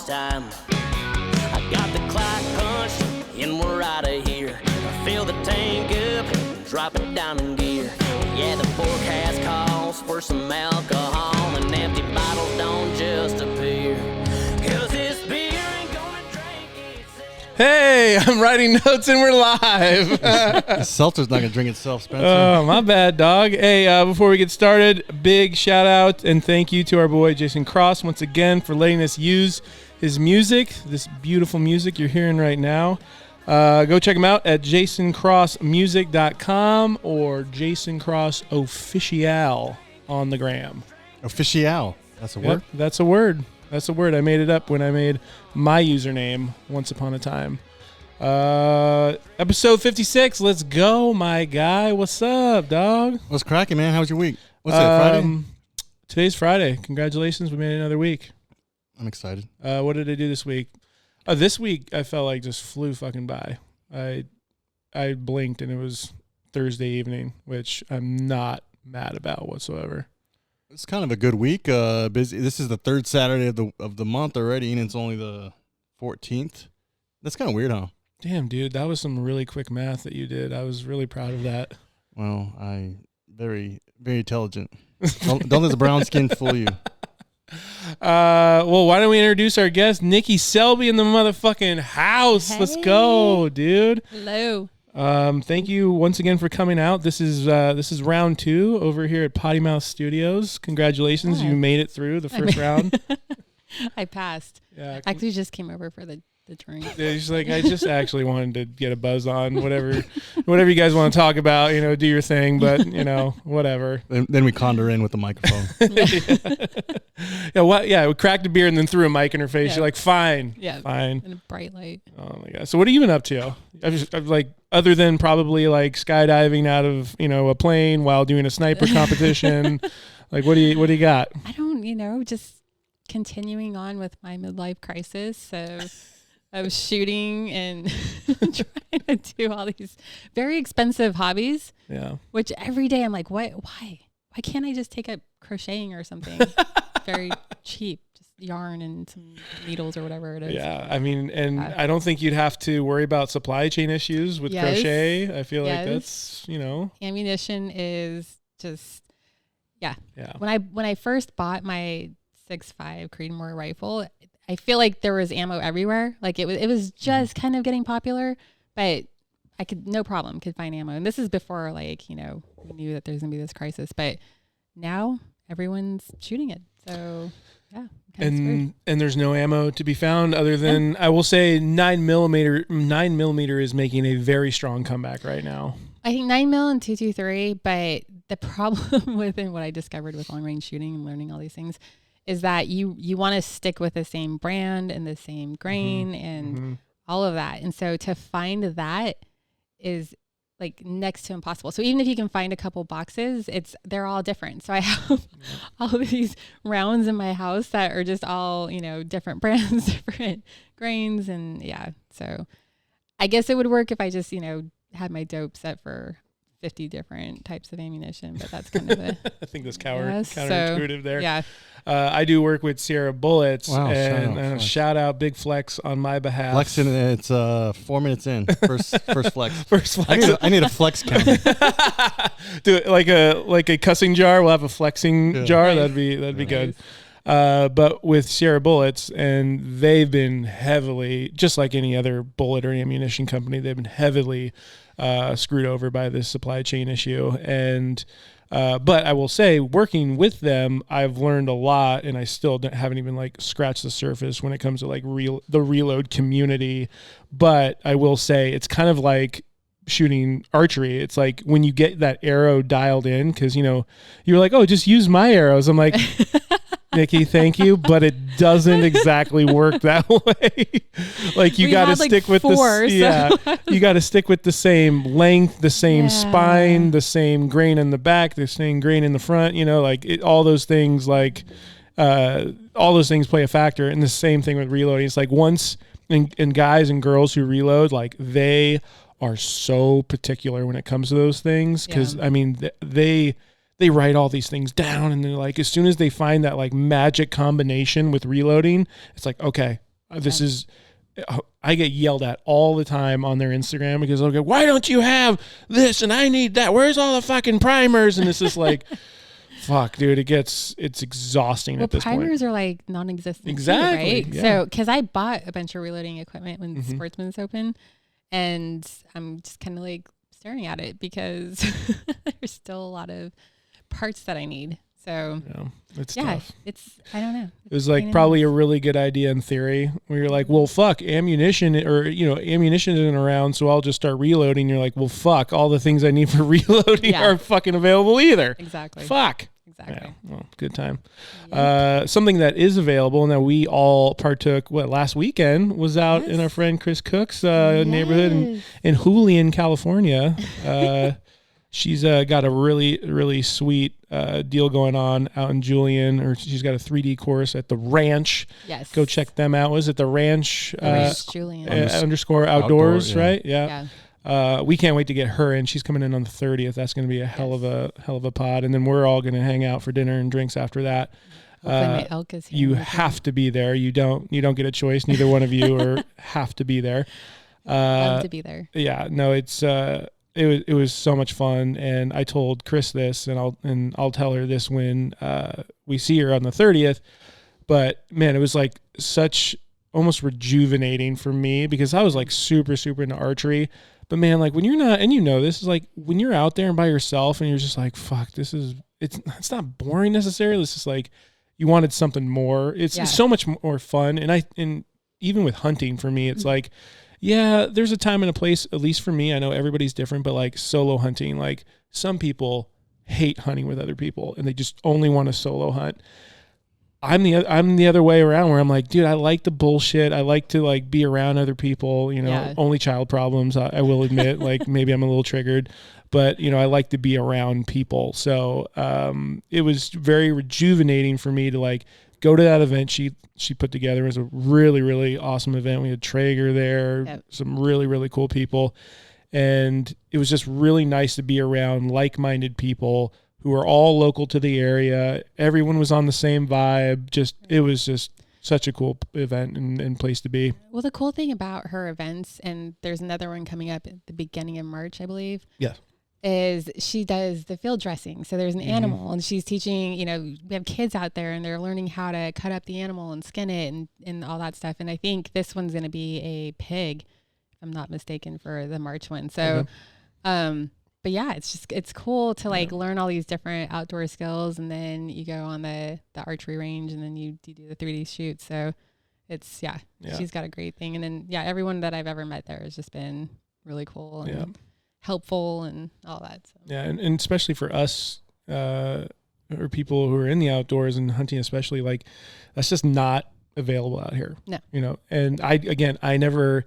this time. I got the clock punched and we're out of here. I fill the tank up and drop it down in gear. Yeah, the forecast calls for some alcohol, and empty bottles don't just appear. 'Cause this beer ain't gonna drink itself. Hey, I'm writing notes and we're live. The seltzer's not gonna drink itself, Spencer. Oh, my bad, dog. Hey, before we get started, big shout out and thank you to our boy Jason Cross once again for letting us use his music, this beautiful music you're hearing right now. Go check him out at jasoncrossmusic.com or Jason Cross Official on the gram. Official. That's a word? That's a word. That's a word. I made it up when I made my username once upon a time. Episode 56. Let's go, my guy. What's up, dog? What's cracking, man? How was your week? What's it, Friday? Today's Friday. Congratulations. We made another week. I'm excited. What did I do this week? This week I felt like just flew fucking by. I blinked and it was Thursday evening, which I'm not mad about whatsoever. It's kind of a good week. Busy. This is the third Saturday of the month already, and it's only the 14th. That's kind of weird, huh? Damn, dude, that was some really quick math that you did. I was really proud of that. Well, very, very intelligent. Don't let the brown skin fool you. Well, why don't we introduce our guest, Nikki Selby, in the motherfucking house? Hey. Let's go, dude. Hello. Thank you once again for coming out. This is round 2 over here at Potty Mouth Studios. Congratulations, you made it through the first round. I passed. Yeah, actually just came over for the drink. Yeah, she's like, I just actually wanted to get a buzz on whatever you guys want to talk about. Do your thing, but whatever. Then we conned her in with the microphone. Yeah, we cracked a beer and then threw a mic in her face. Yeah. You're like, fine, and a bright light. Oh my god! So what have you been up to? I'm like, other than probably like skydiving out of a plane while doing a sniper competition. Like, what do you got? I don't, just continuing on with my midlife crisis. So I was shooting and trying to do all these very expensive hobbies. Yeah. Which every day I'm like, why can't I just take up crocheting or something? Very cheap, just yarn and some needles or whatever it is. Yeah, I mean, and I don't think you'd have to worry about supply chain issues with crochet. I feel like that's, Ammunition is just, yeah. Yeah. When I first bought my 6.5 Creedmoor rifle, I feel like there was ammo everywhere. Like it was just kind of getting popular, but I could find ammo. And this is before we knew that there's gonna be this crisis, but now everyone's shooting it. So yeah. And there's no ammo to be found other than I will say 9mm is making a very strong comeback right now. I think 9mm and 223, but the problem with what I discovered with long range shooting and learning all these things is that you want to stick with the same brand and the same grain and all of that. And so to find that is like next to impossible. So even if you can find a couple boxes, they're all different. So I have all of these rounds in my house that are just all, different brands, different grains. And yeah, so I guess it would work if I just, had my dope set for 50 different types of ammunition, but that's kind of I think that's counterintuitive there. Yeah. I do work with Sierra Bullets. Wow, and shout out Big Flex on my behalf. Flexing, it's 4 minutes in. First flex. First flex. I need a flex count. Do it like a cussing jar. We'll have a flexing jar. That'd be good. But with Sierra Bullets, and they've been heavily, just like any other bullet or ammunition company, they've been heavily screwed over by this supply chain issue. And but I will say, working with them, I've learned a lot, and I still haven't even scratched the surface when it comes to the reload community. But I will say it's kind of like shooting archery. It's like when you get that arrow dialed in, because you're like, oh, just use my arrows. I'm like, Nikki, thank you, but it doesn't exactly work that way. You got to stick with you got to stick with the same length, the same spine, the same grain in the back, the same grain in the front. All those things, all those things play a factor. And the same thing with reloading. It's like once, and guys and girls who reload, they are so particular when it comes to those things, because I mean they write all these things down, and they're like, as soon as they find that magic combination with reloading, it's like, okay, I get yelled at all the time on their Instagram because they'll go, why don't you have this? And I need that. Where's all the fucking primers? And it's just like, fuck, dude, it's exhausting at this point. Primers are like non-existent. Exactly. Too, right? Yeah. So, because I bought a bunch of reloading equipment when Sportsman's open, and I'm just kind of like staring at it because there's still a lot of parts that I need. So it's tough. I don't know. It was like probably a really good idea in theory where you're like, well, fuck, ammunition isn't around, so I'll just start reloading. You're like, well, fuck, all the things I need for reloading aren't fucking available either. Exactly. Fuck. Exactly. Yeah, well, good time. Something that is available and that we all partook last weekend was out in our friend Chris Cook's neighborhood in Julian, California. She's got a really, really sweet deal going on out in Julian, or she's got a 3D course at the Ranch. Yes. Go check them out. Was it the Ranch? Julian. _ outdoors, right? Yeah. Yeah. We can't wait to get her in. She's coming in on the 30th. That's going to be a hell of a pod. And then we're all going to hang out for dinner and drinks after that. Hopefully my elk is here. You have to be there. You don't get a choice. Neither one of you have to be there. Love to be there. Yeah. No, it was so much fun, and I told Chris this, and I'll tell her this when we see her on the 30th. But man, it was like such almost rejuvenating for me because I was like super, super into archery. But man, like when you're not, and this is like when you're out there and by yourself, and you're just like, fuck, it's not boring necessarily. It's just like you wanted something more. It's so much more fun, and even with hunting for me, it's like. Yeah, there's a time and a place, at least for me. I know everybody's different, but like solo hunting, like some people hate hunting with other people and they just only want to solo hunt. I'm the other way around where I'm like, dude, I like the bullshit. I like to like be around other people, only child problems. I will admit, like maybe I'm a little triggered, but I like to be around people. So it was very rejuvenating for me to like go to that event she put together. It was a really, really awesome event. We had Traeger there, some really, really cool people. And it was just really nice to be around like-minded people who are all local to the area. Everyone was on the same vibe. It was just such a cool event and place to be. Well, the cool thing about her events, and there's another one coming up at the beginning of March, I believe. Yeah. Is she does the field dressing. So there's an animal and she's teaching, we have kids out there and they're learning how to cut up the animal and skin it and all that stuff. And I think this one's going to be a pig, if I'm not mistaken, for the March one. So, but yeah, it's cool to like learn all these different outdoor skills. And then you go on the archery range and then you do the 3D shoot. So it's, she's got a great thing. And then, everyone that I've ever met there has just been really cool. And, helpful and all that. So. Yeah, and especially for us, or people who are in the outdoors and hunting, especially, like that's just not available out here. No, And I never.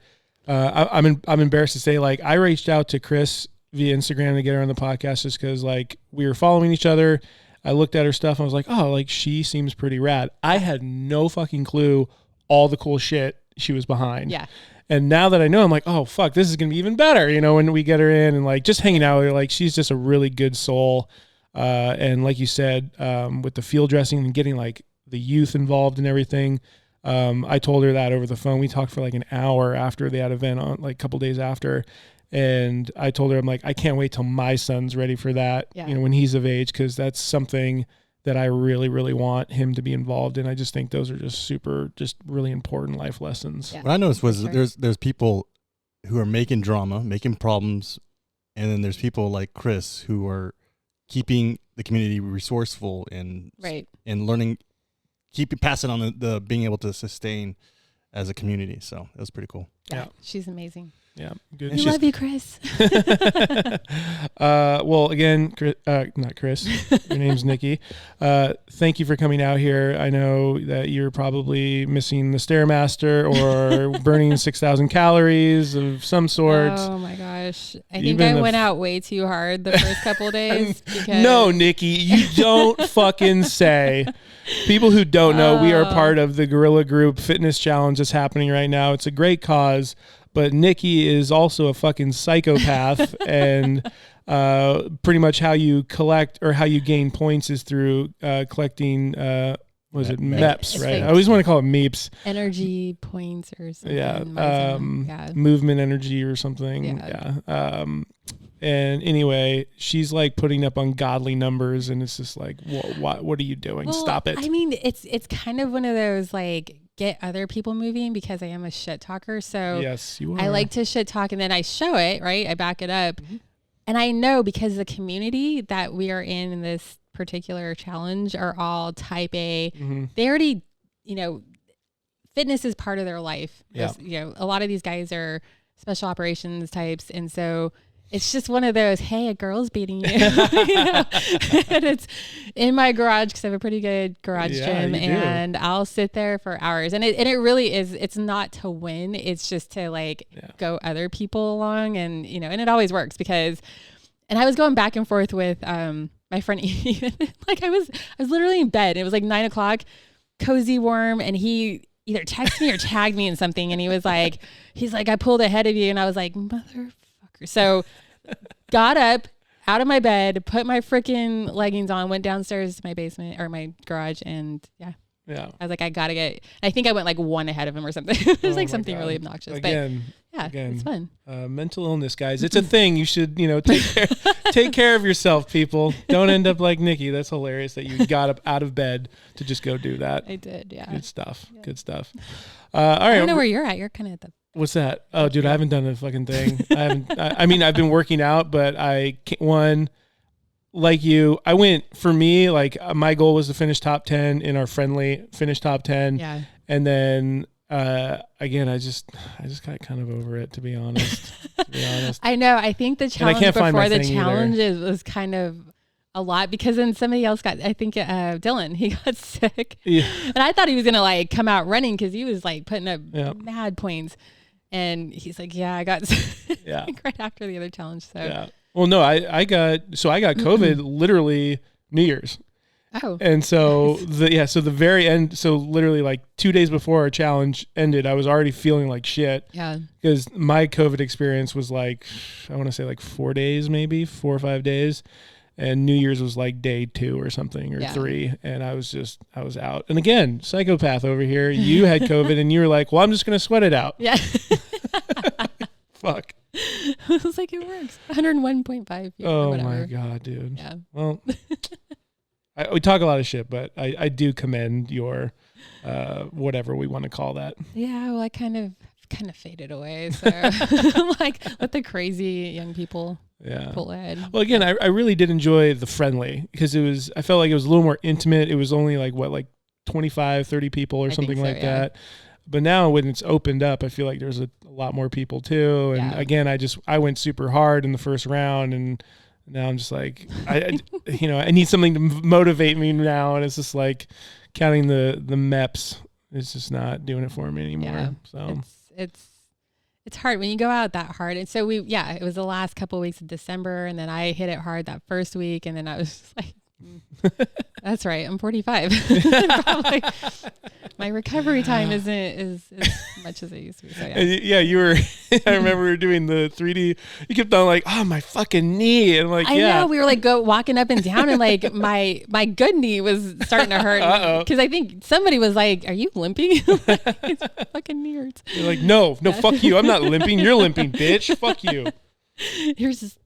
I'm embarrassed to say, like I reached out to Chris via Instagram to get her on the podcast just because like we were following each other. I looked at her stuff and I was like, oh, like she seems pretty rad. I had no fucking clue all the cool shit she was behind. Yeah. And now that I know, I'm like, oh, fuck, this is going to be even better, when we get her in and like just hanging out with her, like she's just a really good soul. And like you said, with the field dressing and getting like the youth involved and everything, I told her that over the phone. We talked for like an hour after that event on like a couple days after. And I told her, I'm like, I can't wait till my son's ready for that, when he's of age, because that's something that I really, really want him to be involved in. I just think those are just really important life lessons. What I noticed was there's people who are making drama, making problems, and then there's people like Chris who are keeping the community resourceful and learning, passing on the being able to sustain as a community. So it was pretty cool. Yeah, she's amazing. Yeah, good. We love you, Chris. Well, again, not Chris. Your name's Nikki. Thank you for coming out here. I know that you're probably missing the Stairmaster or burning 6,000 calories of some sort. Oh my gosh! I think I went out way too hard the first couple of days. Because no, Nikki, you don't fucking say. People who don't know, we are part of the Gorilla Group Fitness Challenge that's happening right now. It's a great cause. But Nikki is also a fucking psychopath, and pretty much how you collect or how you gain points is through collecting was it MEPS, right? Like I always want to call it MEPS. Energy points or something. Yeah. Movement energy or something. Yeah. And anyway, she's like putting up ungodly numbers, and it's just like, what are you doing? Well, Stop it. I mean, it's kind of one of those like get other people moving, because I am a shit talker. So yes, you are. I like to shit talk, and then I show it, right? I back it up. Mm-hmm. And I know, because the community that we are in this particular challenge are all type A. Mm-hmm. They already, fitness is part of their life. Yeah. A lot of these guys are special operations types. And so it's just one of those, hey, a girl's beating you. And it's in my garage, because I have a pretty good garage gym, and I'll sit there for hours. And it really is, it's not to win. It's just to go other people along, and, and it always works and I was going back and forth with, my friend, like I was literally in bed. It was like 9:00, cozy warm. And he either texted me or tagged me in something. And he's like, I pulled ahead of you. And I was like, motherfucker. So got up out of my bed, put my freaking leggings on, went downstairs to my basement or my garage. And yeah. I was like, I think I went like one ahead of him or something. It was like something really obnoxious. Again, it's fun. Mental illness, guys. It's a thing. You should, take care of yourself, people. Don't end up like Nikki. That's hilarious that you got up out of bed to just go do that. I did, yeah. Good stuff. Yeah. Good stuff. All right. I don't know where you're at. You're kind of at the... What's that? Oh, dude, I haven't done a fucking thing. I mean, I've been working out, but like you, I went, for me, like my goal was to finish top 10 in our friendly, finish top 10. Yeah. And then, again, I just got kind of over it, to be honest. I know. I think the challenge before the challenge was kind of a lot, because then somebody else got, I think, Dylan, he got sick. Yeah. And I thought he was going to come out running, because he was putting up mad points. And he's like, yeah, I got sick right after the other challenge. So yeah. Well, no, I got COVID literally New Year's. Oh. And so so the very end, so literally 2 days before our challenge ended, I was already feeling like shit. Yeah. Because my COVID experience was I want to say 4 days, maybe 4 or 5 days. And New Year's was day 2 or something, or 3. And I was out. And again, psychopath over here. You had COVID and you were like, well, I'm just going to sweat it out. Yeah. Fuck. I was like, it works. 101.5. Oh my God, dude. Yeah. Well, we talk a lot of shit, but I do commend your, whatever we want to call that. Yeah. Well, I kind of faded away. So let the crazy young people pull ahead. Well, again, I really did enjoy the friendly, because I felt like it was a little more intimate. It was only 25, 30 people or something that. But now when it's opened up, I feel like there's a lot more people too. And again, I went super hard in the first round, and now I'm just like, I need something to motivate me now. And it's just counting the MEPS. It's just not doing it for me anymore. Yeah. So it's hard when you go out that hard. And so it was the last couple of weeks of December, and then I hit it hard that first week. And then I was just like, that's right, I'm 45. Probably my recovery time isn't as much as it used to be. So you were. I remember we were doing the 3D. You kept on oh, my fucking knee, and I know, we were walking up and down, and my good knee was starting to hurt, because I think somebody was like, "Are you limping?" His fucking knee hurts. You're like, no, fuck you. I'm not limping. You're limping, bitch. Fuck you. You're just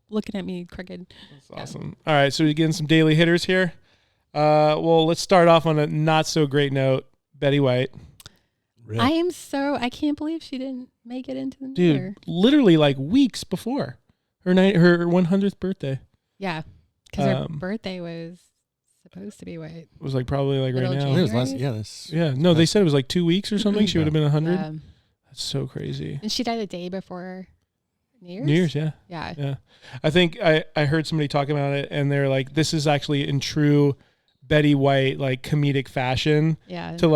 looking at me crooked. That's awesome. All right, so we're getting some daily hitters here. Well, let's start off on a not so great note. Betty White. Really? I can't believe she didn't make it into the New Year. Literally weeks before her 100th birthday. Yeah, because her birthday was supposed to be white. It was probably right now. It was last, they said it was 2 weeks or something. She would have been 100. Yeah. That's so crazy. And she died a day before New Year's? New Year's, yeah. Yeah. I think I heard somebody talking about it, and they're like, this is actually in true Betty White comedic fashion. Yeah. To be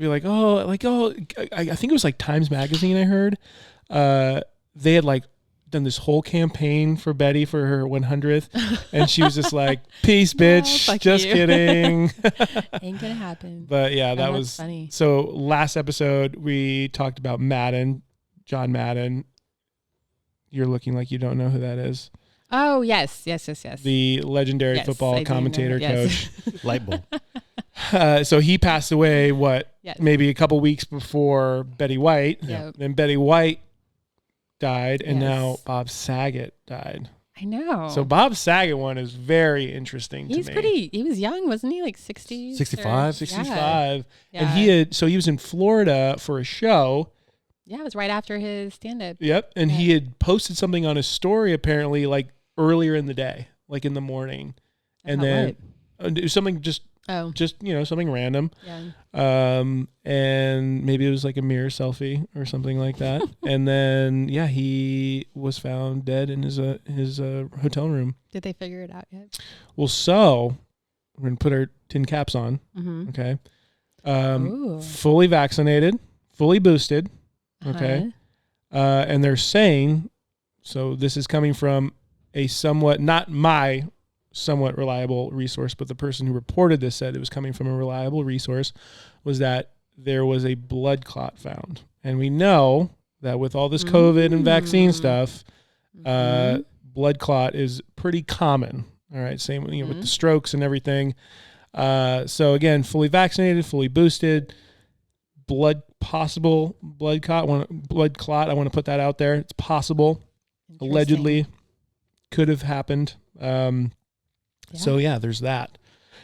I think it was Times Magazine. I heard they had done this whole campaign for Betty for her 100th, and she was just peace, bitch. No, just kidding. Ain't gonna happen. But yeah, that was funny. So last episode we talked about Madden, John Madden. You're looking like you don't know who that is. Oh, yes. The legendary football commentator coach. Light bulb. So he passed away, Yes. maybe a couple weeks before Betty White. Yep. Then Betty White died, and Yes. now Bob Saget died. I know. So Bob Saget one is very interesting to me. He was young, wasn't he? Like 60? 65? 65. Yeah. And he was in Florida for a show. Yeah, it was right after his stand-up. Yep. And he had posted something on his story apparently like earlier in the day, like in the morning. And then it was something just something random. Yeah. And maybe it was like a mirror selfie or something like that. And then he was found dead in his hotel room. Did they figure it out yet? Well, so we're gonna put our tin caps on. Mm-hmm. Okay. Fully vaccinated, fully boosted. Okay. And they're saying, so this is coming from a not my somewhat reliable resource, but the person who reported this said it was coming from a reliable resource, was that there was a blood clot found. And we know that with all this COVID and vaccine stuff, blood clot is pretty common. All right. Same with the strokes and everything. So again, fully vaccinated, fully boosted, possible blood clot. I want to put that out there. It's possible. Allegedly could have happened. So yeah, there's that.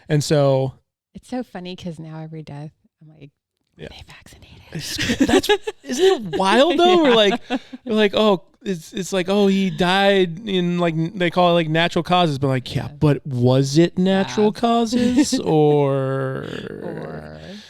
And so it's so funny because now every death I'm like, are they vaccinated? Isn't it wild though? Yeah. We're like, oh, it's like, oh, he died in like, they call it like natural causes, but like, but was it natural causes or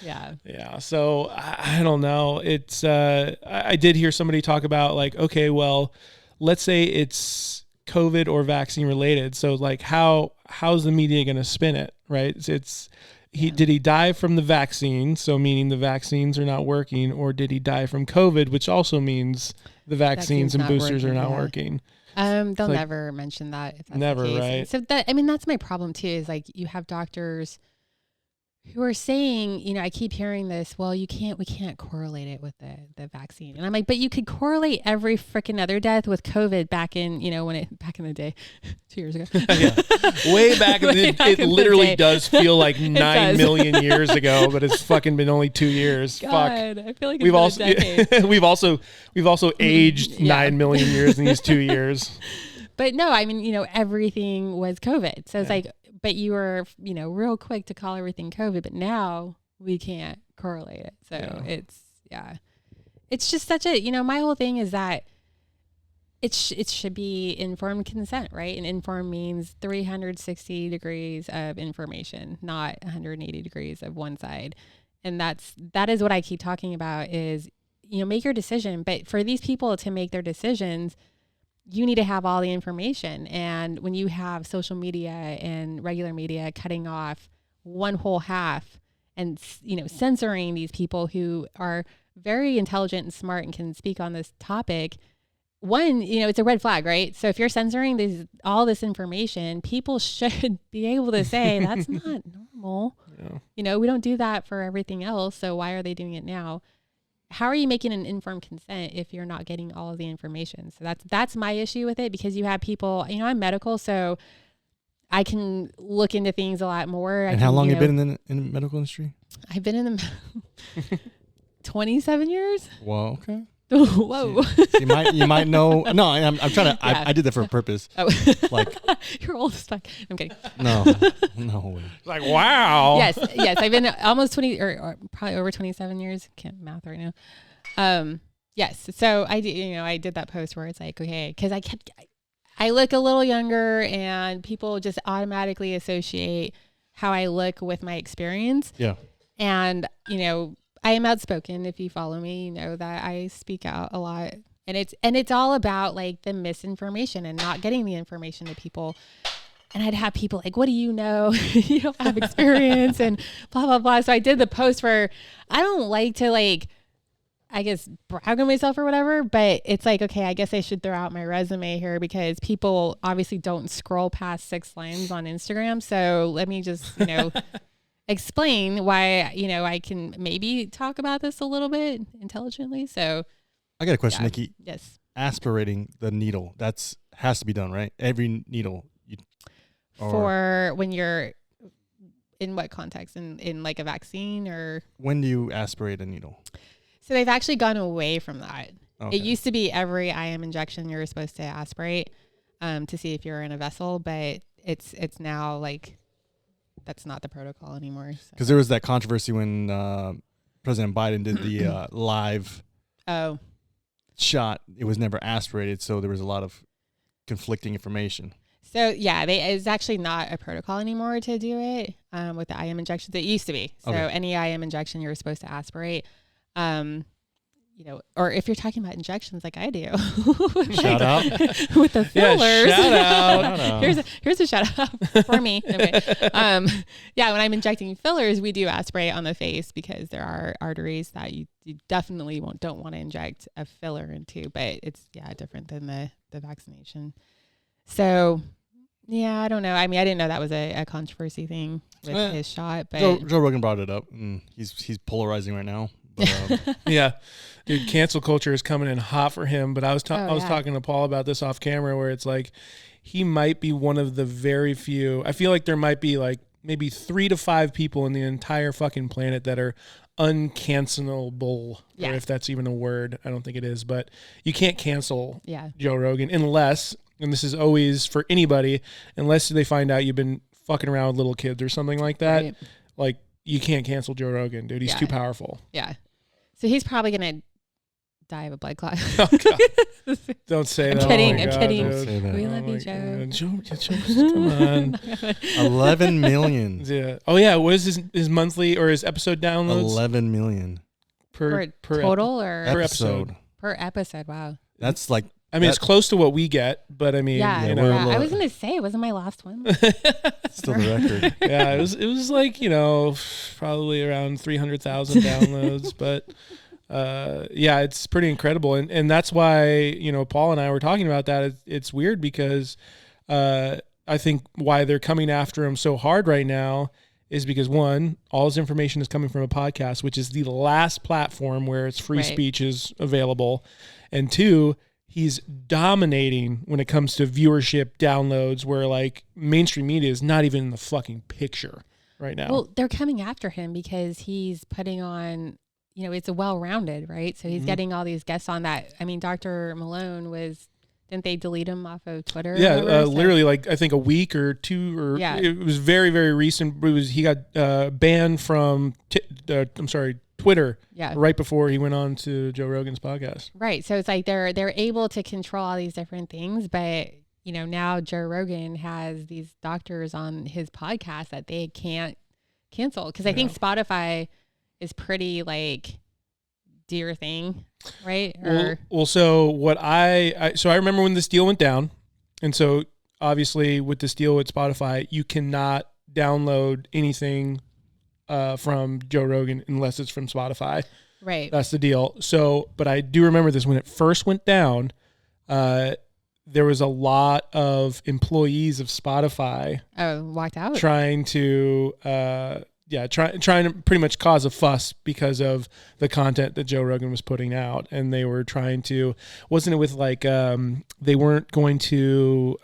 yeah. So I don't know. It's, I did hear somebody talk about like, okay, well, let's say it's COVID or vaccine related. So like how's the media going to spin it? Right. Did he die from the vaccine? So meaning the vaccines are not working, or did he die from COVID, which also means the vaccines and boosters are not working. They'll never mention that. If that's never, the case. right? So that's my problem too, is like you have doctors who are saying, I keep hearing this, well, we can't correlate it with the vaccine. And I'm like, but you could correlate every freaking other death with COVID back in the day, 2 years ago. Way back in the day. It literally does feel like 9 million years ago, but it's fucking been only 2 years. God, fuck. I feel like it's been a decade. we've also aged 9 million years in these 2 years. But no, everything was COVID. So it's like, but you were, real quick to call everything COVID, but now we can't correlate it. So it's just such a, my whole thing is that it should be informed consent, right? And informed means 360 degrees of information, not 180 degrees of one side. And that is what I keep talking about is, make your decision. But for these people to make their decisions, you need to have all the information. And when you have social media and regular media cutting off one whole half and, censoring these people who are very intelligent and smart and can speak on this topic, it's a red flag, right? So if you're censoring all this information, people should be able to say that's not normal. Yeah. We don't do that for everything else. So why are they doing it now? How are you making an informed consent if you're not getting all of the information? So that's my issue with it, because you have people, I'm medical, so I can look into things a lot more. And how long have you been in the medical industry? I've been in the 27 years. Well, okay. Whoa. You might know. No, I'm trying to, I did that for a purpose. Oh. Like, you're old as fuck. I'm kidding. No way. Like, wow. Yes. I've been almost 20 or probably over 27 years. Can't math right now. Yes. So I did that post where it's like, okay, cause I look a little younger and people just automatically associate how I look with my experience. Yeah. And, I am outspoken. If you follow me, you know that I speak out a lot, and it's all about like the misinformation and not getting the information to people. And I'd have people like, what do you know? You don't have experience and blah, blah, blah. So I did the post where I don't like to I guess brag on myself or whatever, but it's like, okay, I guess I should throw out my resume here because people obviously don't scroll past 6 lines on Instagram. So let me just, explain why, I can maybe talk about this a little bit intelligently. So I got a question, Nikki. Yes. Aspirating the needle, has to be done, right? Every needle. For when you're In what context? In like a vaccine or? When do you aspirate a needle? So they've actually gone away from that. Okay. It used to be every IM injection you were supposed to aspirate to see if you're in a vessel, but it's now like that's not the protocol anymore. Because there was that controversy when President Biden did the live shot. It was never aspirated, so there was a lot of conflicting information. So yeah, it's actually not a protocol anymore to do it with the IM injections. It used to be. So any IM injection you were supposed to aspirate. Or if you're talking about injections like I do, shout out with the fillers. Yeah, shout out. Here's a shout out for me. Okay. When I'm injecting fillers, we do aspirate on the face because there are arteries that you definitely don't want to inject a filler into, but it's different than the vaccination. So I don't know. I mean, I didn't know that was a controversy thing with his shot, but Joe Rogan brought it up, and he's polarizing right now. But, yeah, dude, cancel culture is coming in hot for him. But I was talking to Paul about this off camera, where it's like he might be one of the very few. I feel like there might be like maybe 3 to 5 people in the entire fucking planet that are uncancelable, or if that's even a word. I don't think it is, but you can't cancel Joe Rogan unless, and this is always for anybody, unless they find out you've been fucking around with little kids or something like that. Right. Like, you can't cancel Joe Rogan, dude. He's too powerful. Yeah. So he's probably going to die of a blood clot. Oh, God. Don't say that. I'm kidding. Oh, I'm God, kidding. Dude. Say that. We love you, Joe. Joe, come on. 11 million. Yeah. Oh, yeah. What is his monthly or his episode downloads? 11 million. Per total or? Per episode. Per episode. Wow. That's like. I mean, it's close to what we get, but I mean, I was going to say, it wasn't my last one. Still the record. Yeah, it was like, probably around 300,000 downloads, but it's pretty incredible. And that's why, Paul and I were talking about that. It's weird because I think why they're coming after him so hard right now is because, one, all his information is coming from a podcast, which is the last platform where it's free speech is available. And two, he's dominating when it comes to viewership, downloads, where like mainstream media is not even in the fucking picture right now. Well, they're coming after him because he's putting on, it's a well-rounded, right? So he's getting all these guests on that. I mean, Dr. Malone didn't they delete him off of Twitter? Yeah, literally like I think a week or two, it was very, very recent. He got banned from, Twitter right before he went on to Joe Rogan's podcast. Right. So it's like they're able to control all these different things, but now Joe Rogan has these doctors on his podcast that they can't cancel because I think Spotify is pretty like do your thing, right? So what I remember when this deal went down, and so obviously with this deal with Spotify, you cannot download anything from Joe Rogan unless it's from Spotify. Right. That's the deal. So, but I do remember this when it first went down, there was a lot of employees of Spotify walked out trying to trying to pretty much cause a fuss because of the content that Joe Rogan was putting out. And they were trying to, wasn't it with like they weren't going to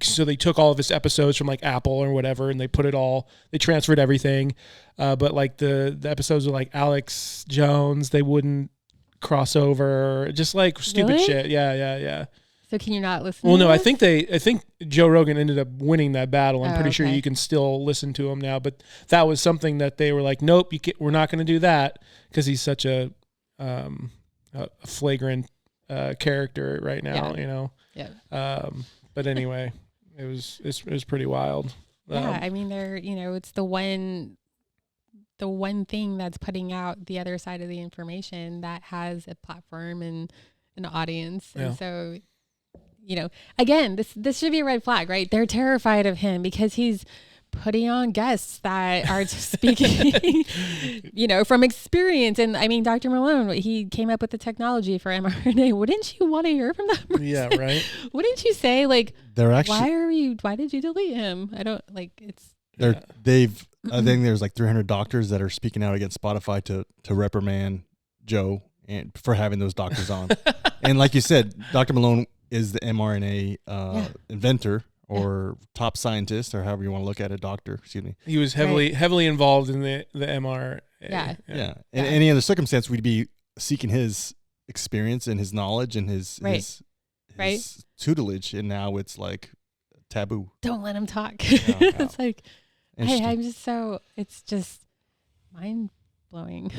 so they took all of his episodes from like Apple or whatever, and they transferred everything. But like the episodes with like Alex Jones, they wouldn't cross over, just like stupid shit. Yeah. So can you not listen? Well, no, I think Joe Rogan ended up winning that battle. I'm pretty sure you can still listen to him now, but that was something that they were like, nope, we're not going to do that because he's such a flagrant character right now, Yeah. But anyway, it was pretty wild. Yeah, I mean, it's the one thing that's putting out the other side of the information that has a platform and an audience, and so again, this should be a red flag, right? They're terrified of him because he's putting on guests that are speaking, from experience. And I mean, Dr. Malone, he came up with the technology for mRNA. Wouldn't you want to hear from that person? Yeah, right. Wouldn't you say like, they're actually, why did you delete him? I don't like it's. I think there's like 300 doctors that are speaking out against Spotify to reprimand Joe and for having those doctors on. And like you said, Dr. Malone is the mRNA inventor or top scientist, or however you want to look at it, doctor, excuse me. He was heavily involved in the MR. Yeah. In any other circumstance, we'd be seeking his experience and his knowledge and his tutelage, and now it's like taboo. Don't let him talk. It's like, hey, it's just mind blowing.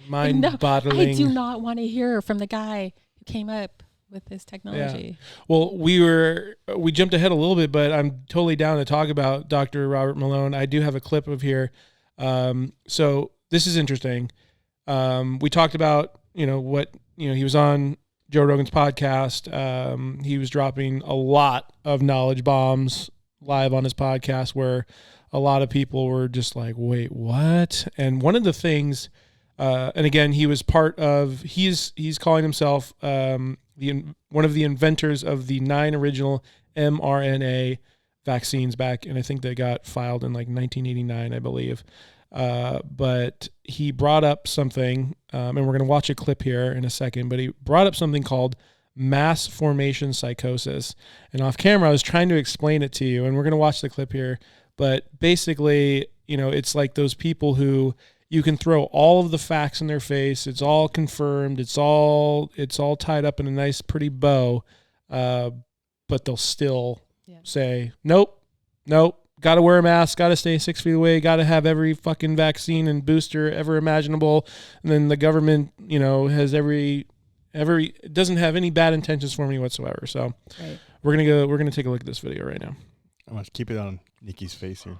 Mind boggling. I do not want to hear from the guy who came up with this technology. Yeah. Well, we jumped ahead a little bit, but I'm totally down to talk about Dr. Robert Malone. I do have a clip of here. So this is interesting. We talked about, he was on Joe Rogan's podcast. He was dropping a lot of knowledge bombs live on his podcast where a lot of people were just like, wait, what? And one of the things, and again, he was part of, he's calling himself one of the inventors of the 9 original mRNA vaccines back, and I think they got filed in like 1989, I believe. But he brought up something, and we're going to watch a clip here in a second, but he brought up something called mass formation psychosis. And off camera, I was trying to explain it to you, and we're going to watch the clip here. But basically, it's like those people who you can throw all of the facts in their face. It's all confirmed. It's all tied up in a nice, pretty bow. But they'll still say, nope. Got to wear a mask. Got to stay 6 feet away. Got to have every fucking vaccine and booster ever imaginable. And then the government, has doesn't have any bad intentions for me whatsoever. So we're gonna take a look at this video right now. I'm gonna keep it on Nikki's face here.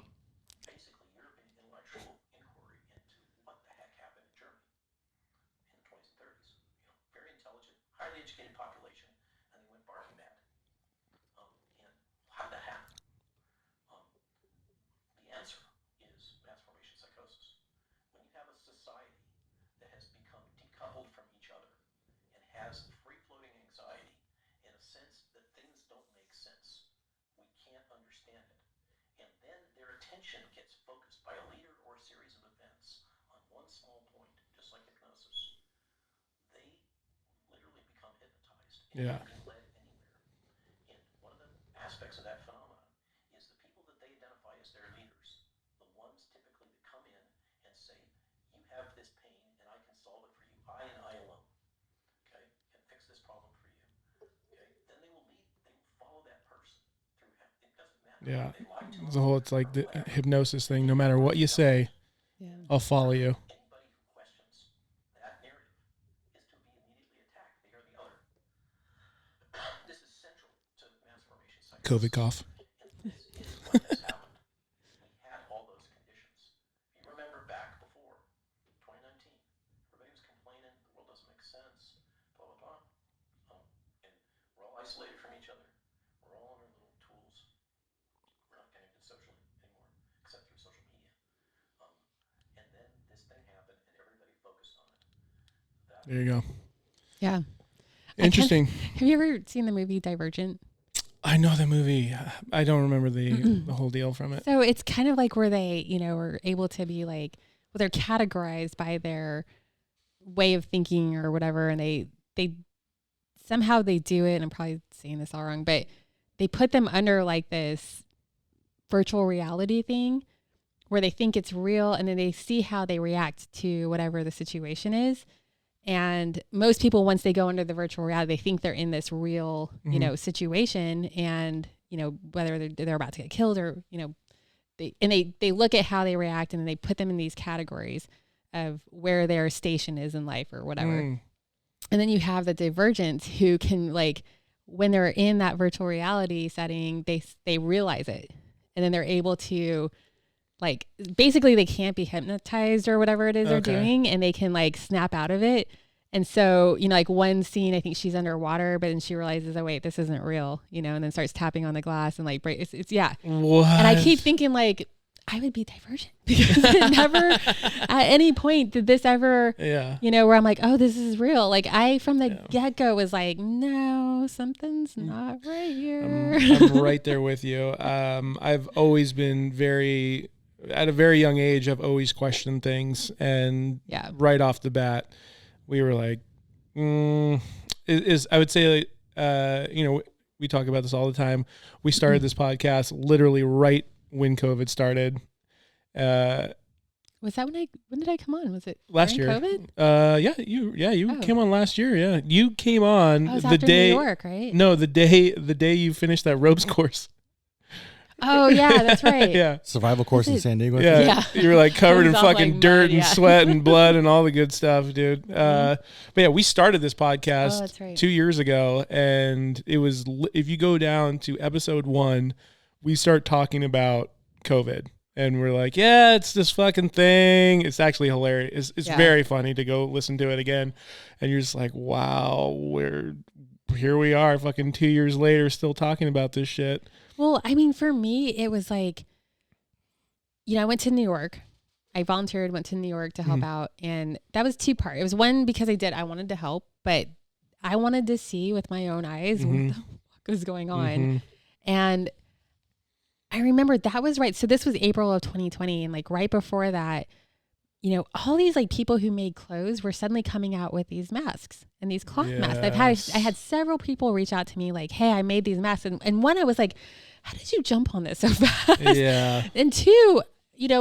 Gets focused by a leader or a series of events on one small point, just like hypnosis. They literally become hypnotized and being led anywhere. And one of the aspects of that phenomenon is the people that they identify as their leaders, the ones typically that come in and say, you have this pain and I can solve it for you, I and I alone, okay, can fix this problem for you, okay, then they will follow that person through, it doesn't matter. Yeah. It's like the hypnosis thing. No matter what you say, I'll follow you. Anybody who questions that narrative is to be immediately attacked. They are the other. This is central to mass formation psychosis. COVID cough. And this is what has happened. We had all those conditions. You remember back before 2019, everybody was complaining, the world doesn't make sense, blah, blah, blah. And we're all isolated from each other. We're all on our little tools. We're not connected socially anymore, except through social media. And then this thing happened, and everybody focused on it. There you go. Yeah. Interesting. Have you ever seen the movie Divergent? I know the movie. I don't remember the whole deal from it. So it's kind of like where they, were able to be like, well, they're categorized by their way of thinking or whatever. And they somehow they do it. And I'm probably saying this all wrong, but they put them under like this virtual reality thing where they think it's real. And then they see how they react to whatever the situation is. And most people, once they go into the virtual reality, they think they're in this real, situation, and whether they're about to get killed or they look at how they react, and then they put them in these categories of where their station is in life or whatever. And then you have the divergents who can, like, when they're in that virtual reality setting, they realize it, and then they're able to, like, basically they can't be hypnotized or whatever it is they're doing, and they can like snap out of it. And so, like one scene, I think she's underwater, but then she realizes, oh wait, this isn't real, and then starts tapping on the glass and like break. It's What? And I keep thinking like, I would be divergent because never at any point did this ever, where I'm like, oh, this is real. Like I, from the get-go was like, no, something's not right here. I'm right there with you. I've always been at a very young age, I've always questioned things, and right off the bat, we were like, I would say, we talk about this all the time. We started this podcast literally right when COVID started. Was that when did I come on? Was it last year? COVID? You came on last year. Yeah, you came on the day New York, right? No, the day you finished that ropes course. Oh yeah, that's right. Yeah, survival course in San Diego. Yeah, you were like covered in fucking dirt and sweat and blood and all the good stuff, dude. But yeah, we started this podcast 2 years ago, and it was, if you go down to episode 1, we start talking about COVID. And we're like, yeah, it's this fucking thing. It's actually hilarious. It's very funny to go listen to it again. And you're just like, wow, here we are fucking 2 years later still talking about this shit. Well, I mean, for me, it was like, I went to New York. I volunteered, went to New York to help out. And that was 2 parts. It was one, because I wanted to help, but I wanted to see with my own eyes what the fuck was going on. And I remember that was right. So this was April of 2020. And like right before that, all these like people who made clothes were suddenly coming out with these masks and these cloth masks. I had several people reach out to me like, hey, I made these masks. And one, I was like, how did you jump on this so fast? Yeah. And 2,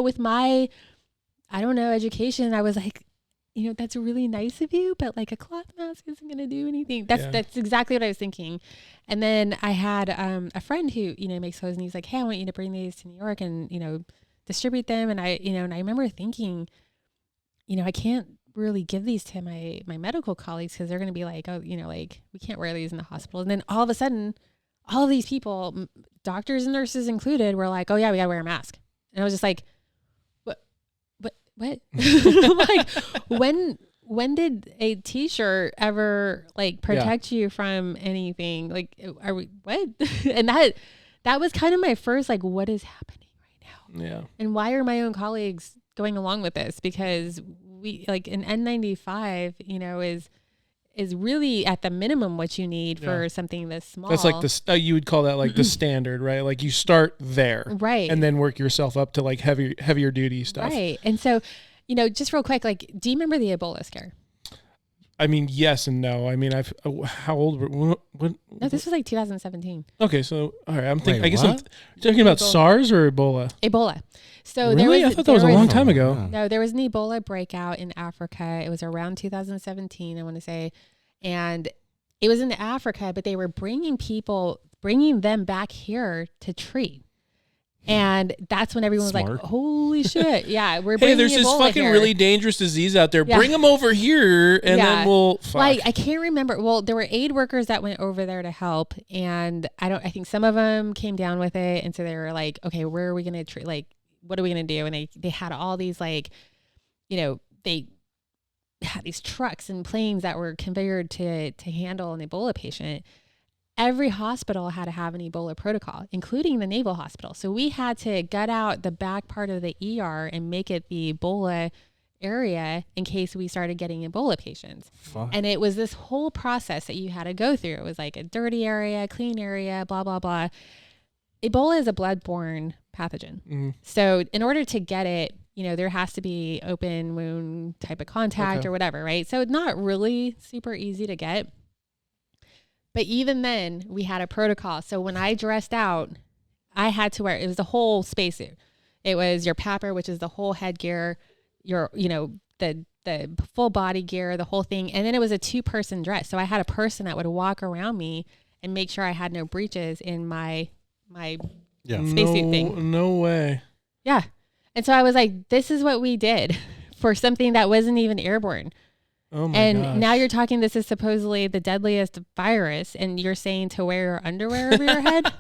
with my, I don't know, education, I was like, that's really nice of you, but like a cloth mask isn't going to do anything. That's exactly what I was thinking. And then I had a friend who, makes clothes, and he's like, hey, I want you to bring these to New York and, distribute them. And I remember thinking, I can't really give these to my medical colleagues because they're going to be like, oh, like we can't wear these in the hospital. And then all of a sudden, all of these people, doctors and nurses included, were like, oh yeah, we got to wear a mask. And I was just like, what? Like, when did a t-shirt ever like protect you from anything? Like, are we, what? And that was kind of my first, like, what is happening right now? Yeah. And why are my own colleagues going along with this? Because we, like, an N95, is really at the minimum what you need for something this small. That's like you would call that like the standard, right? Like you start there, right, and then work yourself up to like heavier duty stuff, right? And so, just real quick, like, do you remember the Ebola scare? I mean, yes and no. I mean, how old were what? No, this was like 2017. Okay, so all right, I'm thinking. I guess I'm talking about SARS or Ebola. Ebola. So really? I thought that was a long time ago. No, there was an Ebola breakout in Africa. It was around 2017, I want to say. And it was in Africa, but they were bringing them back here to treat. And that's when everyone was like, holy shit. Yeah, we're bringing there's this fucking really dangerous disease out there. Yeah. Bring them over here and then we'll fuck. Like, I can't remember. Well, there were aid workers that went over there to help. And I think some of them came down with it. And so they were like, okay, where are we going to treat? Like, what are we going to do? And they had all these, like, they had these trucks and planes that were configured to handle an Ebola patient. Every hospital had to have an Ebola protocol, including the Naval Hospital. So we had to gut out the back part of the ER and make it the Ebola area in case we started getting Ebola patients. Fuck. And it was this whole process that you had to go through. It was like a dirty area, clean area, blah, blah, blah. Ebola is a bloodborne pathogen. Mm-hmm. So in order to get it, there has to be open wound type of contact or whatever, right? So it's not really super easy to get. But even then, we had a protocol. So when I dressed out, I had to wear, it was a whole spacesuit. It was your PAPR, which is the whole headgear, your, the full body gear, the whole thing. And then it was a 2-person dress. So I had a person that would walk around me and make sure I had no breaches in my spacesuit thing. No way. Yeah. And so I was like, this is what we did for something that wasn't even airborne. Oh my gosh. Now you're talking, this is supposedly the deadliest virus, and you're saying to wear your underwear over your head?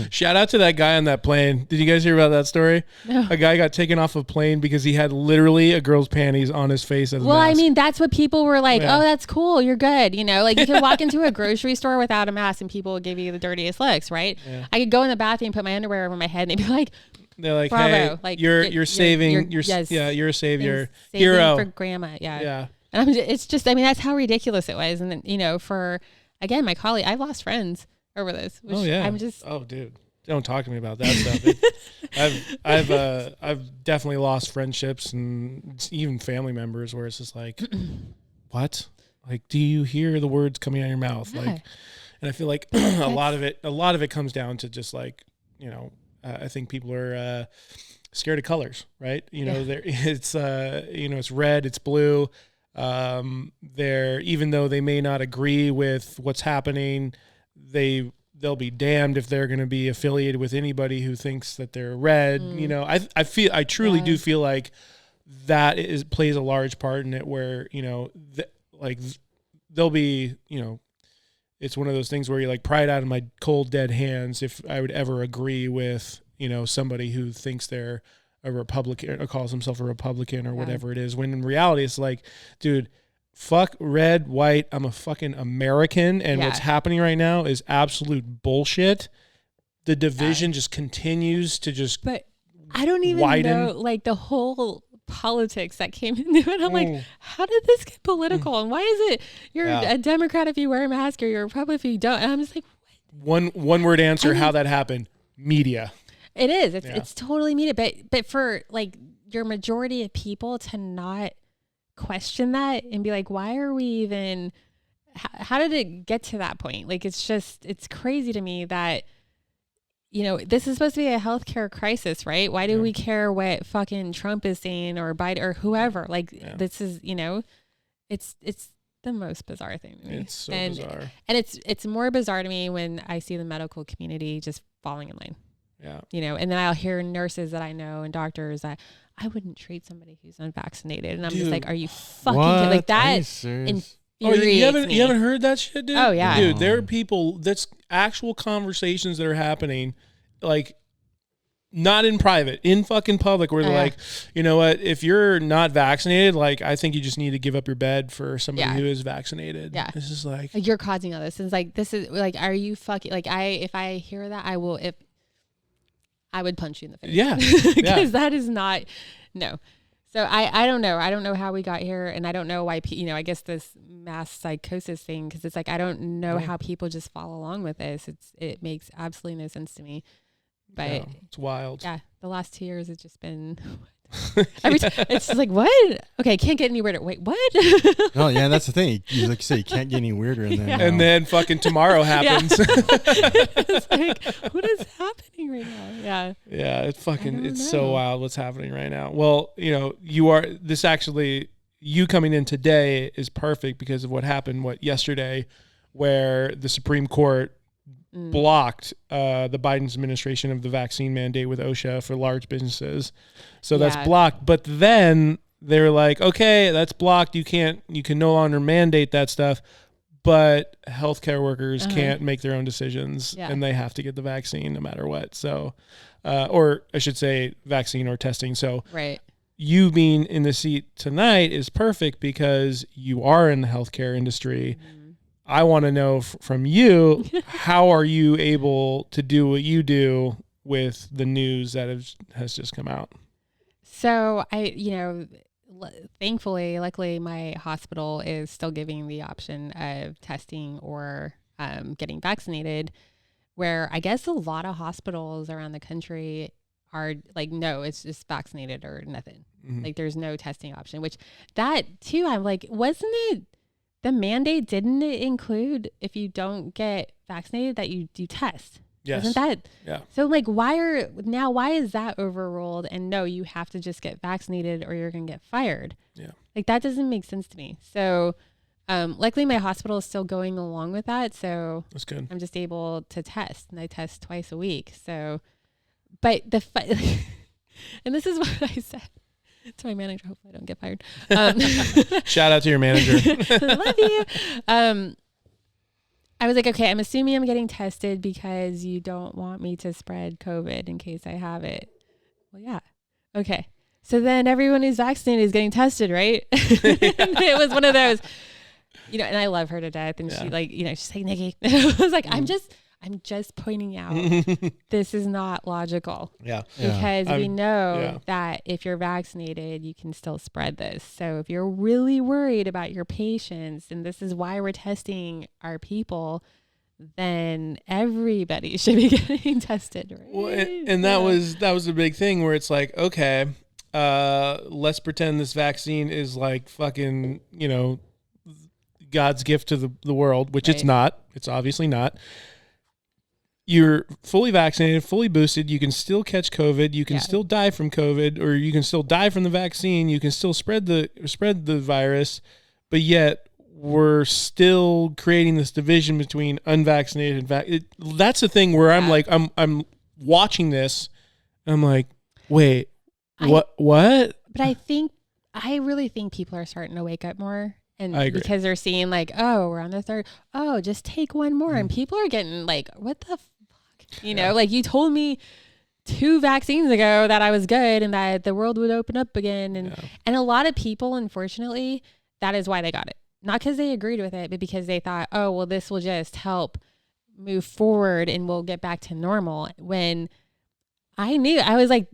Shout out to that guy on that plane. Did you guys hear about that story? No. A guy got taken off a plane because he had literally a girl's panties on his face as a mask. I mean, that's what people were like, oh, that's cool. You're good. Like you could walk into a grocery store without a mask and people would give you the dirtiest looks, right? Yeah. I could go in the bathroom, put my underwear over my head, and they'd be like, they're like, bravo. Hey, like, you're saving, you're a savior. Hero. For grandma. Yeah. Yeah. And it's just, that's how ridiculous it was. And then, for, again, my colleague, I've lost friends over this. Which I'm just. Oh, dude. Don't talk to me about that stuff. I've definitely lost friendships and even family members where it's just like, what? Like, do you hear the words coming out of your mouth? Yeah. Like, And I feel like a lot of it comes down to just like, I think people are scared of colors, right? It's it's red, it's blue. Even though they may not agree with what's happening, they'll be damned if they're going to be affiliated with anybody who thinks that they're red. I truly do feel like that plays a large part in it, where they'll be, it's one of those things where you're like, pry it out of my cold dead hands if I would ever agree with somebody who thinks they're a Republican or calls himself a Republican or whatever it is, when in reality it's like, dude, fuck red, white, I'm a fucking American, and what's happening right now is absolute bullshit. The division just continues to just But I don't even know, like, the whole politics that came into it. I'm like, how did this get political? And why is it you're a Democrat if you wear a mask, or you're a Republican if you don't? And I'm just like, what? One word answer how that happened: media. It is. It's totally media. But for like your majority of people to not question that and be like, why are we even, how did it get to that point? Like, it's crazy to me that, this is supposed to be a healthcare crisis, right? Why do we care what fucking Trump is saying, or Biden, or whoever? Like, this is, it's the most bizarre thing to me. It's so bizarre. And it's more bizarre to me when I see the medical community just falling in line. Yeah. And then I'll hear nurses that I know and doctors that I wouldn't treat somebody who's unvaccinated. And I'm just like, are you fucking kidding? Like, that infuriates me. You haven't heard that shit, dude? Oh, yeah. Dude, there are people, that's actual conversations that are happening, like, not in private, in fucking public, where they're like, you know what, if you're not vaccinated, like, I think you just need to give up your bed for somebody who is vaccinated. Yeah. This is like, you're causing all this. It's like, this is like, are you fucking, like, if I hear that, I would punch you in the face. Yeah. Because that is not, no. So I don't know. I don't know how we got here, and I don't know why, I guess this mass psychosis thing, because it's like, I don't know how people just follow along with this. It makes absolutely no sense to me. But it's wild. Yeah. The last 2 years, it's just been every time it's just like, what? Okay, can't get any weirder. Wait, what? Oh yeah, that's the thing. Like you say, you can't get any weirder, and then fucking tomorrow happens. It's like, what is happening right now? Yeah. Yeah, it's so wild what's happening right now. Well, you coming in today is perfect because of what happened yesterday, where the Supreme Court blocked the Biden's administration of the vaccine mandate with OSHA for large businesses. So that's blocked. But then they're like, okay, that's blocked. You can no longer mandate that stuff, but healthcare workers can't make their own decisions and they have to get the vaccine no matter what. So, or I should say vaccine or testing. So you being in the seat tonight is perfect because you are in the healthcare industry. I want to know from you, how are you able to do what you do with the news that has just come out? So thankfully, luckily, my hospital is still giving the option of testing or getting vaccinated, where I guess a lot of hospitals around the country are like, no, it's just vaccinated or nothing. Like, there's no testing option, which that too, I'm like, wasn't it the mandate? Didn't it include, if you don't get vaccinated, that you do test? Yes. Isn't that? Yeah. So like, why is that overruled? And no, you have to just get vaccinated or you're going to get fired. Yeah. Like, that doesn't make sense to me. So, luckily my hospital is still going along with that. So that's good. I'm just able to test, and I test twice a week. So, but and this is what I said to my manager. Hopefully I don't get fired. Shout out to your manager. Love you. I was like, okay, I'm assuming I'm getting tested because you don't want me to spread COVID in case I have it. Well, yeah. Okay. So then everyone who's vaccinated is getting tested, right? It was one of those, and I love her to death. And she she's like, Nikki, I was like, I'm just pointing out this is not logical. Yeah. Because we know that if you're vaccinated, you can still spread this. So if you're really worried about your patients, and this is why we're testing our people, then everybody should be getting tested, right? Well, and that was a big thing where it's like, okay, let's pretend this vaccine is like fucking, God's gift to the world, which it's not. It's obviously not. You're fully vaccinated, fully boosted. You can still catch COVID. You can still die from COVID, or you can still die from the vaccine. You can still spread the virus, but yet we're still creating this division between unvaccinated and that's the thing where I'm like, I'm watching this, and I'm like, wait, what? But I really think people are starting to wake up more. And because they're seeing like, oh, we're on the third. Oh, just take one more. And people are getting like, what the fuck? You know, like you told me 2 vaccines ago that I was good and that the world would open up again. And a lot of people, unfortunately, that is why they got it. Not because they agreed with it, but because they thought, oh, well, this will just help move forward and we'll get back to normal. When I knew, I was like,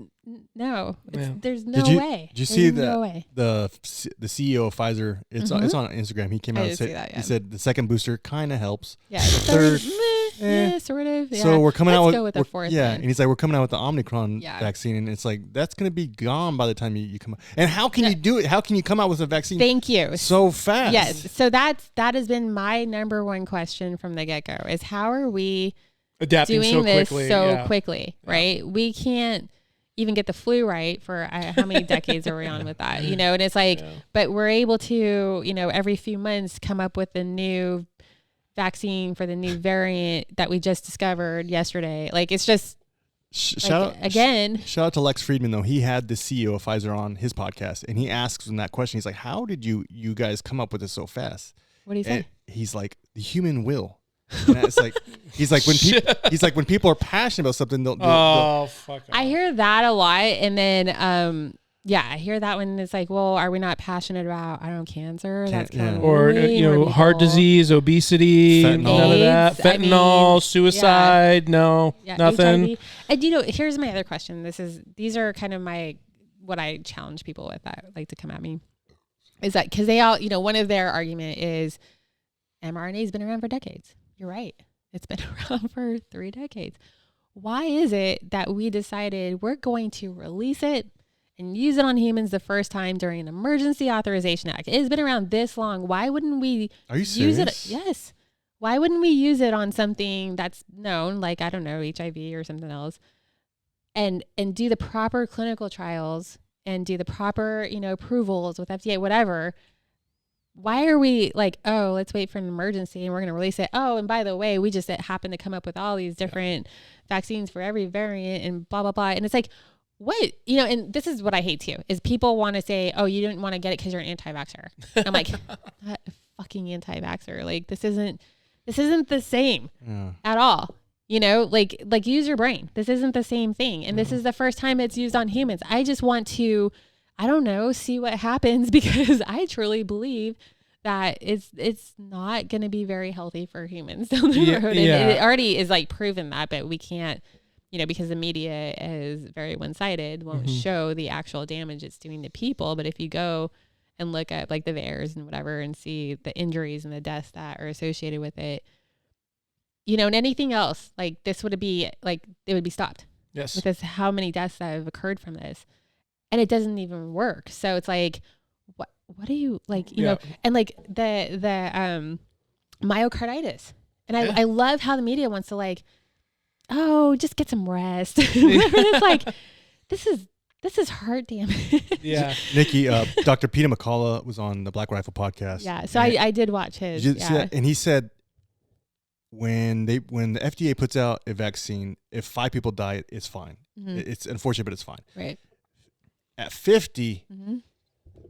no, there's no way. Did you see the CEO of Pfizer? It's on Instagram. He came out and said, he said the second booster kind of helps. Yeah. Third, sort of. Yeah. So we're coming out with the fourth. Yeah. And he's like, we're coming out with the Omicron vaccine. And it's like, that's going to be gone by the time you come out. And how can you do it? How can you come out with a vaccine? Thank you. So fast. Yes. So that has been my number one question from the get-go is how are we adapting doing this so quickly, right? We can't even get the flu right for how many decades are we on with that, you know? And it's like, but we're able to, you know, every few months come up with a new vaccine for the new variant that we just discovered yesterday. Like, it's just, shout out to Lex Friedman, though. He had the CEO of Pfizer on his podcast, and he asks him that question. He's like, how did you guys come up with this so fast? What do you say? He's like, the human will. And it's like he's like when people are passionate about something, they'll fuck. I hear that a lot, and then I hear that when it's like, well, are we not passionate about cancer? That's kind of or heart disease, obesity, none of that, fentanyl, suicide, nothing. HIV. And here's my other question. These are kind of what I challenge people with that like to come at me, is that because they all one of their argument is mRNA has been around for decades. You're right. It's been around for 3 decades. Why is it that we decided we're going to release it and use it on humans the first time during an Emergency Authorization Act? It has been around this long. Why wouldn't we use it? Yes. Why wouldn't we use it on something that's known, like, I don't know, HIV or something else, and do the proper clinical trials and do the proper, approvals with FDA, whatever? Why are we like, oh, let's wait for an emergency and we're going to release it? Oh, and by the way, we just happened to come up with all these different vaccines for every variant and blah, blah, blah. And it's like, what? And this is what I hate too, is people want to say, oh, you didn't want to get it because you're an anti-vaxxer. I'm like, not a fucking anti-vaxxer. Like, this isn't the same at all. Like use your brain. This isn't the same thing. And this is the first time it's used on humans. I just want to, I don't know, see what happens, because I truly believe that it's not going to be very healthy for humans down the road. And it already is like proven that, but we can't, because the media is very one-sided, won't show the actual damage it's doing to people. But if you go and look at like the VAERS and whatever and see the injuries and the deaths that are associated with it, and anything else, like this would be like, it would be stopped. Yes. Because how many deaths that have occurred from this. And it doesn't even work. So it's like, what do you like, and like the myocarditis. And I love how the media wants to like, oh, just get some rest. It's like, this is heart damage. Yeah. Nikki, Dr. Peter McCullough was on the Black Rifle podcast. Yeah. So I did watch his. Did you see that? And he said, when the FDA puts out a vaccine, if 5 people die, it's fine. It's unfortunate, but it's fine. Right. At 50,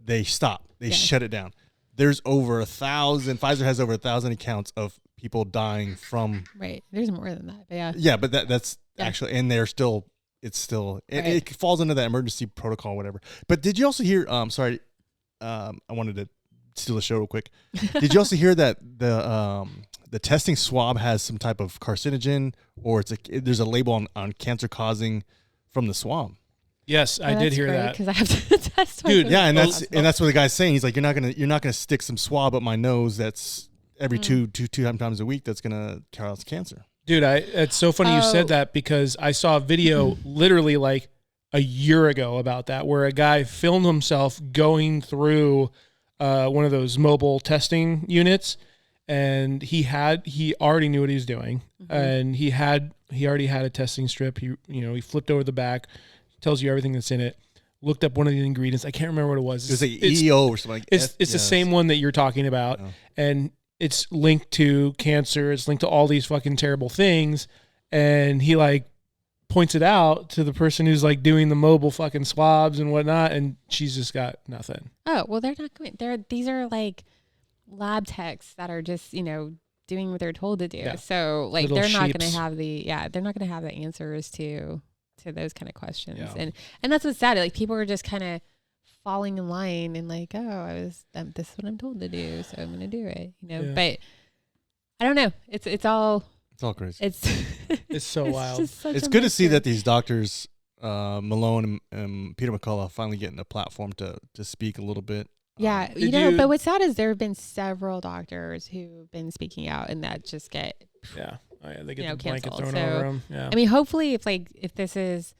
they stop. They shut it down. There's over 1,000. Pfizer has over 1,000 accounts of people dying from. Right. There's more than that. But yeah. Yeah, but that's actually, and they're still. It's still. It falls under that emergency protocol, whatever. But did you also hear? Sorry, I wanted to steal the show real quick. Did you also hear that the testing swab has some type of carcinogen, or there's a label on cancer causing from the swab? Yes, I did hear that. Because I have to test. Dude, yeah, and that's what the guy's saying. He's like, you're not gonna stick some swab up my nose that's every two times a week that's gonna cause cancer. Dude, it's so funny you said that, because I saw a video literally like a year ago about that, where a guy filmed himself going through one of those mobile testing units, and he already knew what he was doing, and he already had a testing strip. He flipped over the back, tells you everything that's in it. Looked up one of the ingredients. I can't remember what it was. It's like EO or something. It's the same one that you're talking about, and it's linked to cancer. It's linked to all these fucking terrible things, and he like points it out to the person who's like doing the mobile fucking swabs and whatnot, and she's just got nothing. Oh well, they're not going. These are like lab techs that are just doing what they're told to do. Yeah. So like they're not going to have the answers to those kind of questions. Yeah. And that's what's sad. Like people are just kind of falling in line and like, this is what I'm told to do, so I'm going to do it, Yeah. But I don't know. It's all crazy. It's so wild. It's good to see that these doctors, Malone and Peter McCullough, finally getting a platform to speak a little bit. Yeah. But what's sad is there have been several doctors who've been speaking out and that just get they get the blanket canceled. thrown over them. Yeah. I mean, hopefully if this is,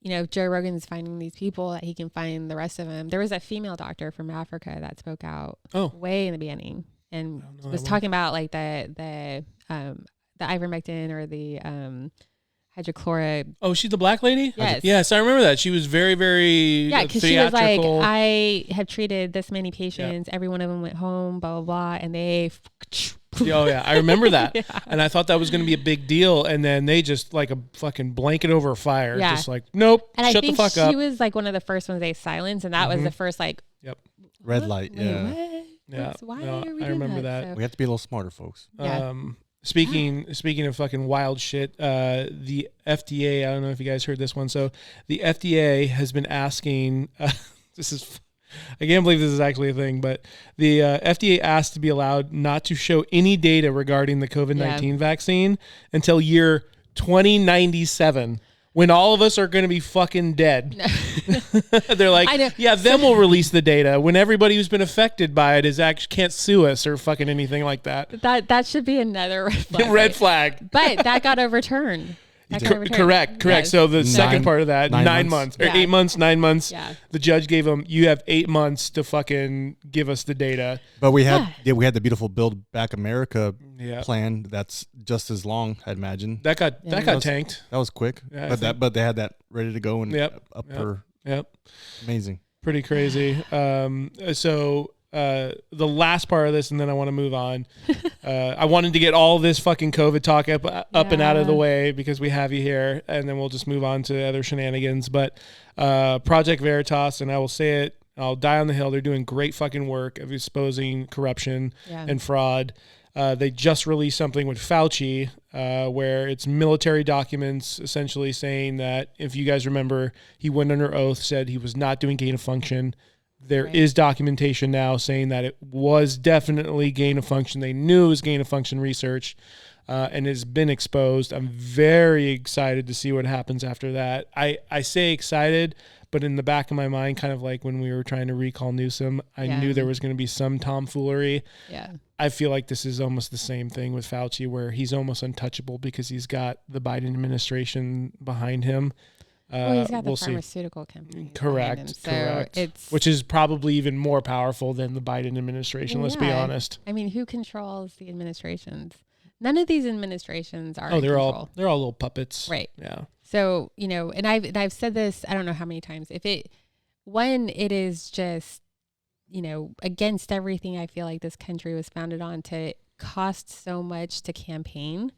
Joe Rogan's finding these people, that he can find the rest of them. There was a female doctor from Africa that spoke out way in the beginning and was talking about like the ivermectin or the hydrochloride. Oh, she's the black lady? Yes. Yes, I remember that. She was very, very because she was like, I have treated this many patients. Every one of them went home, blah, blah, blah. And they... Oh, yeah. I remember that. And I thought that was going to be a big deal. And then they just like a fucking blanket over a fire. Yeah. Just like, nope, and shut the fuck up. She was like one of the first ones they silenced. And that was the first like... Red light, Why are we I remember that. So, we have to be a little smarter, folks. Yeah. Speaking of fucking wild shit, the FDA, I don't know if you guys heard this one. So the FDA has been asking, I can't believe this is actually a thing, but the FDA asked to be allowed not to show any data regarding the COVID-19 vaccine until year 2097. When all of us are going to be fucking dead. They're like, then we'll release the data when everybody who's been affected by it can't sue us or fucking anything like that. That should be another red flag. Red flag. But that got overturned. Correct. Yes. So the second part of that, 9 months or 8 months, 9 months. Yeah. The judge gave them, you have 8 months to fucking give us the data. But we had the beautiful Build Back America plan. That's just as long, I'd imagine. That got tanked. That was quick. Yeah, but they had that ready to go and amazing. Pretty crazy. The last part of this, and then I want to move on. I wanted to get all this fucking COVID talk up and out of the way because we have you here, and then we'll just move on to other shenanigans. But Project Veritas, and I will say it, I'll die on the hill. They're doing great fucking work of exposing corruption and fraud. They just released something with Fauci where it's military documents essentially saying that, if you guys remember, he went under oath, said he was not doing gain of function. There is documentation now saying that it was definitely gain of function. They knew it was gain of function research, and it's been exposed. I'm very excited to see what happens after that. I say excited, but in the back of my mind, kind of like when we were trying to recall Newsom, I knew there was going to be some tomfoolery. Yeah. I feel like this is almost the same thing with Fauci, where he's almost untouchable because he's got the Biden administration behind him. He's got the pharmaceutical company. Correct. Which is probably even more powerful than the Biden administration, let's be honest. I mean, who controls the administrations? None of these administrations are they're all little puppets. Right. Yeah. So, and I've said this, I don't know how many times, when it is just, against everything I feel like this country was founded on, to cost so much to campaign,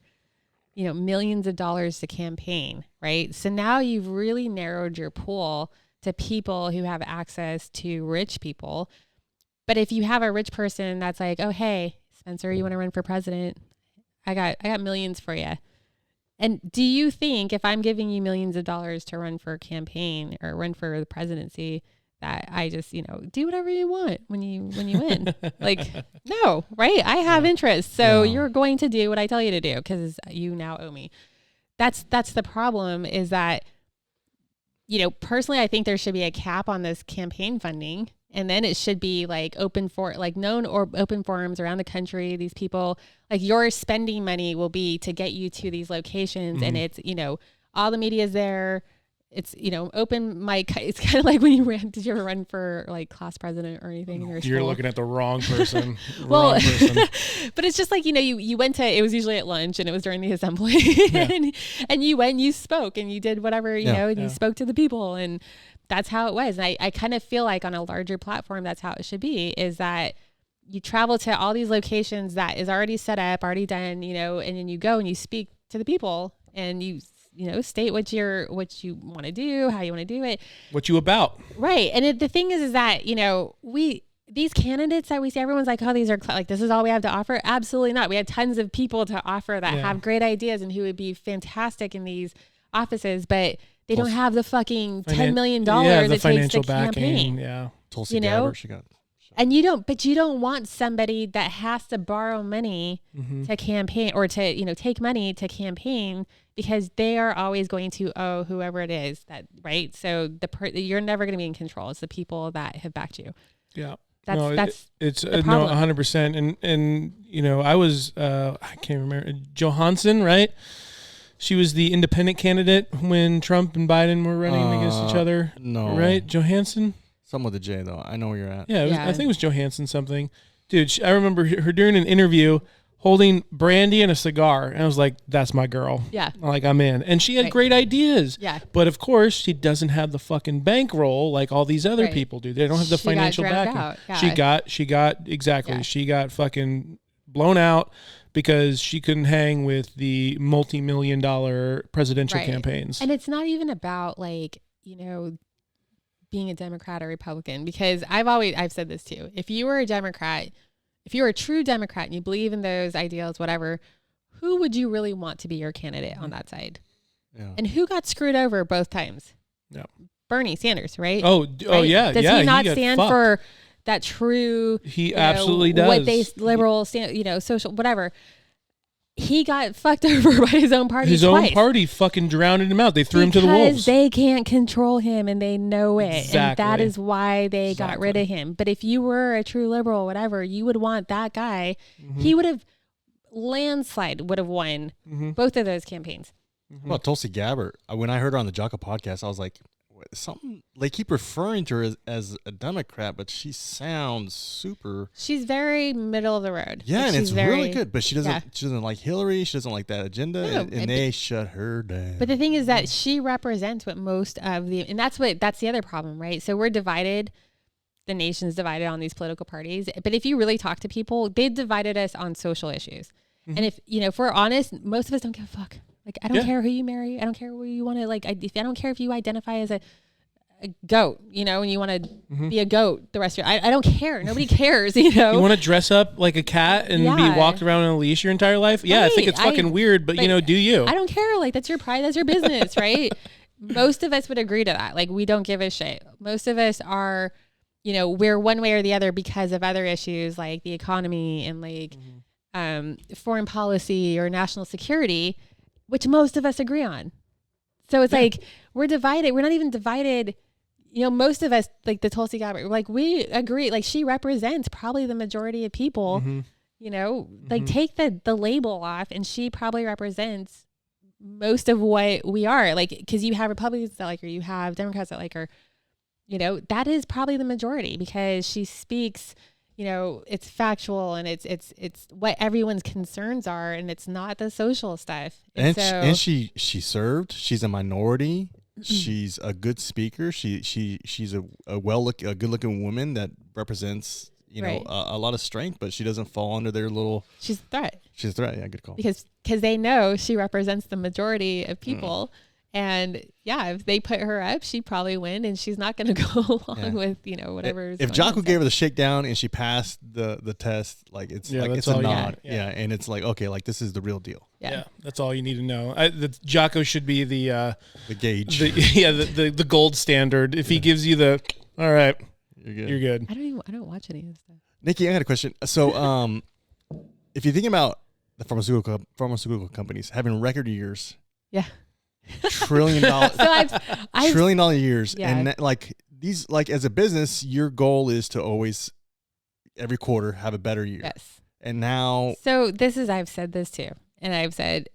millions of dollars to campaign, right? So now you've really narrowed your pool to people who have access to rich people. But if you have a rich person that's like, oh, hey, Spencer, you want to run for president? I got millions for you. And do you think if I'm giving you millions of dollars to run for a campaign or run for the presidency, that I just, do whatever you want when you win? Like, no, right? I have interest. So you're going to do what I tell you to do because you now owe me. That's the problem, is that, personally, I think there should be a cap on this campaign funding. And then it should be like open forums around the country. These people, like, your spending money will be to get you to these locations. And it's, all the media is there. it's, open mic. It's kind of like when you ran, did you ever run for like class president or anything in your school? You're looking at the wrong person. Well, wrong person. But it's just like, you went to, it was usually at lunch and it was during the assembly and you went and you spoke and you did whatever, and you spoke to the people, and that's how it was. And I kind of feel like on a larger platform, that's how it should be, is that you travel to all these locations that is already set up, already done, and then you go and you speak to the people and you state what you want to do, how you want to do it, what you about. Right. And the thing is that, these candidates that we see, everyone's like, oh, these are like, this is all we have to offer. Absolutely not. We have tons of people to offer that have great ideas and who would be fantastic in these offices, but they don't have the fucking $10 million the it financial takes to backing. campaign. Yeah. Tulsi Gabbard, she got. And you don't want somebody that has to borrow money to campaign, or to, take money to campaign, because they are always going to owe whoever it is that, right? So you're never going to be in control. It's the people that have backed you. Yeah. It's the problem. 100%. And I was, I can't remember, Johansson, right? She was the independent candidate when Trump and Biden were running against each other. No. Right? Johansson? Something with a J, though. I know where you're at. Yeah, I think it was Johansson something. Dude, I remember her doing an interview holding brandy and a cigar. And I was like, that's my girl. Yeah. I'm in. And she had great ideas. Yeah. But of course, she doesn't have the fucking bankroll like all these other people do. They don't have the financial backing. Yeah. She got fucking blown out because she couldn't hang with the multi-million-dollar presidential campaigns. And it's not even about being a Democrat or Republican, because I've said this too. If you were a Democrat, if you were a true Democrat and you believe in those ideals, whatever, who would you really want to be your candidate on that side? Yeah. And who got screwed over both times? Yeah. Bernie Sanders, right? Oh yeah. Does he not stand for that true? He absolutely does. What they liberal stand, social, whatever. He got fucked over by his own party. His own party fucking drowned him out. They threw him to the wolves. Because they can't control him and they know it. Exactly. And that is why they got rid of him. But if you were a true liberal, whatever, you would want that guy. He would have would have won both of those campaigns. Well, Tulsi Gabbard, when I heard her on the Jocko podcast, I was like, something, they keep referring to her as a Democrat, but she sounds super. She's very middle of the road. Yeah, and it's really good. But she doesn't like Hillary. She doesn't like that agenda, and they shut her down. But the thing is that she represents what most of and that's the other problem, right? So we're divided. The nation's divided on these political parties. But if you really talk to people, they divided us on social issues. And if we're honest, most of us don't give a fuck. Like, I don't care who you marry. I don't care who you want to, like, I don't care if you identify as a goat, and you want to be a goat the rest of your I don't care. Nobody cares, You want to dress up like a cat and be walked around on a leash your entire life? Yeah, right. I think it's fucking weird, but do you? I don't care. Like, that's your pride. That's your business, right? Most of us would agree to that. Like, we don't give a shit. Most of us are, we're one way or the other because of other issues like the economy and, like, foreign policy or national security, which most of us agree on. So it's like, we're divided. We're not even divided. Most of us, like the Tulsi Gabbard, like, we agree, like, she represents probably the majority of people, like, take the label off, and she probably represents most of what we are, like, because you have Republicans that like her, you have Democrats that like her, that is probably the majority, because she speaks, it's factual, and it's what everyone's concerns are, and it's not the social stuff. And she served. She's a minority. She's a good speaker. She's a good looking woman that represents a lot of strength, but she doesn't fall under their little. She's a threat. She's a threat. Yeah, good call. Because they know she represents the majority of people. And if they put her up, she'd probably win, and she's not going to go along with, whatever. If Jocko gave her the shakedown and she passed the test, like, it's a nod. Yeah. And it's like, okay, like, this is the real deal. Yeah. That's all you need to know. Jocko should be the gauge. The gold standard. If he gives you all right, you're good. I don't watch any of this stuff. Nikki, I got a question. So, if you think about the pharmaceutical companies having record years. Yeah. $1 trillion. So $1 trillion years. Yeah. And like these, like, as a business, your goal is to always every quarter have a better year. Yes. And now. So I've said this too. And I've said,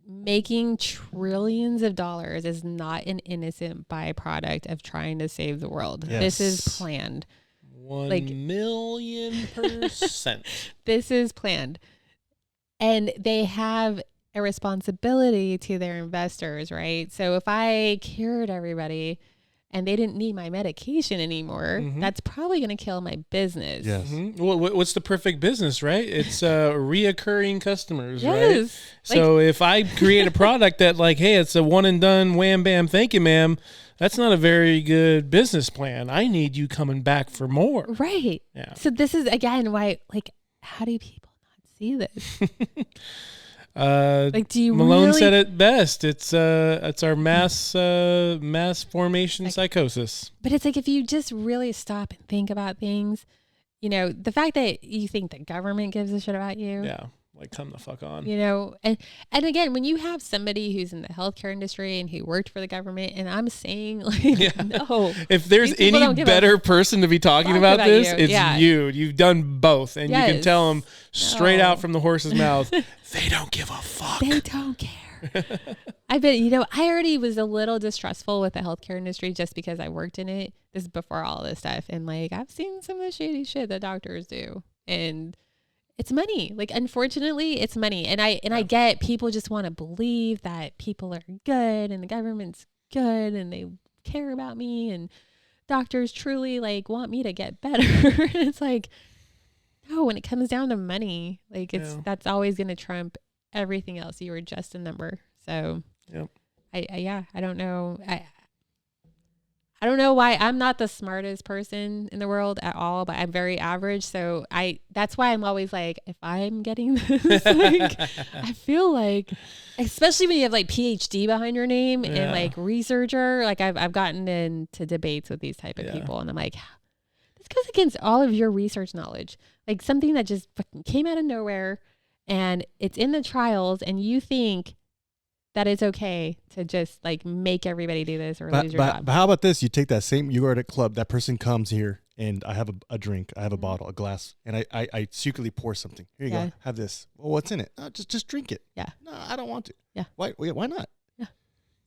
making trillions of dollars is not an innocent byproduct of trying to save the world. Yes. This is planned. 1,000,000%. This is planned. And they have a responsibility to their investors, right? So if I cured everybody and they didn't need my medication anymore, that's probably going to kill my business. Yes. Well, what's the perfect business, right? It's reoccurring customers, Yes. right? So if I create a product that like, hey, it's a one and done, wham, bam, thank you, ma'am, that's not a very good business plan. I need you coming back for more. Right. Yeah. So this is, again, why, like, how do people not see this? Like, do you Malone really said it best. It's our mass formation psychosis. But it's like, if you just really stop and think about things, you know, the fact that you think the government gives a shit about you. Yeah. Like, come the fuck on. You know, and again, when you have somebody who's in the healthcare industry and who worked for the government, and I'm saying, like, no. If there's any better person to be talking about this, it's you. You've done both, and you can tell them straight out from the horse's mouth, they don't give a fuck. They don't care. I bet, you know, I already was a little distrustful with the healthcare industry just because I worked in it. This is before all this stuff. And like, I've seen some of the shady shit that doctors do. And it's money. Like, unfortunately, it's money. And I get people just want to believe that people are good and the government's good and they care about me and doctors truly like want me to get better. It's like, no, when it comes down to money, like that's always going to trump everything else. You were just a number. So I don't know. I don't know why I'm not the smartest person in the world at all, but I'm very average. So that's why I'm always like, if I'm getting this, like, I feel like, especially when you have like PhD behind your name and like researcher, like I've gotten into debates with these type of people, and I'm like, this goes against all of your research knowledge. Like, something that just fucking came out of nowhere and it's in the trials, and you think that it's okay to just like make everybody do this or lose your job. But how about this? You take that same, you are at a club, that person comes here and I have a drink, I have a bottle, a glass, and I secretly pour something. Here you go, have this. Well, what's in it? Just drink it. Yeah. No, I don't want to. Yeah. Why not? Yeah.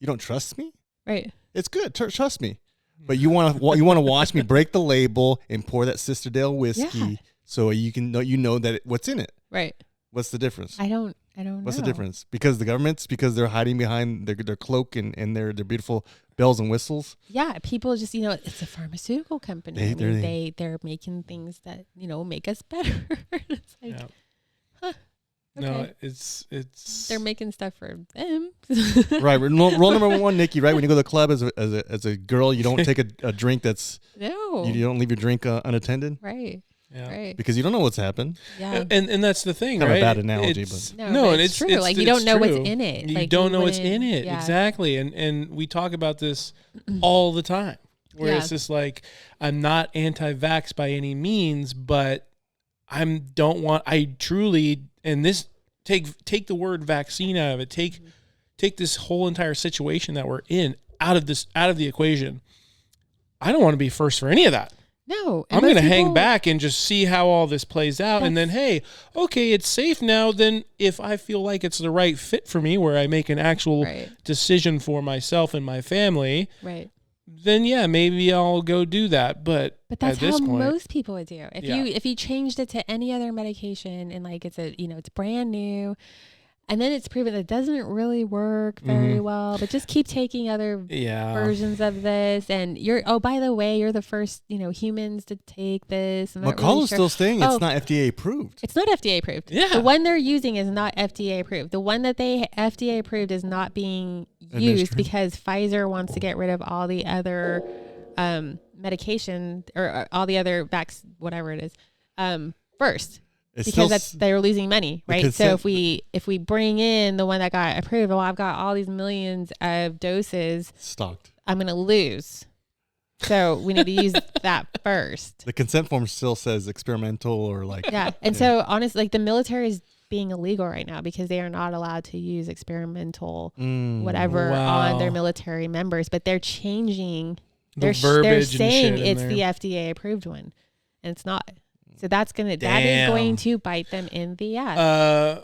You don't trust me? Right. It's good. Trust me. But you want to watch me break the label and pour that Sister Dale whiskey so you can know that what's in it. Right. What's the difference? I don't What's know. the difference? Because they're hiding behind their cloak and their beautiful bells and whistles. Yeah, people just, it's a pharmaceutical company. They're making things that, make us better. It's like, huh. Okay. No, it's they're making stuff for them. Right. Rule number one, Nikki, right? When you go to the club as a girl, you don't take a drink that's you don't leave your drink unattended. Right. Yeah. Right. Because you don't know what's happened. Yeah. And that's the thing, kind right? of a bad analogy, but no, and it's true. It's, like, you don't know what's in it. You don't know what's in it. Yeah. Exactly. And we talk about this all the time. Where it's just like, I'm not anti-vax by any means, but I truly, and this take the word vaccine out of it. Take this whole entire situation that we're in out of the equation. I don't want to be first for any of that. No. I'm going to hang back and just see how all this plays out. And then, hey, okay, it's safe now. Then if I feel like it's the right fit for me, where I make an actual decision for myself and my family, then maybe I'll go do that. But that's at this how point, most people would do. If you changed it to any other medication and like it's it's brand new, and then it's proven that it doesn't really work very well, but just keep taking other versions of this. And by the way, you're the first, humans to take this. McCullough's still saying it's not FDA approved. It's not FDA approved. Yeah. The one they're using is not FDA approved. The one that they FDA approved is not being used because Pfizer wants to get rid of all the other medication or all the other whatever it is, first. Because they're losing money, right? So if we bring in the one that got approved, I've got all these millions of doses stocked. I'm going to lose. So we need to use that first. The consent form still says experimental or like. Yeah. And so honestly, like, the military is being illegal right now because they are not allowed to use experimental whatever on their military members, but they're changing. They're saying it's the FDA approved one, and it's not. So that is going to bite them in the ass.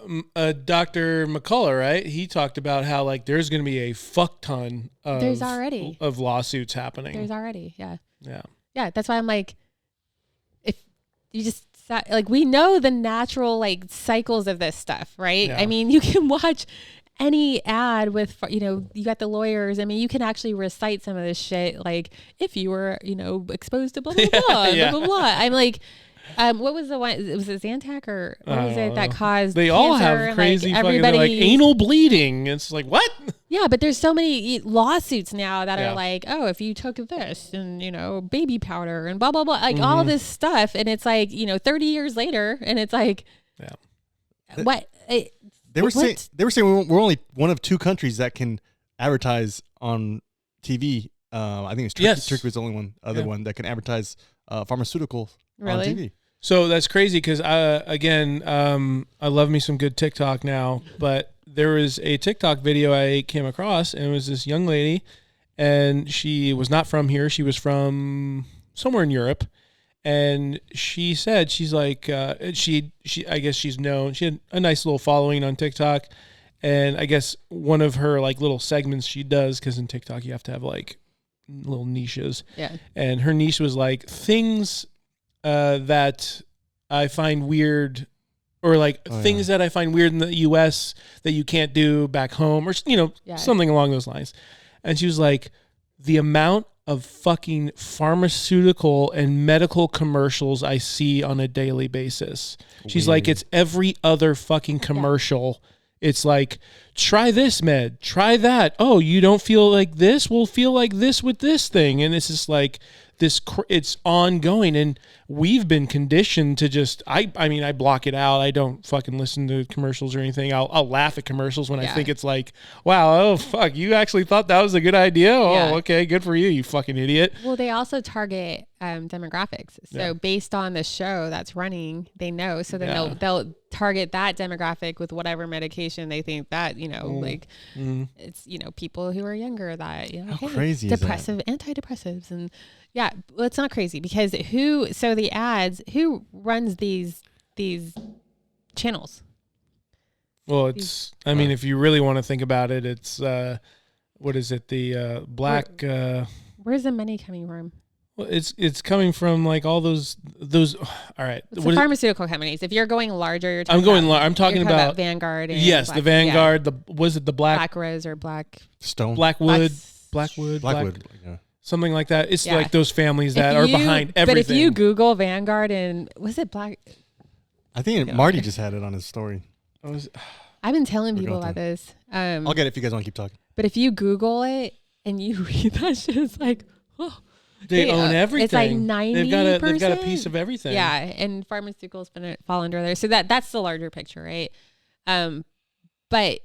Dr. McCullough, right? He talked about how like there's going to be a fuck ton of lawsuits happening. There's already, yeah. Yeah. Yeah, that's why I'm like, if you just like, we know the natural like cycles of this stuff, right? Yeah. I mean, you can watch any ad with, you got the lawyers. I mean, you can actually recite some of this shit. Like if you were, exposed to blah, blah, blah, yeah. blah, blah, blah. I'm like, what was the one? Was it Zantac or what was it that caused They cancer? all have crazy like, fucking like anal bleeding. It's like, what? Yeah, but there's so many lawsuits now that are like, oh, if you took this and, baby powder and blah, blah, blah, like all this stuff. And it's like, 30 years later and it's like, what? They were saying we're only one of 2 countries that can advertise on TV. I think it's Turkey. Yes. Turkey was the only one that can advertise pharmaceuticals on TV. So that's crazy because, I love me some good TikTok now, but there was a TikTok video I came across, and it was this young lady, and she was not from here. She was from somewhere in Europe, and she said, she's like, she I guess she's known. She had a nice little following on TikTok, and I guess one of her like little segments she does, because in TikTok you have to have like little niches. Yeah. And her niche was like things that I find weird, or like things that I find weird in the US that you can't do back home, or something along those lines. And she was like, the amount of fucking pharmaceutical and medical commercials I see on a daily basis. She's like, it's every other fucking commercial. It's like, try this med, try that. Oh, you don't feel like this? We'll feel like this with this thing. And it's just like this, it's ongoing. And we've been conditioned to just, I mean, I block it out. I don't fucking listen to commercials or anything. I'll laugh at commercials when I think it's like, wow, oh, fuck, you actually thought that was a good idea? Oh, okay, good for you, you fucking idiot. Well, they also target demographics. So based on the show that's running, they know. So then they'll target that demographic with whatever medication they think that, it's, people who are younger that, how crazy depressive, is that? Antidepressives. And well, it's not crazy because the ads, who runs these channels? Well, it's, I mean, if you really want to think about it, it's, what is it? The black, where's the money coming from? Well, it's coming from like all those. All right, it's the pharmaceutical companies. If you're going larger, I'm talking about Vanguard. And yes, the Vanguard. Was it the Black Rose or Stone? Blackwood. Yeah. Something like that. It's like those families that are behind everything. But if you Google Vanguard and was it Black? I think Marty just had it on his story. I've been telling people about this. I'll get it if you guys want to keep talking. But if you Google it and you read that shit, it's like, oh. They own everything. It's like 90%. They've got a piece of everything. Yeah, and pharmaceuticals fall under there. So that's the larger picture, right? But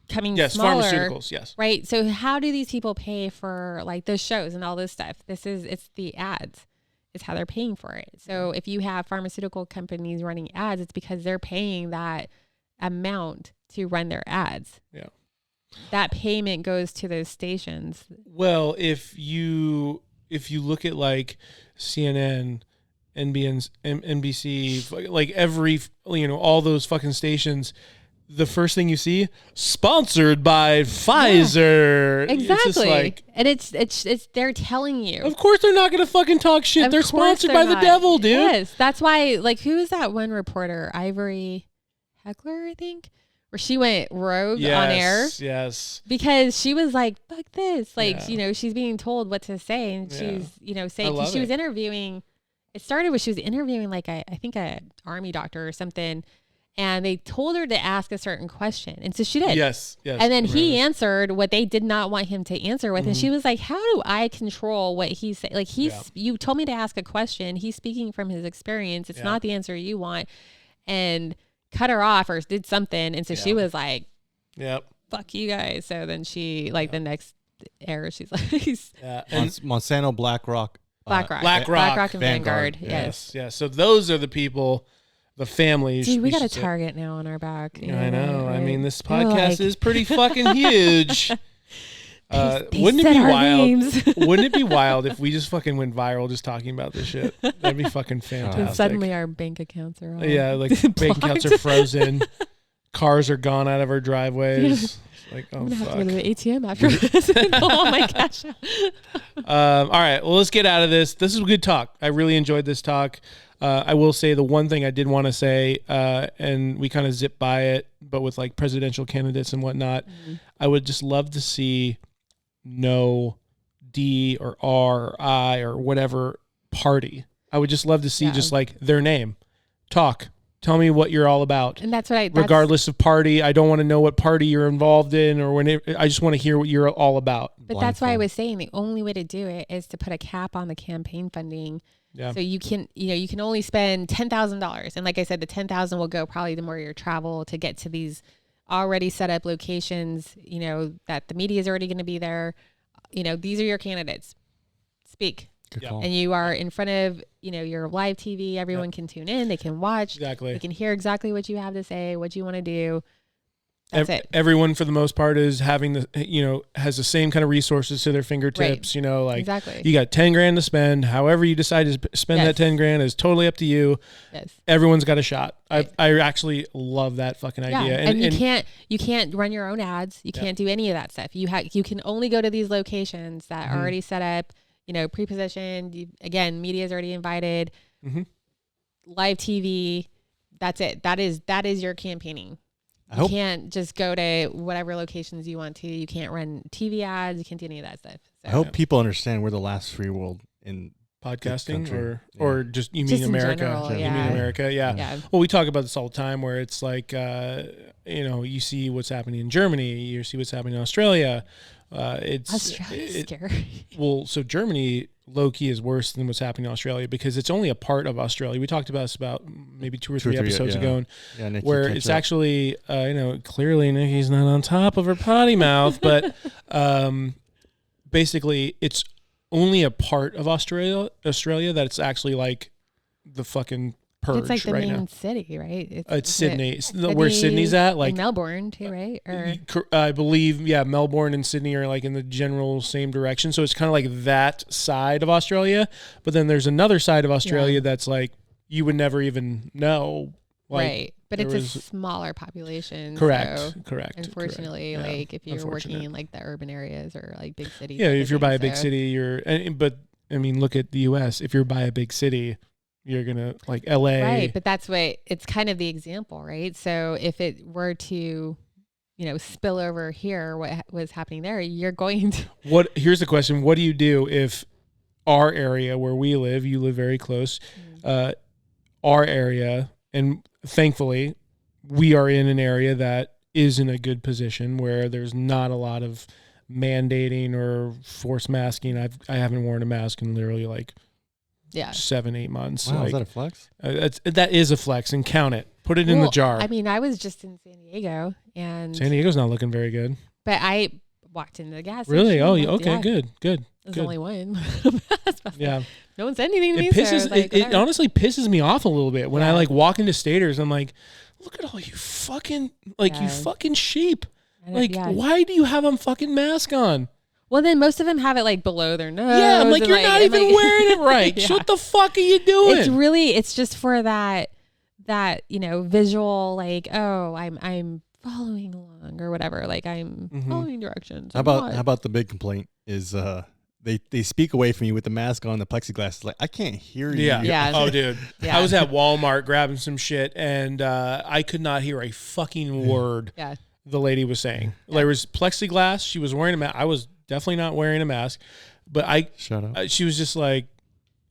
coming smaller, pharmaceuticals, yes. Right. So how do these people pay for like those shows and all this stuff? It's the ads. It's how they're paying for it. So if you have pharmaceutical companies running ads, it's because they're paying that amount to run their ads. Yeah. That payment goes to those stations. Well, if you look at like CNN, NBC, like every, all those fucking stations, the first thing you see, sponsored by Pfizer. Yeah, exactly. And it's they're telling you. Of course they're not going to fucking talk shit. They're sponsored by the devil, dude. Yes. That's why, like, who is that one reporter? Ivory Heckler, I think. Where she went rogue on air. Yes. Because she was like, fuck this. Like, she's being told what to say. And she's, saying, because she was interviewing, it started with she was interviewing like, I think a army doctor or something. And they told her to ask a certain question. And so she did. Yes. And then he answered what they did not want him to answer with. Mm-hmm. And she was like, how do I control what he said? Like, you told me to ask a question. He's speaking from his experience. It's not the answer you want. And cut her off or did something. And so she was like, fuck you guys. So then she, like the next era, she's like, Monsanto, BlackRock and Vanguard. Yes. Yeah. So those are the people, the families. Dude, we got a target now on our back. I know. Right? I mean, this podcast is pretty fucking huge. Wouldn't it be wild? Wouldn't it be wild if we just fucking went viral just talking about this shit? That'd be fucking fantastic. And suddenly our bank accounts are all bank accounts are frozen. Cars are gone out of our driveways. Like, oh, I'm gonna fuck. have to go to the ATM after this and pull all my cash out. All right, well, let's get out of this. This is a good talk. I really enjoyed this talk. I will say the one thing I did want to say, and we kind of zip by it, but with like presidential candidates and whatnot, I would just love to see no D or R or I or whatever party. I would just love to see just like their name. Talk. Tell me what you're all about. And that's what regardless of party, I don't want to know what party you're involved in or I just want to hear what you're all about. But that's why I was saying the only way to do it is to put a cap on the campaign funding. Yeah. So you can only spend $10,000. And like I said, the $10,000 will go probably to more of your travel to get to these already set up locations, that the media is already going to be there. These are your candidates. Speak. And you are in front of, your live TV. Everyone can tune in. They can watch. Exactly. They can hear exactly what you have to say, what you want to do. That's it. Everyone, for the most part, is having has the same kind of resources to their fingertips. Right. Exactly. You got $10,000 to spend. However you decide to spend that $10,000 is totally up to you. Yes. Everyone's got a shot. Right. I actually love that fucking idea. And you can't run your own ads. You can't do any of that stuff. You can only go to these locations that are already set up. Pre-positioned. Again, media is already invited. Live TV. That's it. That is your campaigning. You can't just go to whatever locations you want to. You can't run TV ads. You can't do any of that stuff. So. I hope people understand we're the last free world in podcasting, or just you mean America? General, You mean America? Yeah. Well, we talk about this all the time, where it's like, you see what's happening in Germany, you see what's happening in Australia. Australia's scary. Well, so Germany low key is worse than what's happening in Australia because it's only a part of Australia. We talked about this about maybe two or three episodes ago, where it's actually, clearly Nikki's not on top of her potty mouth, but basically it's only a part of Australia that it's actually like the fucking purge. It's like the right main now. City, right? It's Sydney. Where Sydney's at, like Melbourne too, right? Or I believe, Melbourne and Sydney are like in the general same direction. So it's kind of like that side of Australia. But then there's another side of Australia that's like you would never even know. Like, right. But it's a smaller population. Correct. So correct. Unfortunately, like if you're working in like the urban areas or like big cities. Yeah, if you're by a big city, but I mean, look at the U.S. If you're by a big city, you're going to like LA. Right. But that's it's kind of the example, right? So if it were to, spill over here, what was happening there, you're going to. Here's the question. What do you do if our area where we live, you live very close, our area, and thankfully we are in an area that is in a good position where there's not a lot of mandating or forced masking. I haven't worn a mask in literally like 7-8 months. Wow, is that a flex? That is a flex, and count it. Put it in the jar. I mean, I was just in San Diego, and San Diego's not looking very good. But I walked into the gas station. Really? Oh, okay, good. There's only one. Yeah. No one said anything to me. It honestly pisses me off a little bit when I like walk into Staters. I'm like, look at all you fucking you fucking sheep. Like, why do you have a fucking mask on? Well, then most of them have it like below their nose. Yeah, I'm like, you're not even wearing it right. Yeah. What the fuck are you doing? It's just for that visual, like, oh, I'm following along or whatever. Like I'm following directions. How about the big complaint is they speak away from you with the mask on, the plexiglass. It's like, I can't hear you. Yeah. Oh, dude. Yeah. I was at Walmart grabbing some shit and I could not hear a fucking word the lady was saying. There was plexiglass. She was wearing a mask. I was definitely not wearing a mask, but shut up. She was just like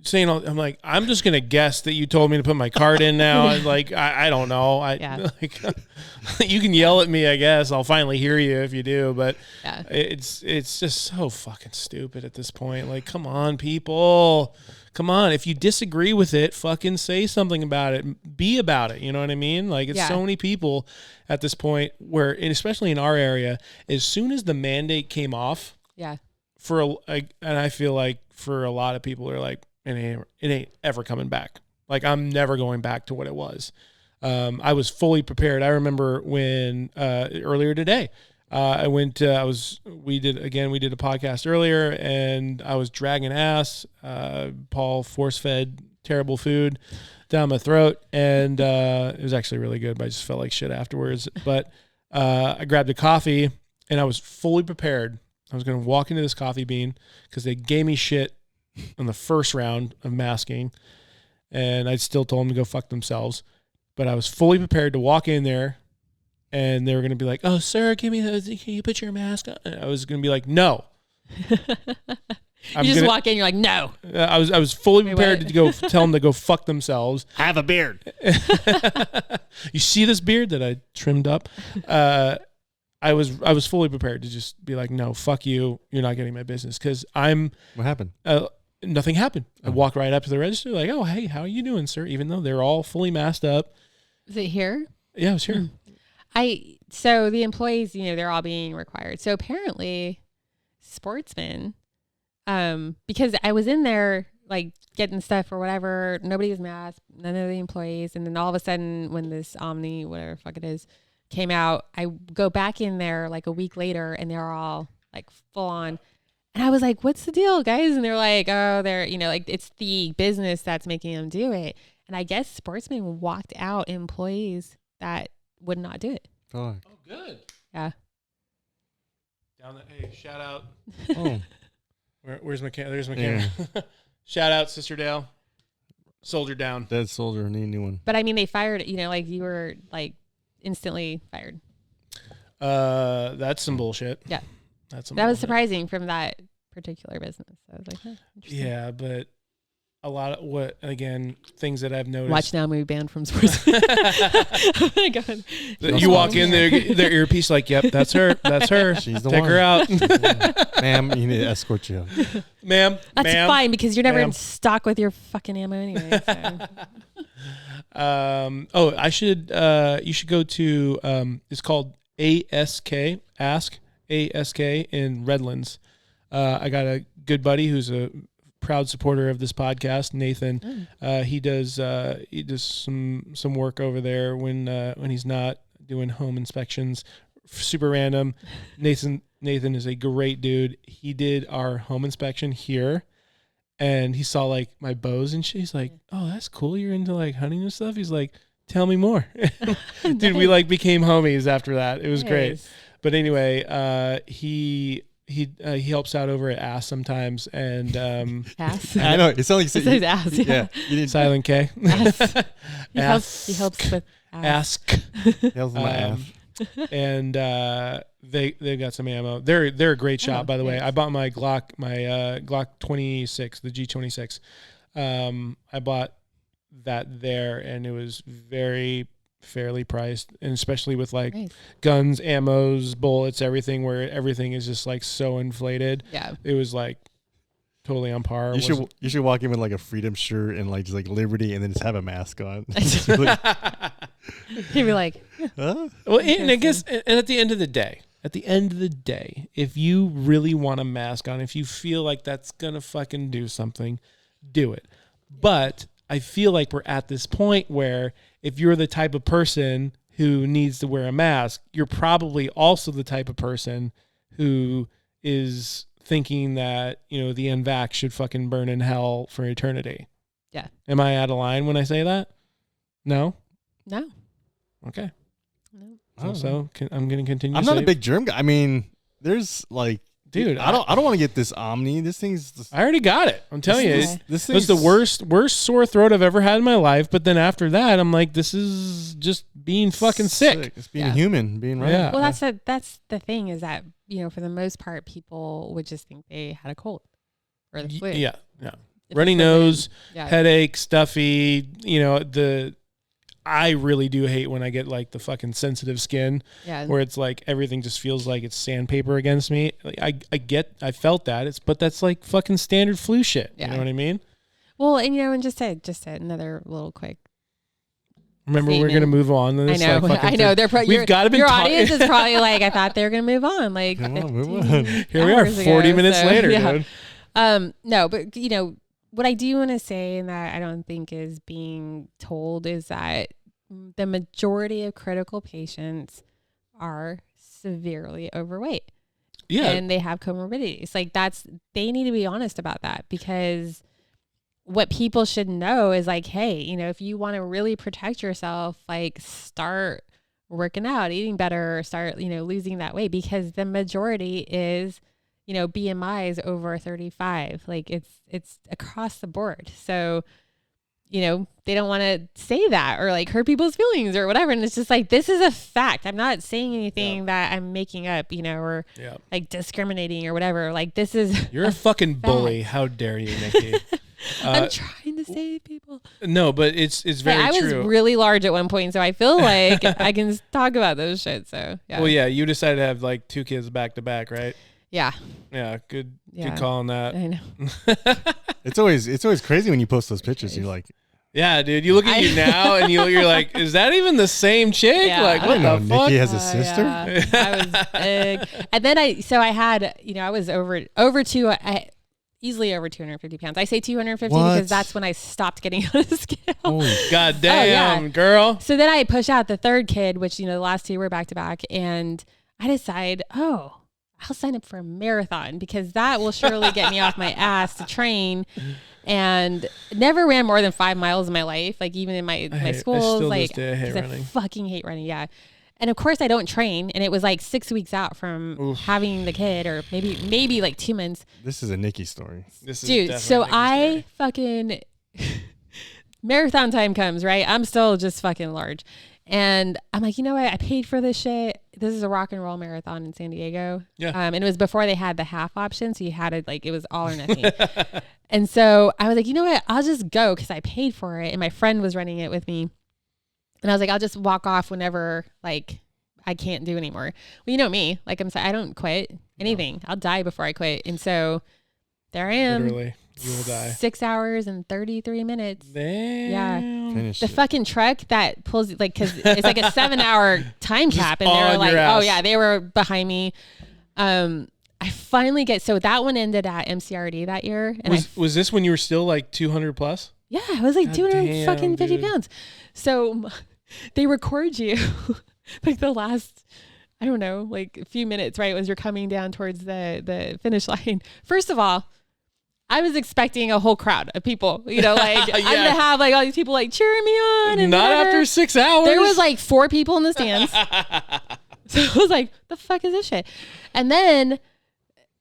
saying, I'm like, I'm just going to guess that you told me to put my card in now. And like, I don't know. Like, you can yell at me, I guess. I'll finally hear you if you do, but it's just so fucking stupid at this point. Like, come on, people. Come on. If you disagree with it, fucking say something about it. Be about it. You know what I mean? Like, it's so many people at this point where, and especially in our area, as soon as the mandate came off, and I feel like for a lot of people are like, it ain't ever coming back. Like, I'm never going back to what it was. I was fully prepared. I remember when earlier today, I was we did a podcast earlier, and I was dragging ass. Paul force-fed terrible food down my throat, and it was actually really good, but I just felt like shit afterwards. But I grabbed a coffee, and I was fully prepared. I was going to walk into this coffee bean because they gave me shit on the first round of masking, and I still told them to go fuck themselves. But I was fully prepared to walk in there, and they were going to be like, "Oh, sir, can you put your mask on?" And I was going to be like, "No." Walk in, you're like, "No." I was fully prepared to go tell them to go fuck themselves. I have a beard. You see this beard that I trimmed up? I was fully prepared to just be like, "No, fuck you. You're not getting my business." Because What happened? Nothing happened. I walked right up to the register, like, "Oh, hey, how are you doing, sir?" Even though they're all fully masked up. Was it here? Yeah, it was here. So the employees, they're all being required. So apparently, sportsmen, because I was in there like getting stuff or whatever, nobody was masked, none of the employees, and then all of a sudden, when this Omni, whatever the fuck it is, came out, I go back in there like a week later, and they're all like full on. And I was like, "What's the deal, guys?" And they're like, "Oh, they're, like it's the business that's making them do it." And I guess sportsmen walked out employees that would not do it. Oh, good. Yeah. Hey, shout out. Oh. Where's my camera? There's my camera. Shout out, Sister Dale. Soldier down. Dead soldier, need a new one. But I mean, they fired, like you were like instantly fired. That's some bullshit. Yeah. That was surprising from that particular business. I was like, interesting. Yeah, but a lot of things that I've noticed. Watch now, movie banned from sports. Oh my God. You walk in there, their earpiece, like, "Yep, that's her. That's her. She's the Take one. her out." Ma'am, you need to escort you out. Ma'am. That's fine because you're never in stock with your fucking ammo anyway. So. I should. You should go to. It's called ASK. Ask ASK in Redlands. I got a good buddy who's a proud supporter of this podcast, Nathan. He does some work over there when he's not doing home inspections. Super random. Nathan is a great dude. He did our home inspection here, and he saw like my bows and shit. He's like, "Oh, that's cool. You're into like hunting and stuff." He's like, "Tell me more." Dude, nice. We like became homies after that. It was great. But anyway, he helps out over at Ass sometimes, and Ass. I know it sounds like it says Ass. Yeah, you need silent K. Ass. He helps with Ask. He helps my ass. And they got some ammo. They're a great shop, by the way. I bought my Glock 26, the G26. I bought that there, and it was very fairly priced, and especially with like guns, ammos, bullets, everything, where everything is just like so inflated. Yeah, it was like totally on par. You should walk in with like a freedom shirt and like just like liberty, and then just have a mask on. He'd be like, huh? Well, and I guess, and at the end of the day, if you really want a mask on, if you feel like that's gonna fucking do something, do it. But I feel like we're at this point where if you're the type of person who needs to wear a mask, you're probably also the type of person who is thinking that, the NVAX should fucking burn in hell for eternity. Yeah. Am I out of line when I say that? No? No. Okay. No. I'm going to continue. I'm not a big germ guy. I mean, there's like, dude, I don't want to get this Omni. This thing's. I already got it. I'm telling you, this was the worst sore throat I've ever had in my life. But then after that, I'm like, this is just being fucking sick. It's being human, being right. Yeah. Well, that's the thing is that for the most part, people would just think they had a cold or the flu. Yeah. Runny nose, headache, stuffy. I really do hate when I get like the fucking sensitive skin, where it's like everything just feels like it's sandpaper against me. Like I felt that, but that's like fucking standard flu shit. You know what I mean? Well, and just another little quick. Remember, statement. We're gonna move on. I know. I know. We've got to be. Your audience is probably like, I thought they were gonna move on. Like, move on. Here we are, 40 minutes later, dude. No, but what I do want to say, and that I don't think is being told, is that the majority of critical patients are severely overweight. and they have comorbidities. Like they need to be honest about that, because what people should know is like, hey, if you want to really protect yourself, like start working out, eating better, start, losing that weight, because the majority is, BMIs over 35. Like it's across the board. So, they don't want to say that or like hurt people's feelings or whatever. And it's just like, this is a fact. I'm not saying anything that I'm making up, or like discriminating or whatever. Like this is, you're a fucking bully. How dare you, Nikki? I'm trying to save people. No, but it's very I true. was really large at one point, so I feel like I can talk about those shit. So yeah. Well, yeah, you decided to have like 2 kids back to back, right? Yeah. Yeah, good call on that. I know. It's always crazy when you post those pictures. You're like, yeah, dude. You look at you now, and you're like, is that even the same chick? Yeah. Like, what the fuck? Nikki has a sister. Yeah. I was big, and then I had, I was easily over 250 pounds. I say 250 because that's when I stopped getting on the scale. Oh, God damn, girl. So then I push out the third kid, which, the last 2 were back to back. And I decide, I'll sign up for a marathon, because that will surely get me off my ass to train. And never ran more than 5 miles in my life. Like even in my schools, like I fucking hate running. Yeah. And of course I don't train. And it was like 6 weeks out from having the kid, or maybe like 2 months. This is a Nikki story. Dude, so I fucking marathon time comes, right? I'm still just fucking large. And I'm like, you know what? I paid for this shit. This is a rock and roll marathon in San Diego. Yeah. And it was before they had the half option. So you had it like, it was all or nothing. And so I was like, you know what? I'll just go, because I paid for it. And my friend was running it with me. And I was like, I'll just walk off whenever like I can't do anymore. Well, you know me, like I don't quit anything. I'll die before I quit. And so there I am. Literally, you will die. 6 hours and 33 minutes. Damn. Yeah. Finish The it. fucking truck that pulls, like, because it's like a 7-hour time cap, and they were on like, your ass. oh yeah, they were behind me. I finally so that one ended at MCRD that year. And Was this when you were still like 200 plus? yeah, I was like God 250 damn, pounds. So they record you like the last, I don't know, like a few minutes, right? As you're coming down towards the finish line. First of all, I was expecting a whole crowd of people, like I'm gonna have like all these people like cheering me on. And Not whatever. after 6 hours. There was like 4 people in the stands. So I was like, the fuck is this shit? And then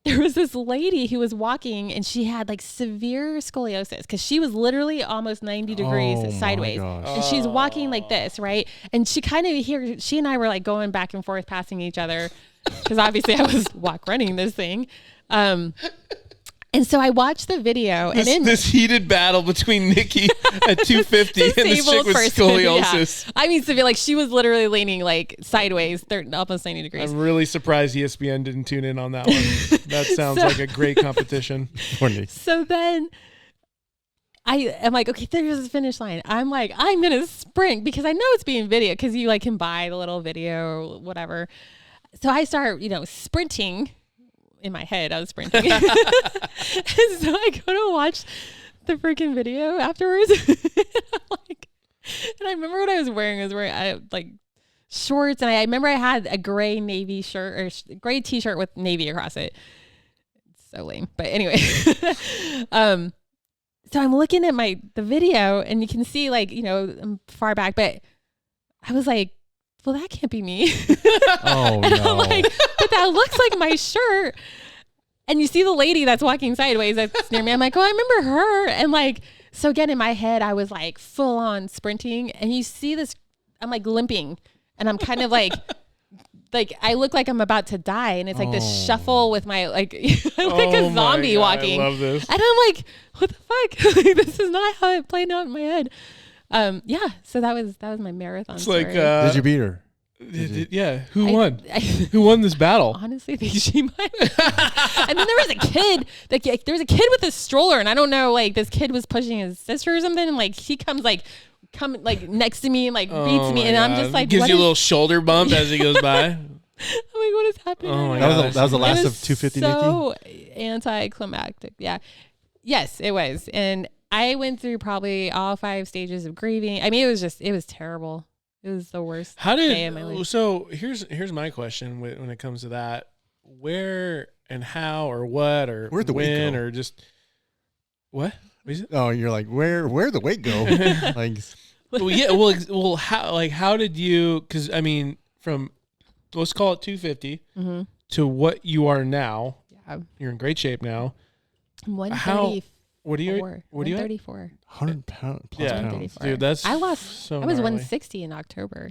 there was this lady who was walking, and she had like severe scoliosis, because she was literally almost 90 degrees sideways. And she's walking like this, right? And she kind of she and I were like going back and forth, passing each other, because obviously I was running this thing. And so I watched the video, this heated battle between Nikki at 250 and the chick with scoliosis. Yeah. I mean, severe, like she was literally leaning like sideways, almost 90 degrees. I'm really surprised ESPN didn't tune in on that one. That sounds like a great competition. So then I am like, okay, there's the finish line. I'm like, I'm going to sprint, because I know it's being video, because you like can buy the little video or whatever. So I start, sprinting. In my head, I was sprinting. And so I go to watch the freaking video afterwards. And I remember what I was wearing. I was wearing like shorts, and I remember I had a gray navy shirt, or gray t-shirt with navy across it. It's so lame, but anyway. So I'm looking at the video, and you can see like, I'm far back, but I was like, well, that can't be me. Oh, and no. I'm like, but that looks like my shirt. And you see the lady that's walking sideways that's near me. I'm like, oh, I remember her. And like, so again, in my head, I was like full on sprinting. And you see this, I'm like limping. And I'm kind of like I look like I'm about to die. And it's like this shuffle with my, like, I look like a zombie walking. I love this. And I'm like, what the fuck? Like, this is not how it played out in my head. Yeah, so that was my marathon story. Like, did you beat her? Yeah, who won? Who won this battle? Honestly, I think she might. And then there was a kid. There was a kid with a stroller, and I don't know, like this kid was pushing his sister or something, and like he comes next to me and like beats me, and God. I'm just like, gives you a little shoulder bump as he goes by. I'm like, what is happening? Oh my God. That was the last of 250, Nikki? So anticlimactic. Yeah. Yes, it was. And I went through probably all 5 stages of grieving. I mean, it was terrible. It was the worst day of my life. So here's my question when it comes to that. where and how or what or Where'd the when weight go? or just what? What is it? Oh, you're like, where'd the weight go? Like, Well, yeah. Well, how did you? Because I mean, from let's call it 250 to what you are now. Yeah, you're in great shape now. 134. What are you? What are you? 134. 100 pounds plus pounds. Dude, that's I was gnarly. 160 in October.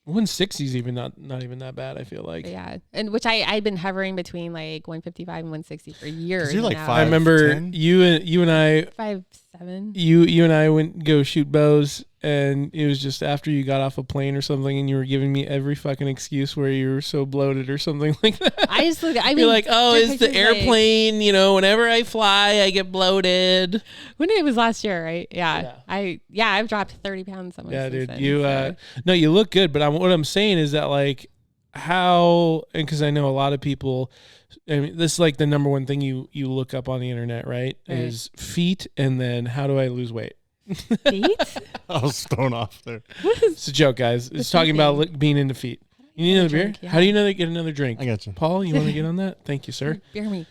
160 is even not even that bad. I feel like. Yeah, and which I've been hovering between like 155 and 160 for years. You're like now. 5'10"? I remember you and I 5'7". You and I went go shoot bows, and it was just after you got off a plane or something, and you were giving me every fucking excuse where you were so bloated or something like that. I just look. I mean, you're like, oh, it's the airplane. You know, whenever I fly, I get bloated. When it was last year, right? Yeah. I've dropped 30 pounds. Yeah, dude. Then, you no, you look good, but what I'm saying is that like how, and because I know a lot of people. I mean, this is like the number one thing you look up on the internet, right? Is feet, and then how do I lose weight? Feet? I was thrown off there. It's a joke, guys. It's talking about being into feet. You need another beer? Yeah. How do you know to get another drink? I got you. Paul, you want to get on that? Thank you, sir. Beer me.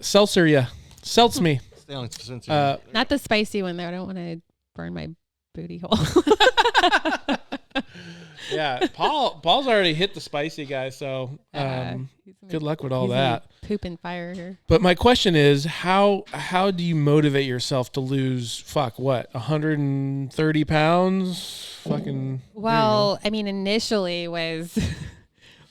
Seltzer, yeah. Seltz me. Stay on Spencer. Not the spicy one, though. I don't want to burn my booty hole. Yeah, Paul's already hit the spicy guy, so good luck with all that. Poop and fire here. But my question is, how do you motivate yourself to lose 130 pounds? Fucking. Well, I mean, initially was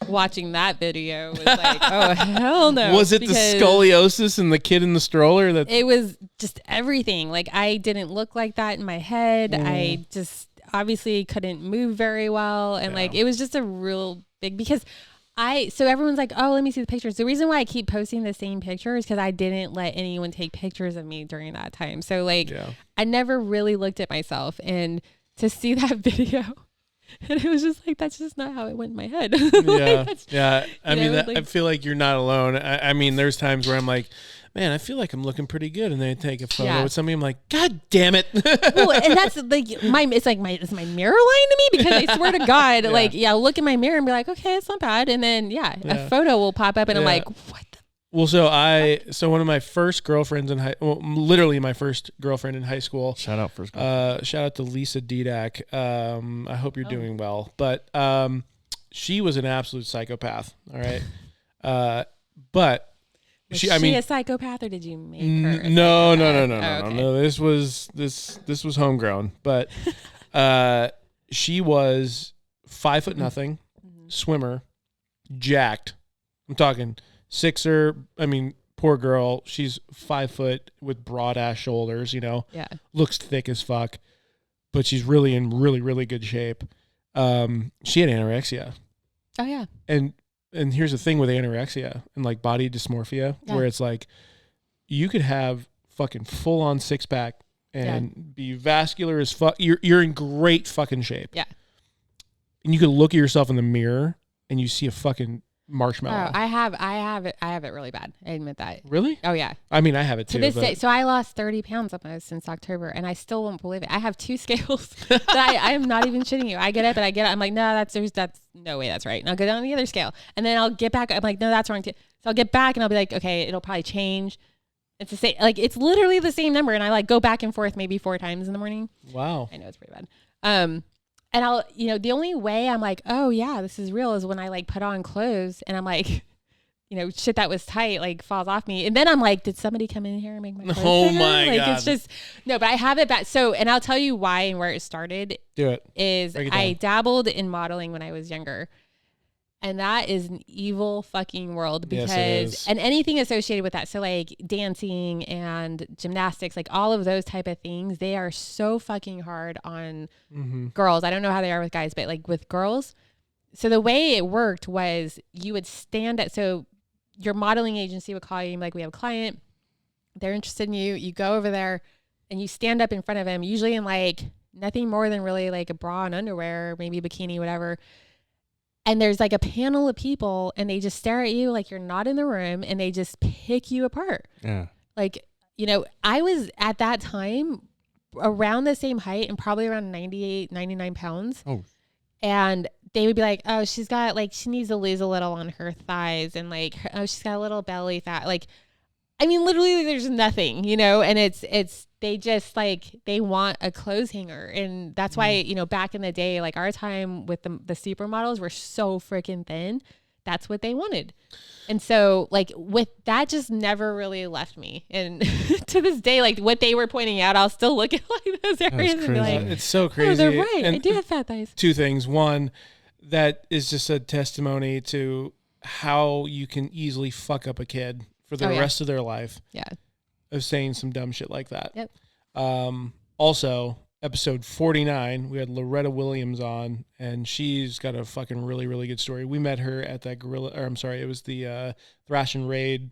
watching that video was like, oh hell no. Was it the scoliosis and the kid in the stroller? That it was just everything. Like I didn't look like that in my head. I just obviously couldn't move very well, and like it was just a real big because so everyone's like, oh, let me see the pictures. The reason why I keep posting the same picture is because I didn't let anyone take pictures of me during that time. So like I never really looked at myself, and to see that video, and it was just like, that's just not how it went in my head. Yeah. I mean, I feel like you're not alone. I mean, there's times where I'm like, man, I feel like I'm looking pretty good, and then I take a photo with somebody. I'm like, God damn it! Well, and that's like it's my mirror lying to me, because I swear to God, I'll look in my mirror and be like, okay, it's not bad, and then a photo will pop up, and I'm like, what the? Well, so one of my first girlfriends literally my first girlfriend in high school. Shout out first girlfriend. Shout out to Lisa Didak. I hope you're doing well, but she was an absolute psychopath. All right, but. Was she a psychopath, or did you make her? No. Okay. No. This was homegrown, but she was 5'0", swimmer, jacked. I'm talking sixer. I mean, poor girl. She's 5 foot with broad ass shoulders. You know, looks thick as fuck, but she's really in really good shape. She had anorexia. Oh yeah, And here's the thing with anorexia and like body dysmorphia, where it's like you could have fucking full on 6-pack and be vascular as fuck. You're in great fucking shape. Yeah. And you could look at yourself in the mirror and you see a fucking marshmallow. Oh, I have it really bad. I admit that. Really? Oh yeah. I mean, I have it too. To this day, so I lost 30 pounds almost since October, and I still won't believe it. I have 2 scales that I am not even shitting you. I get up and I'm like, no, that's no way that's right. And I'll go down on the other scale, and then I'll get back. I'm like, no, that's wrong too. So I'll get back and I'll be like, okay, it'll probably change. It's the same, like it's literally the same number, and I like go back and forth maybe 4 times in the morning. Wow. I know it's pretty bad. And I'll, the only way I'm like, oh yeah, this is real is when I like put on clothes and I'm like, shit that was tight like falls off me. And then I'm like, did somebody come in here and make my clothes bigger? My God. It's just, no, but I have it back. So, and I'll tell you why and where it started. Do it. Is I dabbled in modeling when I was younger. And that is an evil fucking world because, and anything associated with that. So like dancing and gymnastics, like all of those type of things, they are so fucking hard on girls. I don't know how they are with guys, but like with girls. So the way it worked was you would stand at, so your modeling agency would call you, like, we have a client, they're interested in you. You go over there and you stand up in front of them, usually in like nothing more than really like a bra and underwear, maybe a bikini, whatever. And there's like a panel of people and they just stare at you like you're not in the room and they just pick you apart. Yeah. Like, I was at that time around the same height and probably around 98, 99 pounds. Oh. And they would be like, oh, she's got like, she needs to lose a little on her thighs, and like, oh, she's got a little belly fat. Like, I mean, literally there's nothing, you know, and they just like, they want a clothes hanger. And that's why, you know, back in the day, like our time with the supermodels were so freaking thin. That's what they wanted. And so like with that just never really left me. And to this day, like what they were pointing out, I'll still look at like those areas and be like, it's so crazy. Oh, they're right. And I do have fat thighs. Two things. One, that is just a testimony to how you can easily fuck up a kid for the rest of their life. Yeah. Of saying some dumb shit like that. Yep. Also, episode 49, we had Loretta Williams on, and she's got a fucking really, really good story. We met her at that it was the Thrash and Raid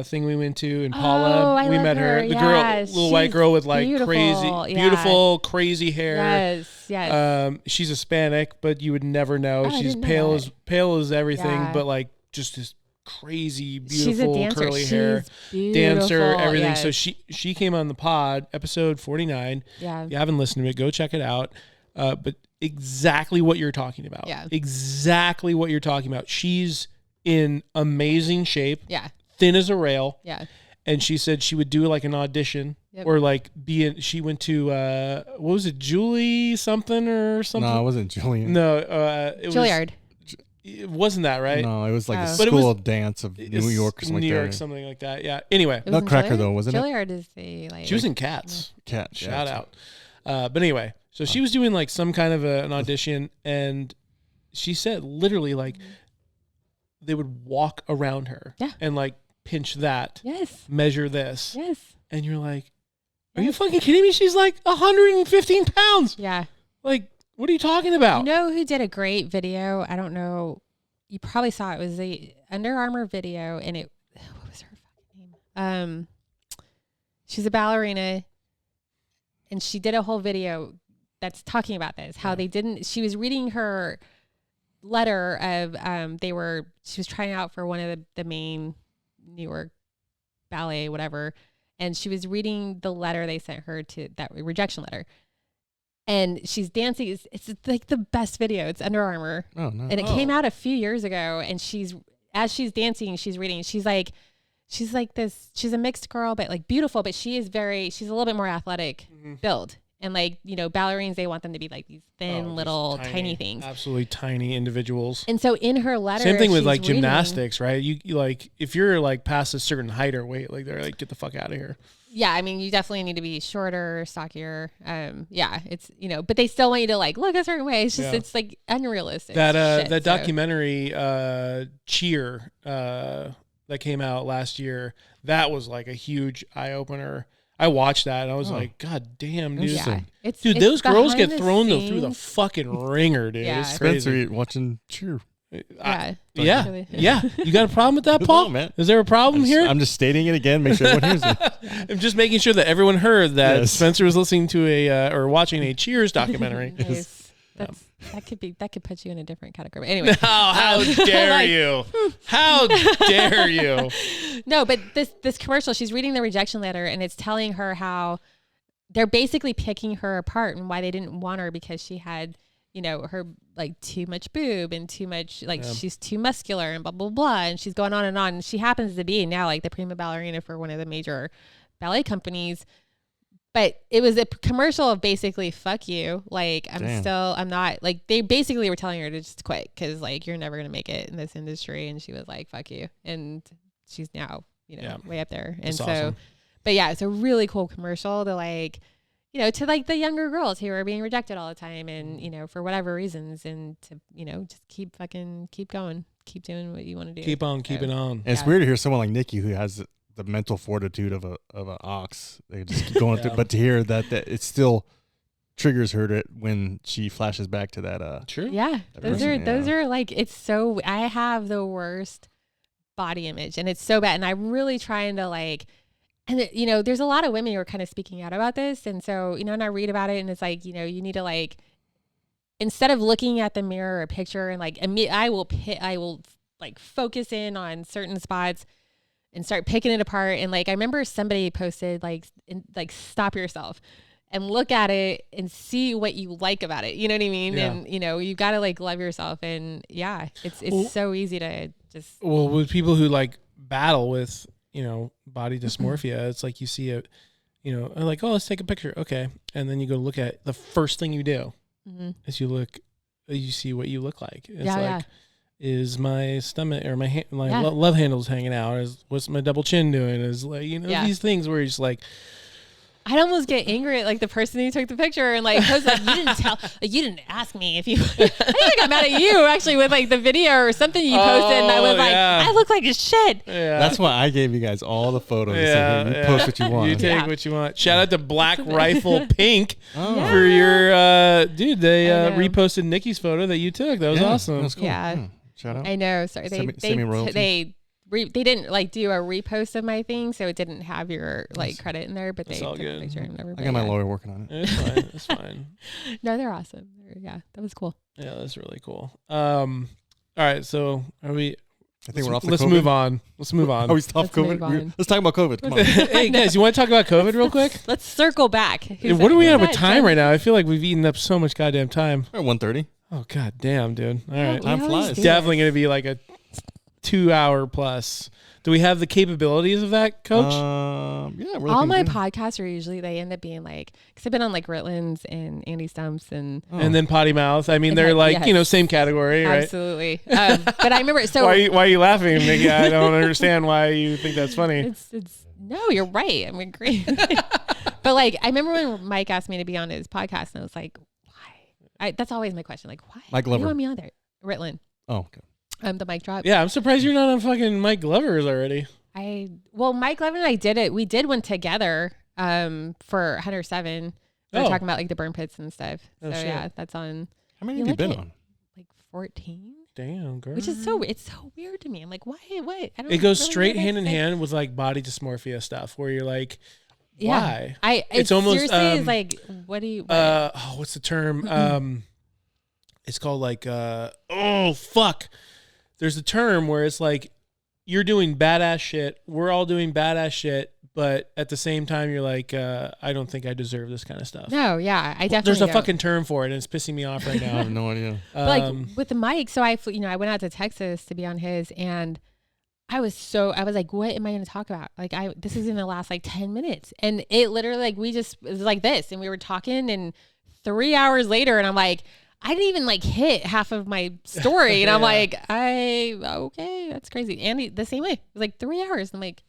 thing we went to in Paula. We met her. The girl, little white girl with like beautiful, crazy hair. Yes. She's Hispanic, but you would never know. She's pale as everything, but like just this crazy, beautiful, curly hair, dancer, everything. Yes. So she came on the pod, episode 49. Yeah. If you haven't listened to it, go check it out. But exactly what you're talking about. Yeah. Exactly what you're talking about. She's in amazing shape. Yeah. Thin as a rail. Yeah. And she said she would do like an audition or like she went to, what was it? Julie something or something? No, it wasn't Julian. No, it Juilliard. It wasn't that, right? No, it was like a school of dance of New York or something New like York, that. something like that. Yeah. Anyway. Nutcracker, though, wasn't it? Juilliard is the like. She was in Cats. Cat. Shout out. But anyway, so she was doing like some kind of an audition, and she said literally like they would walk around her and like pinch that. Yes. Measure this. Yes. And you're like, are you fucking kidding me? She's like 115 pounds. Yeah. Like, what are you talking about? You know who did a great video? I don't know. You probably saw it. It was the Under Armour video, and what was her fucking name? She's a ballerina, and she did a whole video that's talking about this. How she was reading her letter of she was trying out for one of the main New York ballet, whatever, and she was reading the letter they sent her, to that rejection letter. And she's dancing. It's like the best video. It's Under Armour. Oh, no. And it came out a few years ago. And as she's dancing, she's reading. She's like this. She's a mixed girl, but like beautiful. But she's a little bit more athletic build. And like, you know, ballerinas, they want them to be like these thin, little, tiny things. Absolutely tiny individuals. And so in her letter, same thing with like gymnastics, right? You like, if you're like past a certain height or weight, like they're like, get the fuck out of here. Yeah, I mean, you definitely need to be shorter, stockier. Yeah, it's, you know, but they still want you to like look a certain way. It's just, it's like unrealistic. That documentary, Cheer, that came out last year, that was like a huge eye opener. I watched that and I was like, God damn, dude. Yeah. Dude, those girls get thrown through the fucking ringer, dude. Yeah. It's crazy. Spencer watching Cheer. Yeah. You got a problem with that, Paul? No, man. Is there a problem here? I'm just stating it again. Make sure everyone hears it. I'm just making sure that everyone heard that Spencer was listening to or watching a Cheers documentary. Nice. That could put you in a different category. But anyway. How dare you? How dare you? No, but this commercial, she's reading the rejection letter, and it's telling her how they're basically picking her apart and why they didn't want her, because she had, you know, her like too much boob and too much, like she's too muscular and blah, blah, blah. And she's going on. And she happens to be now like the prima ballerina for one of the major ballet companies. But it was a commercial of basically, fuck you. Like, I'm not, like, they basically were telling her to just quit because, like, you're never going to make it in this industry. And she was like, fuck you. And she's now, you know, way up there. And that's awesome. But yeah, it's a really cool commercial to, like, you know, to, like, the younger girls who are being rejected all the time and, you know, for whatever reasons, and to, you know, just keep going, keep doing what you want to do. Keep on keeping on. And it's weird to hear someone like Nikki who has the mental fortitude of an ox. They just keep going through, but to hear that it still triggers her when she flashes back to that. True. Yeah. Those are like, it's so, I have the worst body image and it's so bad. And I'm really trying to like, and you know, there's a lot of women who are kind of speaking out about this. And so, you know, and I read about it and it's like, you know, you need to like, instead of looking at the mirror or picture and like, I will like focus in on certain spots and start picking it apart. And like, I remember somebody posted like stop yourself. and look at it and see what you like about it. You know what I mean? Yeah. And you got to like love yourself. And it's so easy to just. Well, with people who like battle with, body dysmorphia, it's like you see it, like, oh, let's take a picture. Okay. And then you go look at the first thing you do is you see what you look like. It's is my stomach or my love handles hanging out? What's my double chin doing? Is like, these things where you're just like, I'd almost get angry at like the person who took the picture and like was like, you didn't ask me if you. I think I got mad at you actually with like the video or something you posted, and I was like, I look like a shit. Yeah. That's why I gave you guys all the photos. Yeah, you post what you want. You take what you want. Shout out to Black Rifle Pink for your dude. They reposted Nikki's photo that you took. That was awesome. That was cool. Yeah. Shout out. I know. Sorry, they didn't like do a repost of my thing, so it didn't have your like credit in there, but they took a picture and everything. I got my lawyer working on it. It's fine. It's fine. No, they're awesome. That was cool. Yeah, that's really cool. All right, so are we? I think we're off. Let's move on. Let's move on. Are we off COVID? Let's talk about COVID. Come on. Hey guys, you want to talk about COVID real quick? Let's circle back. What do we have with time right now? I feel like we've eaten up so much goddamn time. We're at 1:30. Oh god damn, dude. All right, time flies. It's definitely going to be like a 2 hour plus. Do we have the capabilities of that, Coach? Yeah. All my podcasts are usually, they end up being like, because I've been on like Ritland's and Andy Stump's and then Potty Mouth. I mean, they're like, same category, right? Absolutely. But I remember, so. Why are you laughing, Nikki? I don't understand why you think that's funny. No, you're right. I'm agreeing. But like, I remember when Mike asked me to be on his podcast, and I was like, why? That's always my question. Like, why? Mike Glover. You want me on there? Ritland. Oh, okay. The mic drop. Yeah, I'm surprised you're not on fucking Mike Glover's already. Mike Glover and I did it. We did one together for 107. We were talking about like the burn pits and stuff. So yeah, that's on. How many have you been on? Like 14. Damn, girl. Which is it's so weird to me. I'm like, why? What? I don't. It goes straight hand in hand with like body dysmorphia stuff, where you're like, why? It's almost seriously is like, what do you? What's the term? It's called like, oh fuck. There's a term where it's like you're doing badass shit. We're all doing badass shit. But at the same time, you're like, I don't think I deserve this kind of stuff. No, yeah, I definitely There's a fucking term for it, and it's pissing me off right now. I have no idea. Like with the mic, so I went out to Texas to be on his, and I was like, what am I going to talk about? Like, this is going to last like 10 minutes. And it literally, like, it was like this, and we were talking, and 3 hours later, and I'm like, I didn't even like hit half of my story. And I'm like, okay, that's crazy. Andy, the same way. It was like 3 hours. I'm like,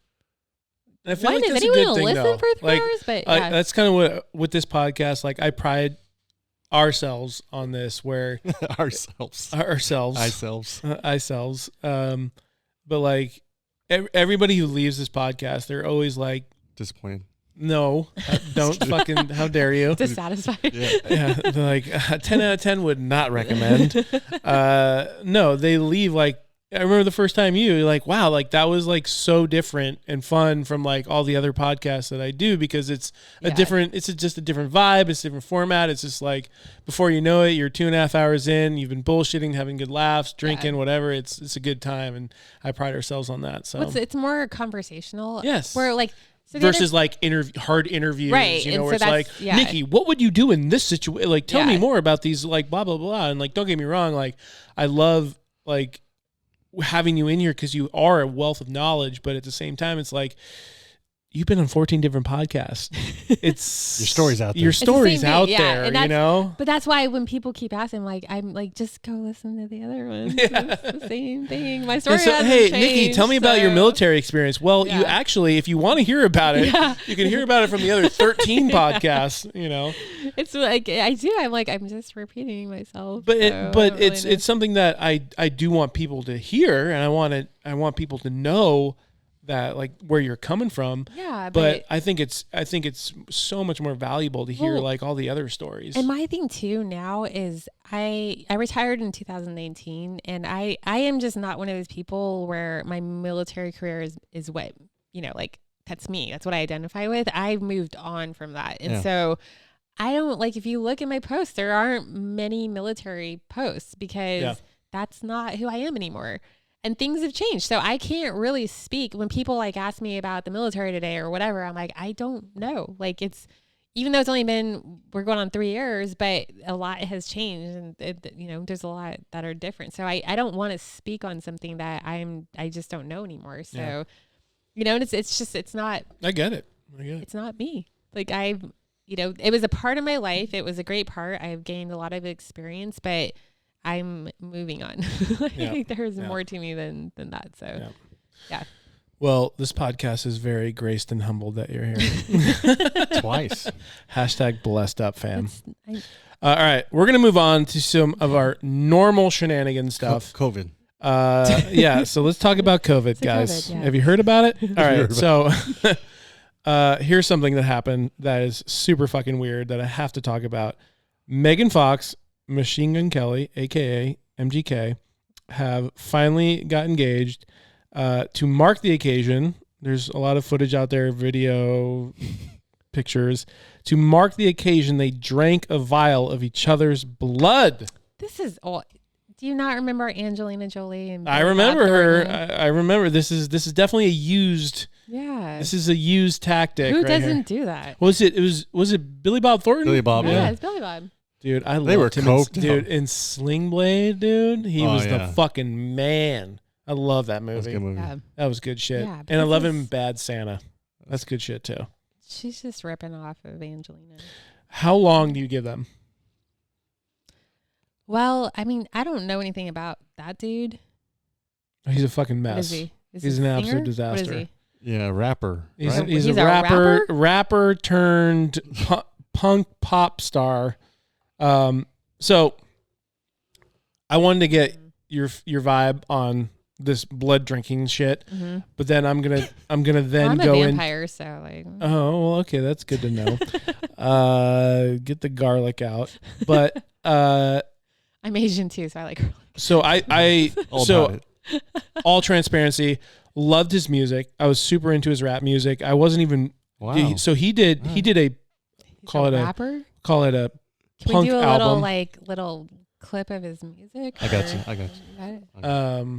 I feel like that's a good thing, though. For 3 hours? But that's kind of what with this podcast. Like, I pride ourselves on this, where ourselves. But like everybody who leaves this podcast, they're always like disappointed. No, don't fucking. How dare you? Dissatisfied. Yeah. They're like 10 out of 10 would not recommend. No, they leave like. I remember the first time you're like, wow, like that was like so different and fun from like all the other podcasts that I do, because it's just a different vibe. It's a different format. It's just like before you know it, you're 2.5 hours in, you've been bullshitting, having good laughs, drinking, whatever. It's a good time. And I pride ourselves on that. So it's more conversational. Yes. Where like, so versus like hard interviews, right? You know, where it's like, Nikki, what would you do in this situation? Like, tell me more about these, like blah, blah, blah. And like, don't get me wrong. Like, I love like having you in here because you are a wealth of knowledge, but at the same time, it's like you've been on 14 different podcasts. It's your story's out there. Your story's out there, you know? But that's why when people keep asking, I'm like, just go listen to the other ones. Yeah. It's the same thing. My story hasn't changed, Nikki, tell me about your military experience. Well, you actually, if you want to hear about it, you can hear about it from the other 13 podcasts, you know? It's like, I'm just repeating myself. But it's something that I do want people to hear, and I want people to know that like where you're coming from. Yeah. But I think it's so much more valuable to hear like all the other stories. And my thing too now is I retired in 2019, and I am just not one of those people where my military career is what, like that's me. That's what I identify with. I've moved on from that. And so I don't like, if you look at my posts, there aren't many military posts because that's not who I am anymore. And things have changed. So I can't really speak when people like ask me about the military today or whatever. I'm like, I don't know. Like even though we're going on 3 years, but a lot has changed, and there's a lot that are different. So I don't want to speak on something that I just don't know anymore. So, and it's not. I get it. It's not me. Like it was a part of my life. It was a great part. I've gained a lot of experience, but I'm moving on. There's more to me than that. So, yeah. Well, this podcast is very graced and humbled that you're here. Twice. # blessed up, fam. All right. We're going to move on to some of our normal shenanigans stuff. COVID. So let's talk about COVID, guys. Have you heard about it? All right. So here's something that happened that is super fucking weird that I have to talk about. Megan Fox, Machine Gun Kelly, a.k.a. MGK, have finally got engaged. To mark the occasion, there's a lot of footage out there, video, pictures. To mark the occasion, they drank a vial of each other's blood. This is all. Do you not remember Angelina Jolie? And I remember her. I remember this is definitely a used. Yeah. This is a used tactic. Who right doesn't here. do that? Was it Billy Bob Thornton? Billy Bob. Yeah, it's Billy Bob. Dude, They were him. coked In Sling Blade, dude. He was the fucking man. I love that movie. That's a good movie. Yeah. That was good shit. Yeah, and I love him Bad Santa. That's good shit too. She's just ripping off of Angelina. How long do you give them? Well, I mean, I don't know anything about that dude. He's a fucking mess. What is he? He's an absolute disaster. What is he? Yeah, rapper. He's, right? he's He's a a rapper, rapper? rapper turned punk pop star. So I wanted to get your vibe on this blood drinking shit, but then I'm gonna then I'm go a vampire, so like. Oh, well, okay, that's good to know. Get the garlic out, but I'm Asian too, so I like garlic. so I All so about it. all transparency, loved his music. I was super into his rap music. I wasn't even. Wow. So he did a call it rapper? a punk Can we do a album. little clip of his music? I got you. I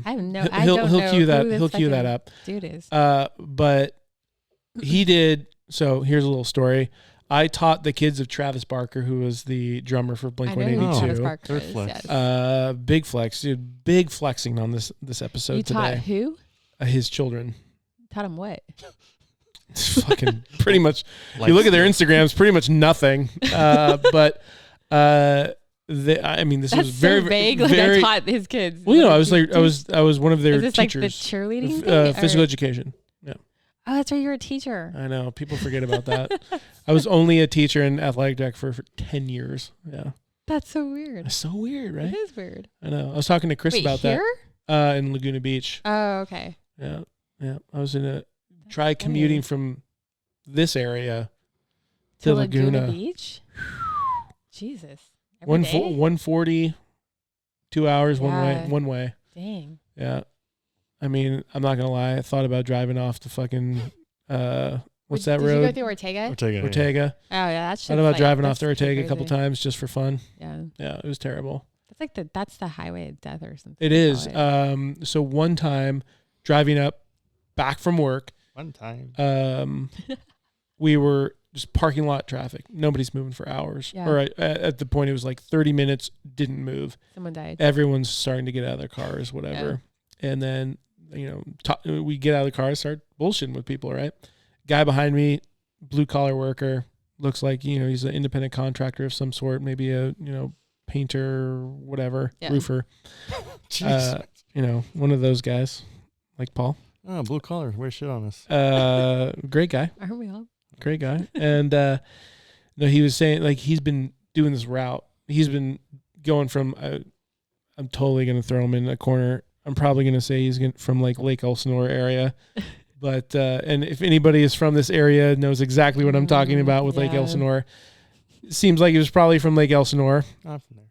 have no. I He'll don't know cue that. who this He'll cue that fucking up. Dude is. But he did. So here's a little story. I taught the kids of Travis Barker, who was the drummer for I know who Travis 182. Barker is. Flex. Yes. Big flex, dude. Big flexing on this episode You taught today. who? His children. Taught him what? It's fucking pretty much. Like you look at their Instagrams, pretty much nothing. But I mean, this That's was very so vague. Like very. I taught his kids. Well, you know, What I was did like, you do? I was one of their Is this teachers. like the cheerleading thing? Physical or- education. Yeah. Oh, that's right. You're a teacher. I know people forget about that. I was only a teacher in athletic direct for 10 years. Yeah, That's so weird. it's so weird, right? It is weird. I know. I was talking to Chris Wait, about here? that in Laguna Beach. Oh, okay. Yeah, I was in a try funny. commuting from this area To to Laguna Laguna. Beach? Jesus. Every day? 140, 2 hours Yeah. one way. Dang. Yeah, I mean, I'm not gonna lie. I thought about driving off the fucking what's that Did you go road? through Ortega? Ortega. Oh, yeah. That's Thought about driving off to Ortega a couple times just for fun. Yeah. Yeah, it was terrible. That's like that's the highway of death or something. It they is. call it. So one time driving up back from work, One time. we were just parking lot traffic. Nobody's moving for hours. Yeah. Or at the point it was like 30 minutes, didn't move. Someone died. Everyone's starting to get out of their cars, whatever. And then, we get out of the car, start bullshitting with people, right? Guy behind me, blue collar worker, looks like, he's an independent contractor of some sort, maybe a, painter, whatever, Yeah. roofer. Jeez. One of those guys, like Paul. Oh, blue collar. Wear shit on us. Great guy. Aren't we all? Great guy. And he was saying, like, he's been doing this route. He's been going from, I'm totally going to throw him in a corner. I'm probably going to say he's from like Lake Elsinore area. But, and if anybody is from this area knows exactly what I'm talking about with Lake Yeah. Elsinore. It seems like he was probably from Lake Elsinore Not from there.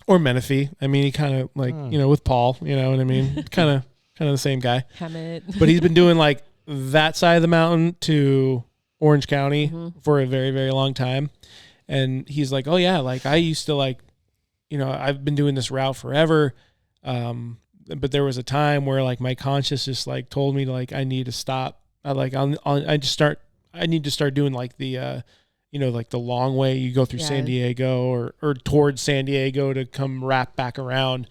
or Menifee. I mean, he kind of like, with Paul, you know what I mean? kind of the same guy. Hammett. But he's been doing like that side of the mountain to Orange County for a very, very long time. And he's like, oh yeah, like I used to like, I've been doing this route forever. But there was a time where like my conscience just like told me like I need to stop. I need to start doing like the like the long way you go through San Diego or towards San Diego to come wrap back around.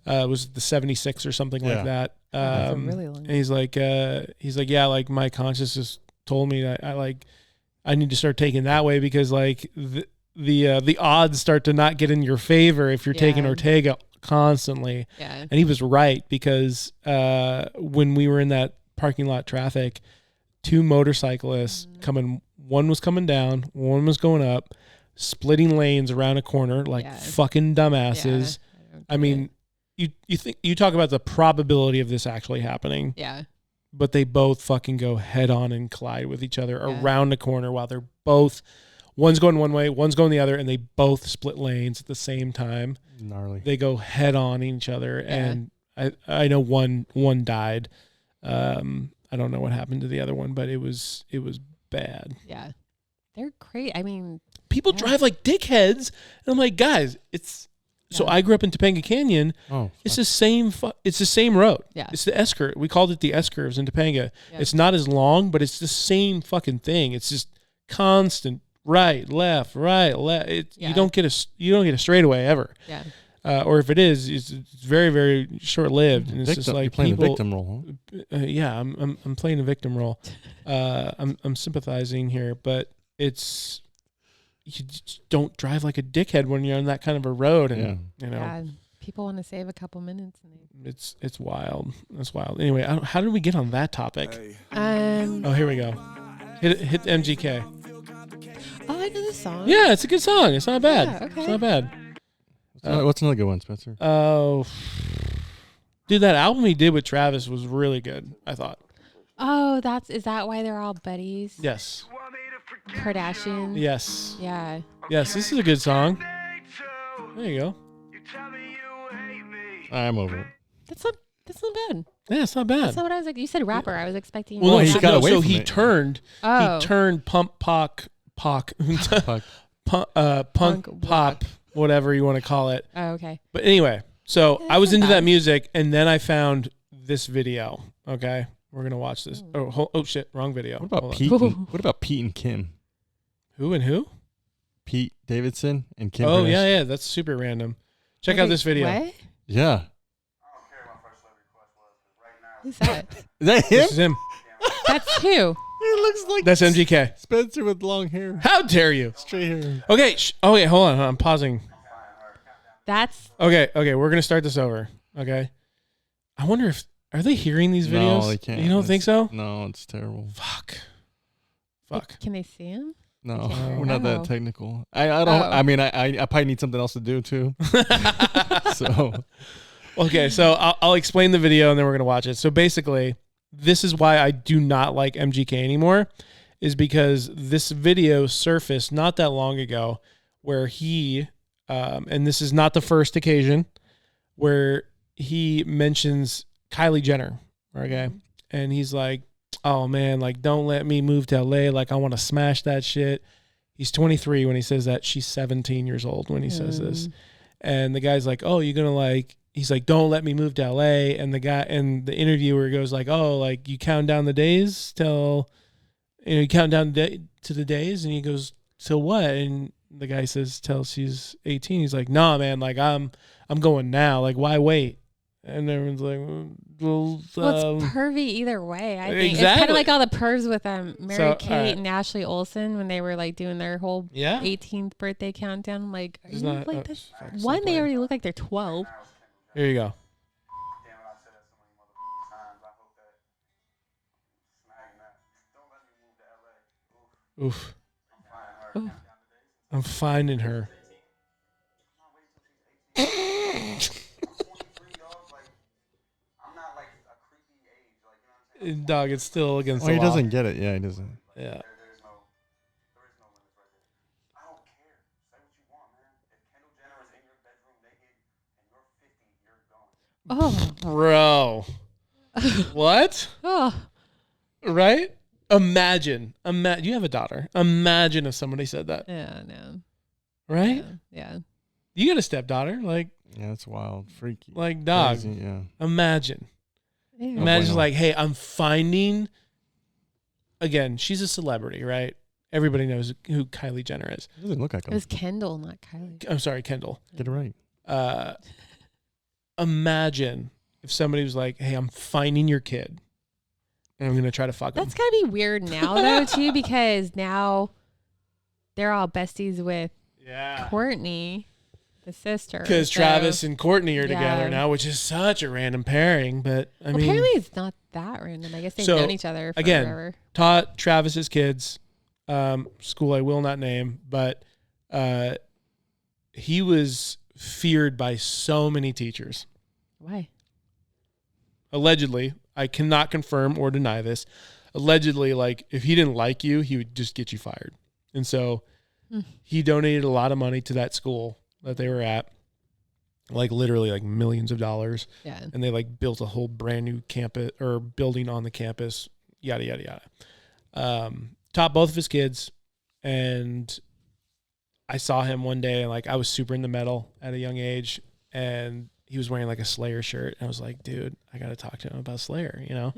It was the 76 or something like that. That's a really long. And he's like, yeah, like my consciousness told me that I need to start taking that way because like the odds start to not get in your favor if you're taking Ortega constantly. Yeah. And he was right because when we were in that parking lot traffic, 2 motorcyclists one was coming down, one was going up, splitting lanes around a corner like fucking dumbasses. Yeah, I mean, you talk about the probability of this actually happening. Yeah. But they both fucking go head on and collide with each other around the corner while they're both, one's going one way, one's going the other, and they both split lanes at the same time. Gnarly. They go head on each other, and I know one died. I don't know what happened to the other one, but it was bad. Yeah, they're crazy. I mean, people drive like dickheads, and I'm like, guys, it's. So I grew up in Topanga Canyon. Oh, it's the same. It's the same road. Yeah, it's the S curve. We called it the S curves in Topanga. Yeah. It's not as long, but it's the same fucking thing. It's just constant right, left. You don't get a straightaway ever. Yeah. Or if it is, it's very, very short lived, and it's just like you're playing the victim role. Huh? Yeah, I'm playing a victim role. I'm sympathizing here, but it's. You just don't drive like a dickhead when you're on that kind of a road, and people want to save a couple minutes. It's wild. It's wild. Anyway, how did we get on that topic? Here we go. Hit MGK. Oh, I know this song. Yeah, it's a good song. It's not bad. Yeah, okay. It's not bad. What's another good one, Spencer? Oh, dude, that album he did with Travis was really good. I thought. Oh, is that why they're all buddies? Yes. Kardashian. Yes. Yeah. Yes, this is a good song. There you go. I'm over it. That's not bad. Yeah, it's not bad. That's not what I was like. You said rapper. I was expecting. Well, he got away from he it. turned. Oh. He turned punk pop, whatever you want to call it. Oh, okay. But anyway, so I was into that music, and then I found this video. Okay, we're gonna watch this. Oh shit, wrong video. What about Pete? What about Pete and Kim? Who and who? Pete Davidson and Kim. Oh yeah, that's super random. Check out this video. What? Yeah. Who's that? Is that him? This is him. That's who? He looks like that's MGK. Spencer with long hair. How dare you? Straight hair. Okay. Okay. Hold on. I'm pausing. That's okay. We're gonna start this over. Okay. I wonder if are they hearing these videos? No, they can't. You don't think so? No, it's terrible. Fuck. Can they see him? No, we're not that technical. I don't. I mean, I probably need something else to do too. So. Okay, so I'll explain the video and then we're gonna watch it. So basically, this is why I do not like MGK anymore, is because this video surfaced not that long ago, where he, and this is not the first occasion, where he mentions Kylie Jenner. Okay, and he's like, "Oh man, like don't let me move to LA. Like I want to smash that shit." He's 23 when he says that. She's 17 years old when he says this, and the guy's like, "Oh, you're gonna like." He's like, "Don't let me move to LA." And the guy and the interviewer goes like, "Oh, like you count down the days till, you count down to the days." And he goes, "Till what?" And the guy says, "Till she's 18." He's like, "Nah, man, like I'm going now. Like why wait?" And everyone's like, "Well, it's pervy either way. I think exactly. It's kind of like all the pervs with Mary Kate and Ashley Olsen when they were like doing their whole 18th birthday countdown. I'm like, are you not, like this? One, they already look like they're 12. Here you go. Oof. I'm finding her. Dog, it's still against the law. He doesn't get it. Yeah, he doesn't. Yeah. Oh, bro. What? Oh. Right? Imagine. You have a daughter. Imagine if somebody said that. Yeah, no. Right? Yeah. You got a stepdaughter. Like, yeah, it's wild. Freaky. Like, dog. Crazy, yeah. Imagine. Yeah. Imagine like, hey, I'm finding, again, she's a celebrity, right? everybody knows who Kylie Jenner is. It doesn't look like It was Kendall, not Kylie. I'm sorry, Kendall. Get it right. Imagine if somebody was like, hey, I'm finding your kid and I'm going to try to fuck him. That's gotta be weird now though too, because now they're all besties with Courtney, the sister. Because Travis and Courtney are together now, which is such a random pairing. But I mean, apparently it's not that random. I guess they've known each other for forever. Taught Travis's kids, school I will not name, but he was feared by so many teachers. Why? Allegedly, I cannot confirm or deny this. Allegedly, like if he didn't like you, he would just get you fired. And so he donated a lot of money to that school that they were at, like literally like millions of dollars. Yeah. And they like built a whole brand new campus or building on the campus, yada, yada, yada. Taught both of his kids. And I saw him one day and like I was super into metal at a young age. And he was wearing like a Slayer shirt. And I was like, dude, I got to talk to him about Slayer, you know?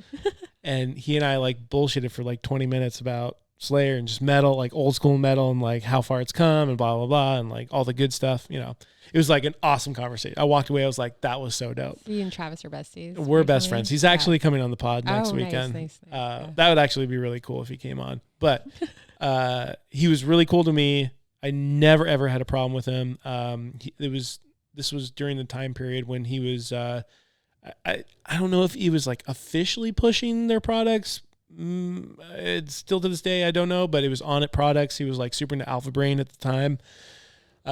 And he and I like bullshitted for like 20 minutes about Slayer and just metal, like old school metal and like how far it's come and blah, blah, blah. And like all the good stuff, you know, it was like an awesome conversation. I walked away. I was like, that was so dope. You and Travis are besties. We're best friends. He's actually coming on the pod next weekend. Nice. That would actually be really cool if he came on, but he was really cool to me. I never, ever had a problem with him. This was during the time period when he was, I don't know if he was like officially pushing their products. It's still to this day, I don't know, but it was On It Products. He was like super into Alpha Brain at the time.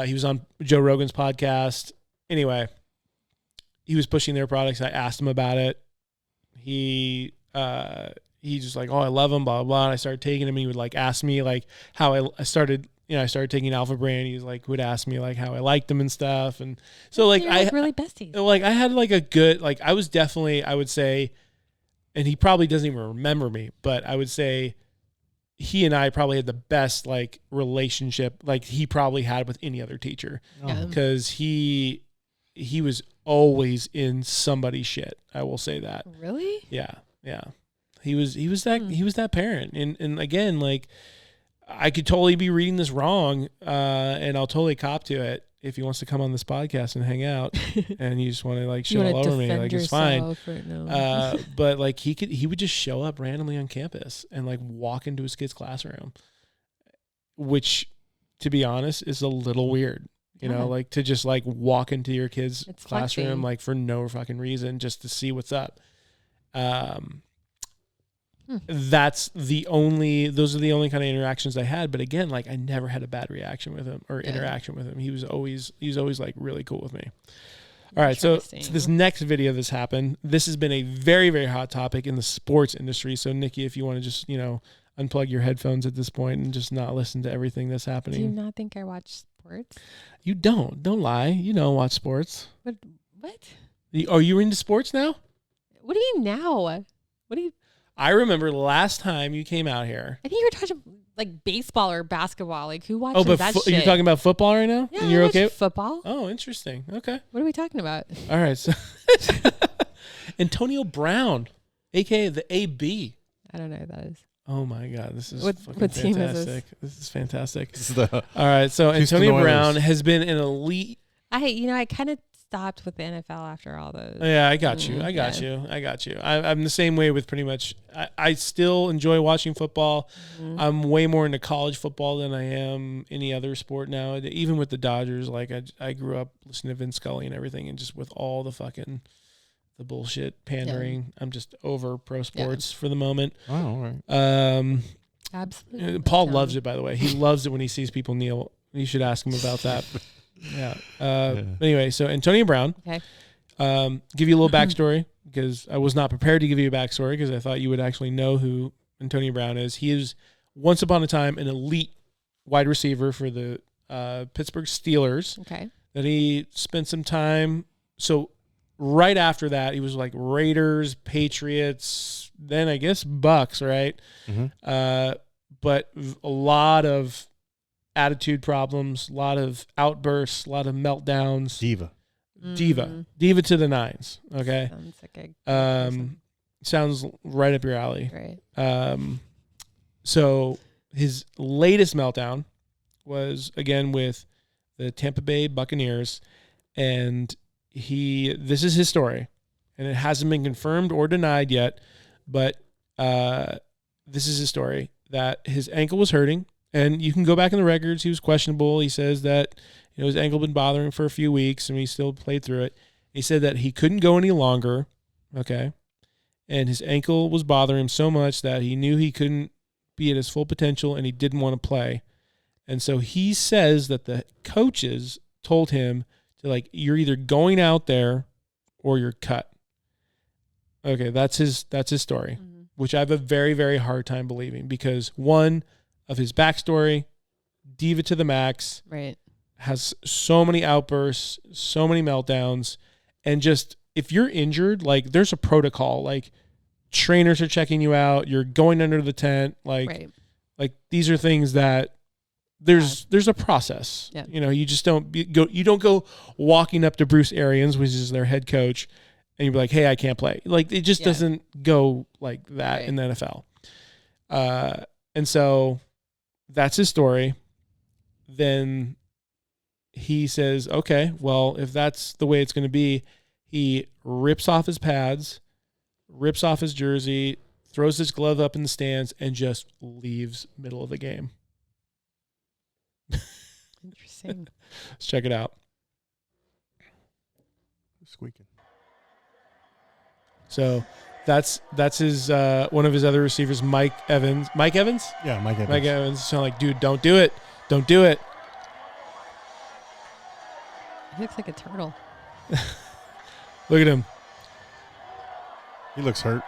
He was on Joe Rogan's podcast. Anyway, he was pushing their products. I asked him about it. He just like, oh, I love him, blah, blah, blah. And I started taking him and he would like ask me like how I started taking Alpha Brain. He was like, would ask me like how I liked him and stuff. And so like, really besties. Like I had like a good, like I was definitely, I would say, and he probably doesn't even remember me, but I would say he and I probably had the best like relationship like he probably had with any other teacher. Because he was always in somebody's shit. I will say that. Really? Yeah. Yeah. He was that parent. And again, like I could totally be reading this wrong, and I'll totally cop to it if he wants to come on this podcast and hang out and you just want to like shit all over me, like it's fine. But like he would just show up randomly on campus and like walk into his kid's classroom, which to be honest is a little weird, you know, like to just like walk into your kid's classroom flexing. Like for no fucking reason, just to see what's up. Those are the only kind of interactions I had. But again, like I never had a bad reaction with him or interaction with him. He was always like really cool with me. All right. So this next video that's happened, this has been a very, very hot topic in the sports industry. So Nikki, if you want to just, you know, unplug your headphones at this point and just not listen to everything that's happening. Do you not think I watch sports? You don't lie. You don't watch sports. What? Are you into sports now? What do you now? What do you? I remember last time you came out here. I think you were talking like baseball or basketball. Like who watches that shit? You're talking about football right now? Yeah, and you're okay? Football. Oh, interesting. Okay. What are we talking about? All right. So Antonio Brown, a.k.a. the AB. I don't know who that is. Oh, my God. This is what fantastic. Team is this is fantastic. This is all right. So Antonio Brown has been an elite. I kind of stopped with the NFL after all those. Yeah, I got you. I got you. I'm the same way with pretty much. I still enjoy watching football. Mm-hmm. I'm way more into college football than I am any other sport now. Even with the Dodgers, like I grew up listening to Vince Scully and everything, and just with all the bullshit pandering, I'm just over pro sports for the moment. Oh, all right. Absolutely. Paul loves it, by the way. He loves it when he sees people kneel. You should ask him about that. Yeah. Anyway, so Antonio Brown. Okay. Give you a little backstory because I was not prepared to give you a backstory because I thought you would actually know who Antonio Brown is. He is once upon a time an elite wide receiver for the Pittsburgh Steelers. Okay. Then he spent some time. So right after that, he was like Raiders, Patriots, then I guess Bucks, right? Mm-hmm. But a lot of attitude problems, a lot of outbursts, a lot of meltdowns. Diva to the nines. Okay. Sounds like a sounds right up your alley. Right. So his latest meltdown was again with the Tampa Bay Buccaneers, and this is his story, and it hasn't been confirmed or denied yet, but this is his story, that his ankle was hurting, and you can go back in the records. He was questionable. He says that his ankle had been bothering him for a few weeks, and he still played through it. He said that he couldn't go any longer, okay, and his ankle was bothering him so much that he knew he couldn't be at his full potential, and he didn't want to play. And so he says that the coaches told him to, you're either going out there or you're cut. Okay, that's his story, which I have a very, very hard time believing, because one of his backstory, diva to the max, right, has so many outbursts, so many meltdowns, and just if you're injured, there's a protocol. Trainers are checking you out. You're going under the tent. These are things that there's a process. Yeah. You just don't go. You don't go walking up to Bruce Arians, which is their head coach, and you're like, "Hey, I can't play." It just doesn't go like that in the NFL. And so that's his story. Then he says, "Okay, well, if that's the way it's going to be," he rips off his pads, rips off his jersey, throws his glove up in the stands, and just leaves middle of the game. Interesting. Let's check it out. Squeaking. So that's his one of his other receivers, Mike Evans. Mike Evans? Yeah, Mike Evans. Mike Evans. So dude, don't do it. Don't do it. He looks like a turtle. Look at him. He looks hurt.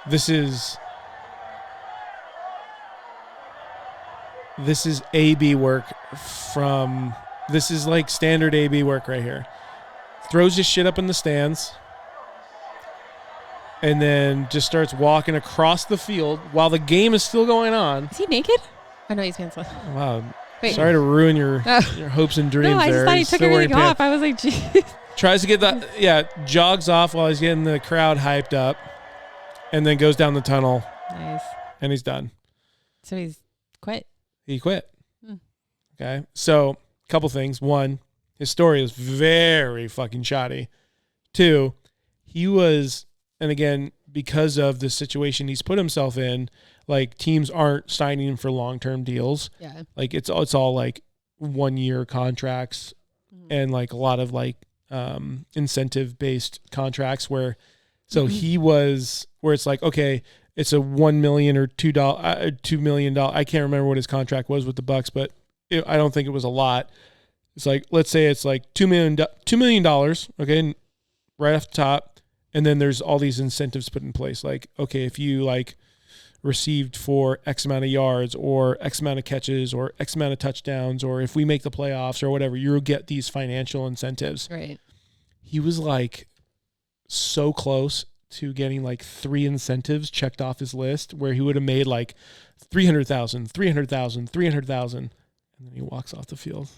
This is AB work this is standard AB work right here. Throws his shit up in the stands and then just starts walking across the field while the game is still going on. Is he naked? I know he's pantsless. Wow. Wait. Sorry to ruin your hopes and dreams. No, I just there. thought he He's took still everything wearing off. I was like, geez. Tries to get jogs off while he's getting the crowd hyped up, and then goes down the tunnel. Nice. And he's done. So he's quit. He quit. Okay. So, a couple things. One, his story is very fucking shoddy. Two, he was, and again, because of the situation he's put himself in, teams aren't signing him for long-term deals. Yeah. It's all 1 year contracts and a lot of incentive-based contracts where he was, where it's okay, it's a $1 million or $2 million. I can't remember what his contract was with the Bucs, but I don't think it was a lot. It's let's say it's $2 million. Okay. Right off the top. And then there's all these incentives put in place. Okay, if you received for X amount of yards or X amount of catches or X amount of touchdowns, or if we make the playoffs or whatever, you'll get these financial incentives. Right. He was so close to getting 3 incentives checked off his list where he would have made 300,000, 300,000, 300,000, and then he walks off the field.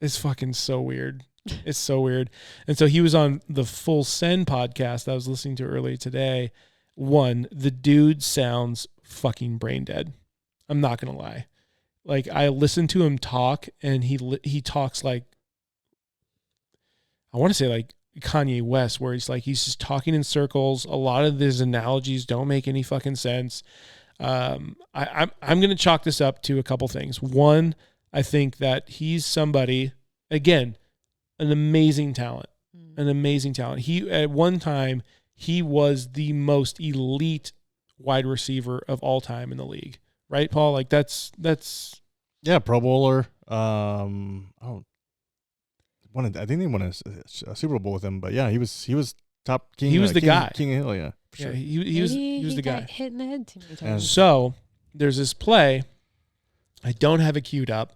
It's fucking so weird. It's so weird. And so he was on the Full Send podcast that I was listening to earlier today. One, the dude sounds fucking brain dead. I'm not going to lie. I listened to him talk, and he talks I want to say Kanye West, where he's just talking in circles. A lot of his analogies don't make any fucking sense. I'm going to chalk this up to a couple things. One, I think that he's somebody, again, an amazing talent. He, at one time, he was the most elite wide receiver of all time in the league. Right, Paul? That's yeah, Pro Bowler. I think they won a Super Bowl with him, but yeah, he was top king. He was the guy. King of Hill, yeah. For sure. He was the guy. Hit in the head too many times. So there's this play. I don't have it queued up,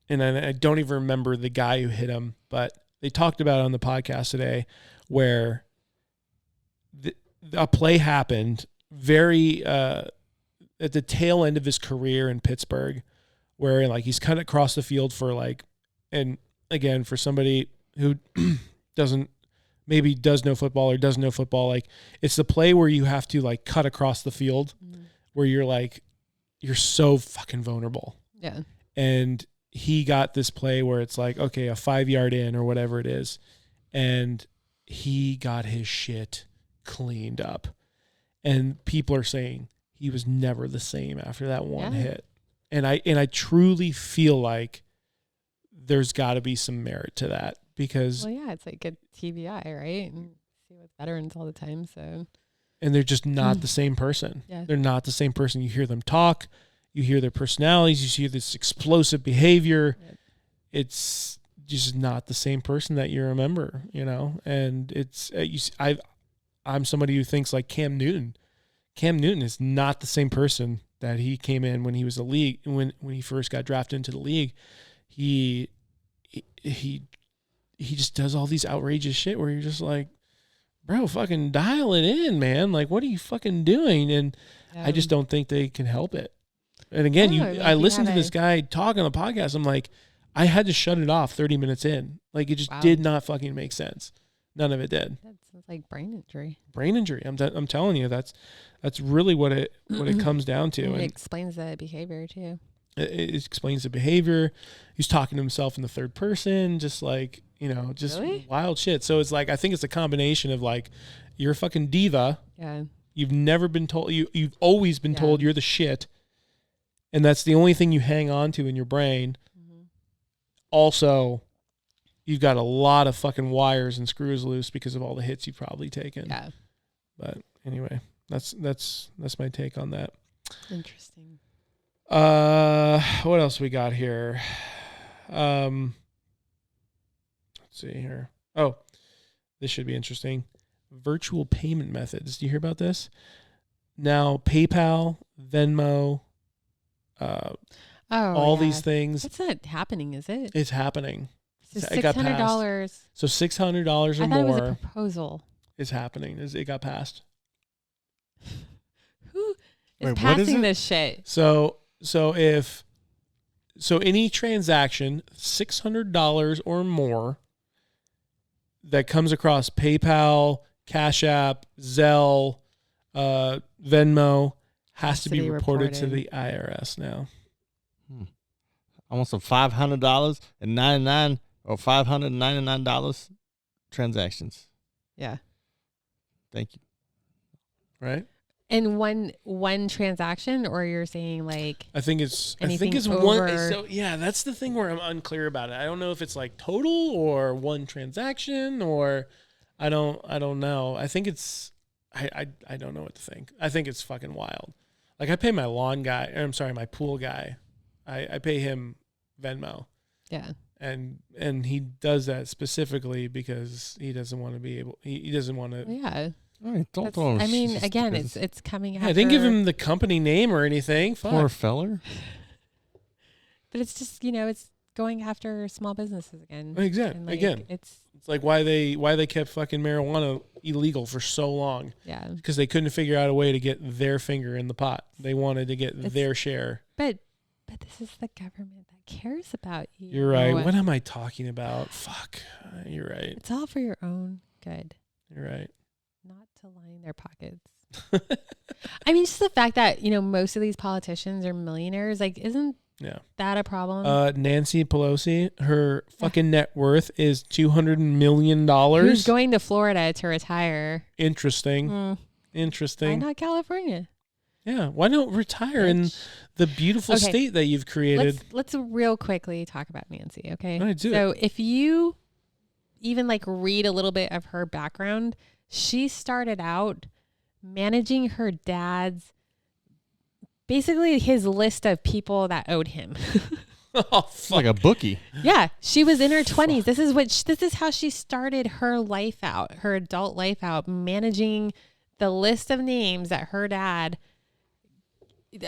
and I don't even remember the guy who hit him, but they talked about it on the podcast today where a play happened very at the tail end of his career in Pittsburgh, where he's cut across the field for and again, for somebody who doesn't maybe does know football or doesn't know football. Like it's the play where you have to like cut across the field where you're like, you're so fucking vulnerable. Yeah. And he got this play where it's like, okay, a 5-yard in or whatever it is. And he got his shit cleaned up. And people are saying he was never the same after that one hit. And I truly feel like there's got to be some merit to that because it's like a TBI, right? And see with veterans all the time. So, and they're just not the same person. Yeah. They're not the same person. You hear them talk, you hear their personalities, you see this explosive behavior. Yep. It's just not the same person that you remember, you know? And it's, I'm somebody who thinks like Cam Newton. Cam Newton is not the same person that he came in when he was a league, when he first got drafted into the league. He just does all these outrageous shit where you're just like, bro, fucking dial it in, man. Like, what are you fucking doing? And I just don't think they can help it. And again, I listened to this guy talk on the podcast. I'm like, I had to shut it off 30 minutes in. Like, it just did not fucking make sense. None of it did. That sounds like brain injury. Brain injury. I'm telling you, that's really what it comes down to. And it explains the behavior too. It explains the behavior. He's talking to himself in the third person, just like, you know, just wild shit. So it's like, I think it's a combination of like, you're a fucking diva. Yeah. You've never been told, you've always been told you're the shit. And that's the only thing you hang on to in your brain. Mm-hmm. Also, you've got a lot of fucking wires and screws loose because of all the hits you've probably taken. Yeah. But anyway, that's my take on that. Interesting. What else we got here? Let's see here. Oh, this should be interesting. Virtual payment methods. Do you hear about this? Now, PayPal, Venmo, all these things. It's not happening, is it? It's happening. So $600. So $600 or I thought more. it was a proposal. Is happening. It got passed. Who is passing this shit? So any transaction $600 or more that comes across PayPal, Cash App, Zelle, Venmo has to be reported to the IRS now. Almost a $500.99 or $599 transactions. Yeah. Thank you. Right? And one transaction, or you're saying like I think it's over... one. So yeah, that's the thing where I'm unclear about it. I don't know if it's like total or one transaction, or I don't know. I think it's I don't know what to think. I think it's fucking wild. Like I pay my my pool guy. I pay him Venmo. Yeah. And he does that specifically because he doesn't want to be able. He doesn't want to. Yeah. All right, don't throw. I mean, again, it's coming after. I didn't give him the company name or anything. Fuck. Poor feller. But it's just, it's going after small businesses again. Exactly. Like, again, it's like why they kept fucking marijuana illegal for so long. Yeah. Because they couldn't figure out a way to get their finger in the pot. They wanted to get their share. But this is the government that cares about you. You're right. What am I talking about? Fuck. You're right. It's all for your own good. You're right. Not to line their pockets. I mean, just the fact that, most of these politicians are millionaires, like, isn't that a problem? Nancy Pelosi, her fucking net worth is $200 million. Who's going to Florida to retire? Interesting. Interesting. Why not California? Yeah. Why don't retire in the beautiful state that you've created? Let's real quickly talk about Nancy, okay? All right, do so it. If you even read a little bit of her background, she started out managing her dad's, basically his list of people that owed him. Oh, fuck. Like a bookie. Yeah, she was in her 20s. This is how she started her life out, her adult life out, managing the list of names that her dad,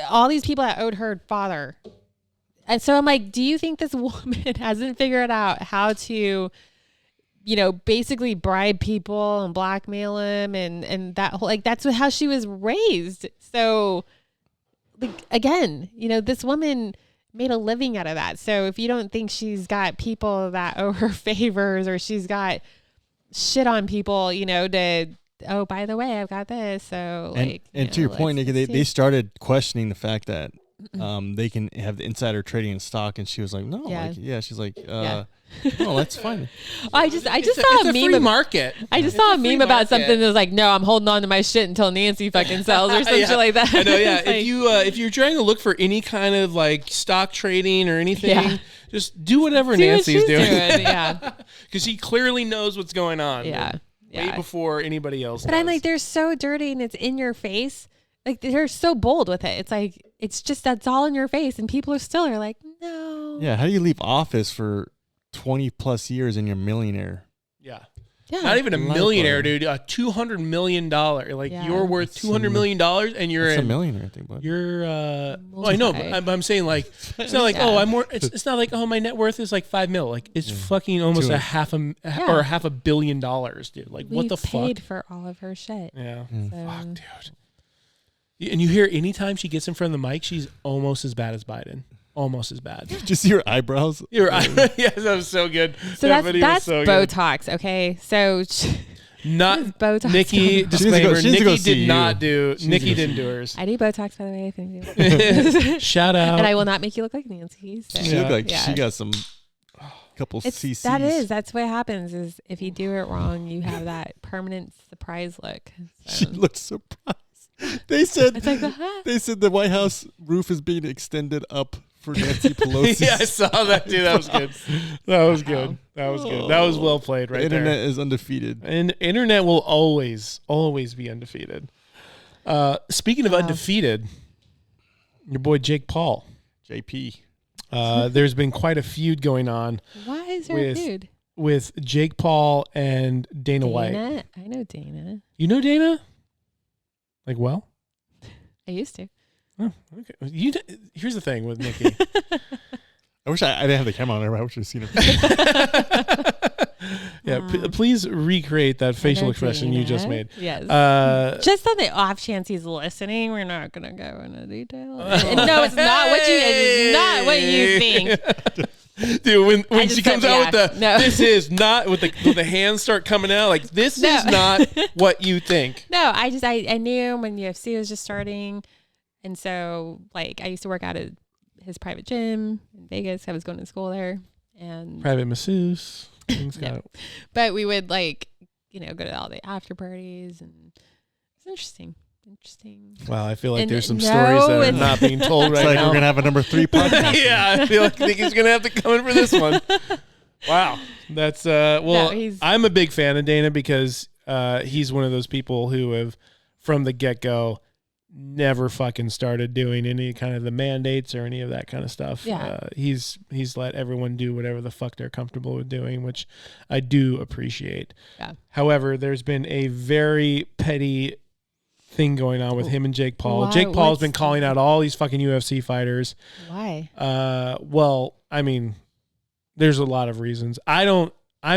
all these people that owed her father. And so I'm like, do you think this woman hasn't figured out how to, basically bribe people and blackmail them and that whole, that's how she was raised. So again, this woman made a living out of that. So if you don't think she's got people that owe her favors, or she's got shit on people, oh, by the way, I've got this. So and to your point, Nikki, they started questioning the fact that they can have the insider trading in stock, and she was like, no, she's like, no, that's fine. I just saw a meme. Free market. I just saw a meme about something that was like, no, I'm holding on to my shit until Nancy fucking sells or some shit like that. I know, yeah. If you're trying to look for any kind of like stock trading or anything, just do whatever Nancy's doing. Yeah, because she clearly knows what's going on. Yeah. Way before anybody else. But I'm like, they're so dirty and it's in your face. Like they're so bold with it. It's like that's all in your face, and people are like, no. Yeah, how do you leave office for 20 plus years and you're a millionaire? Yeah. Not even a millionaire, dude. $200 million. Like you're worth $200 million, and you're a millionaire, I think. But you're. I know, but I'm saying like it's not like I'm more. It's not like my net worth is like $5 million. Like it's fucking almost or $500 million, dude. Like what the fuck? We paid for all of her shit. Yeah. Fuck, dude. And you hear anytime she gets in front of the mic, she's almost as bad as Biden. Almost as bad. Did you see her eyebrows? Yes, that was so good. So that's so Botox, good. Okay? So not Botox. Nikki, disclaimer, Nikki did not do, Nikki didn't do hers. I do Botox, by the way. If you Shout out. And I will not make you look like Nancy. So. She looked like she got some couple CCs. That's what happens is if you do it wrong, you have that permanent surprise look. So. She looked surprised. They said it's like the White House roof is being extended up for Nancy Pelosi. Yeah, I saw that too. That was good. That was good. That was good. That was well played right there. The internet is undefeated. And internet will always be undefeated. Speaking of undefeated, your boy Jake Paul. JP. There's been quite a feud going on. Why is there a feud? With Jake Paul and Dana White. I know Dana. You know Dana? Like, well? I used to. Oh, okay. Here's the thing with Nikki. I wish I didn't have the camera on her. I wish I'd seen her. Yeah, please recreate that facial expression you just made. Yes. Just on the off chance he's listening, we're not going to go into detail. No, it's not what you think. Dude, when she comes out with this is not with the hands start coming out like this is not what you think. No, I knew when UFC was just starting, and so like I used to work out at his private gym in Vegas. I was going to school there, and private masseuse. But we would go to all the after parties, and it's interesting. Wow, I feel like there's some stories that are not being told right now. We're gonna have a number 3 podcast. Yeah, I feel like Nikki's gonna have to come in for this one. Wow, that's I'm a big fan of Dana because he's one of those people who have from the get-go never fucking started doing any kind of the mandates or any of that kind of stuff. Yeah. He's let everyone do whatever the fuck they're comfortable with doing, which I do appreciate. Yeah. However, there's been a very petty thing going on with him and Jake Paul. Why? Jake Paul's been calling out all these fucking UFC fighters. Why? Well, I mean, there's a lot of reasons. I'm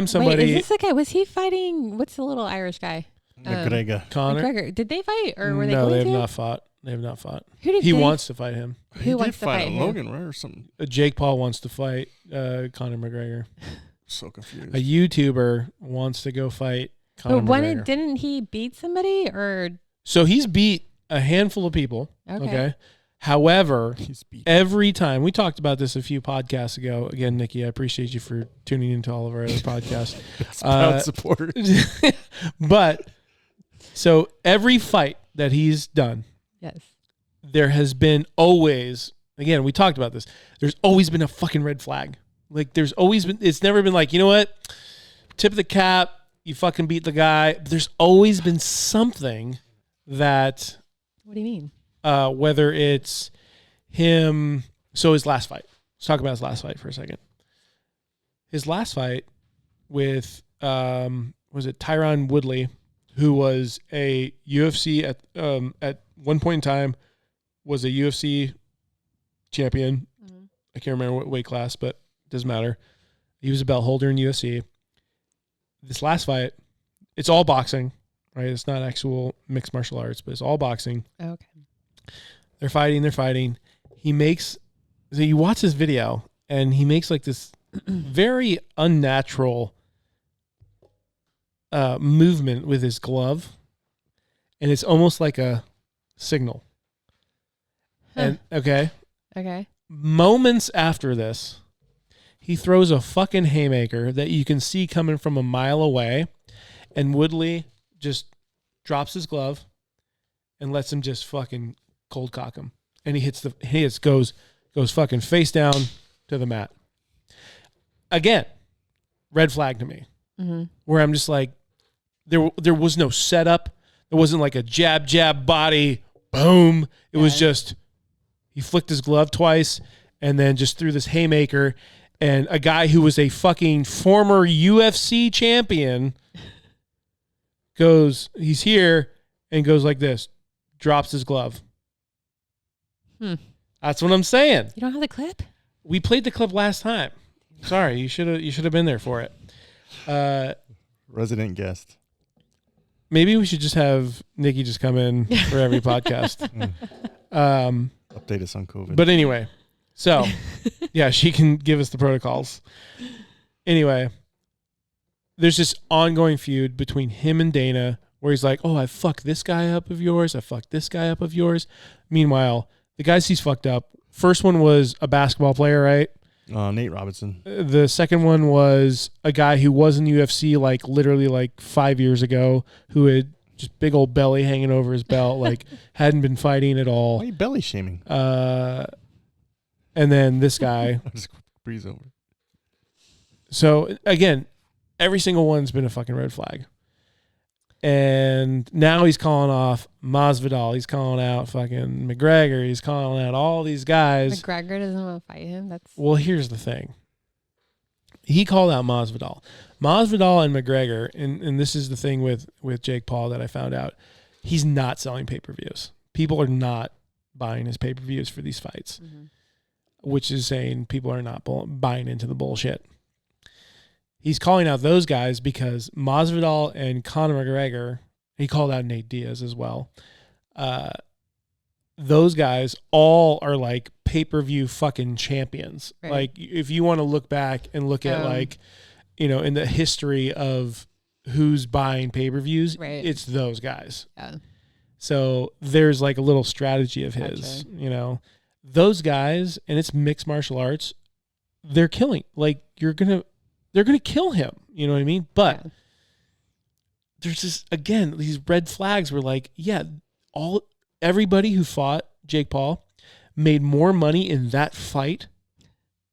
somebody. Wait, is this the guy? Was he fighting? What's the little Irish guy? McGregor. Connor. McGregor. Did they fight or were they? No, they have not fought. They have not fought. He wants to fight him. Who wants to fight him? Logan, right, or something? Jake Paul wants to fight Conor McGregor. So confused. A YouTuber wants to go fight Conor McGregor. Didn't he beat somebody or? So he's beat a handful of people. Okay. However, every time we talked about this a few podcasts ago. Again, Nikki, I appreciate you for tuning into all of our other podcasts. Proud supporter. But so every fight that he's done, yes, there has been always. Again, we talked about this. There's always been a fucking red flag. Like there's always been. It's never been like, you know what, tip of the cap. You fucking beat the guy. But there's always been something that. What do you mean? Whether it's him. So his last fight. Let's talk about his last fight for a second. His last fight with was it Tyron Woodley, who was a UFC at one point in time was a UFC champion. Mm-hmm. I can't remember what weight class, but it doesn't matter. He was a belt holder in UFC. This last fight, it's all boxing, right? It's not actual mixed martial arts, but it's all boxing. Okay. They're fighting. So you watch this video and he makes like this very unnatural movement with his glove, and it's almost like a signal. Huh. And Okay. moments after this, he throws a fucking haymaker that you can see coming from a mile away, and Woodley just drops his glove and lets him just fucking cold cock him, and he goes fucking face down to the mat. Again, red flag to me. Mm-hmm. Where I'm just like, there was no setup. There wasn't like a jab body, boom. It was just, he flicked his glove twice and then just threw this haymaker, and a guy who was a fucking former UFC champion he's here and goes like this, drops his glove. That's what I'm saying. You don't have the clip? We played the clip last time. Sorry, you should have been there for it. Resident guest. Maybe we should just have Nikki just come in for every podcast. Update us on COVID. But anyway, so yeah, she can give us the protocols. Anyway, there's this ongoing feud between him and Dana where he's like, oh, I fucked this guy up of yours. I fucked this guy up of yours. Meanwhile, the guys he's fucked up, first one was a basketball player, right? Nate Robinson. The second one was a guy who was in UFC like literally like 5 years ago, who had just big old belly hanging over his belt, like hadn't been fighting at all. Why are you belly shaming? And then this guy. Just breeze over. So again, every single one's been a fucking red flag. And now he's calling off Masvidal. He's calling out fucking McGregor. He's calling out all these guys. McGregor doesn't want to fight him. Well, here's the thing. He called out Masvidal. Masvidal and McGregor, and this is the thing with Jake Paul that I found out, he's not selling pay-per-views. People are not buying his pay-per-views for these fights, which is saying people are not buying into the bullshit. He's calling out those guys because Masvidal and Conor McGregor, he called out Nate Diaz as well. Those guys all are like pay-per-view fucking champions. Right. Like if you want to look back and look at like, you know, in the history of who's buying pay-per-views, it's those guys. Yeah. So there's like a little strategy of his, you know, those guys, and it's mixed martial arts. They're killing, like they're going to kill him. You know what I mean? But there's this, again, these red flags were like, everybody who fought Jake Paul made more money in that fight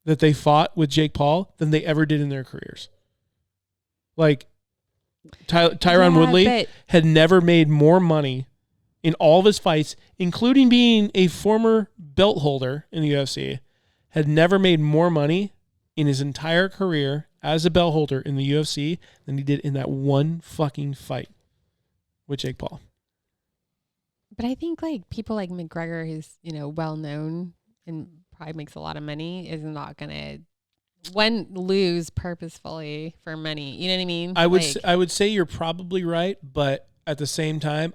that they fought with Jake Paul than they ever did in their careers. Like Tyron Woodley had never made more money in all of his fights, including being a former belt holder in the UFC, had never made more money in his entire career as a belt holder in the UFC than he did in that one fucking fight with Jake Paul. But I think like people like McGregor, who's, you know, well known and probably makes a lot of money, is not gonna lose purposefully for money. You know what I mean? I would say you're probably right, but at the same time,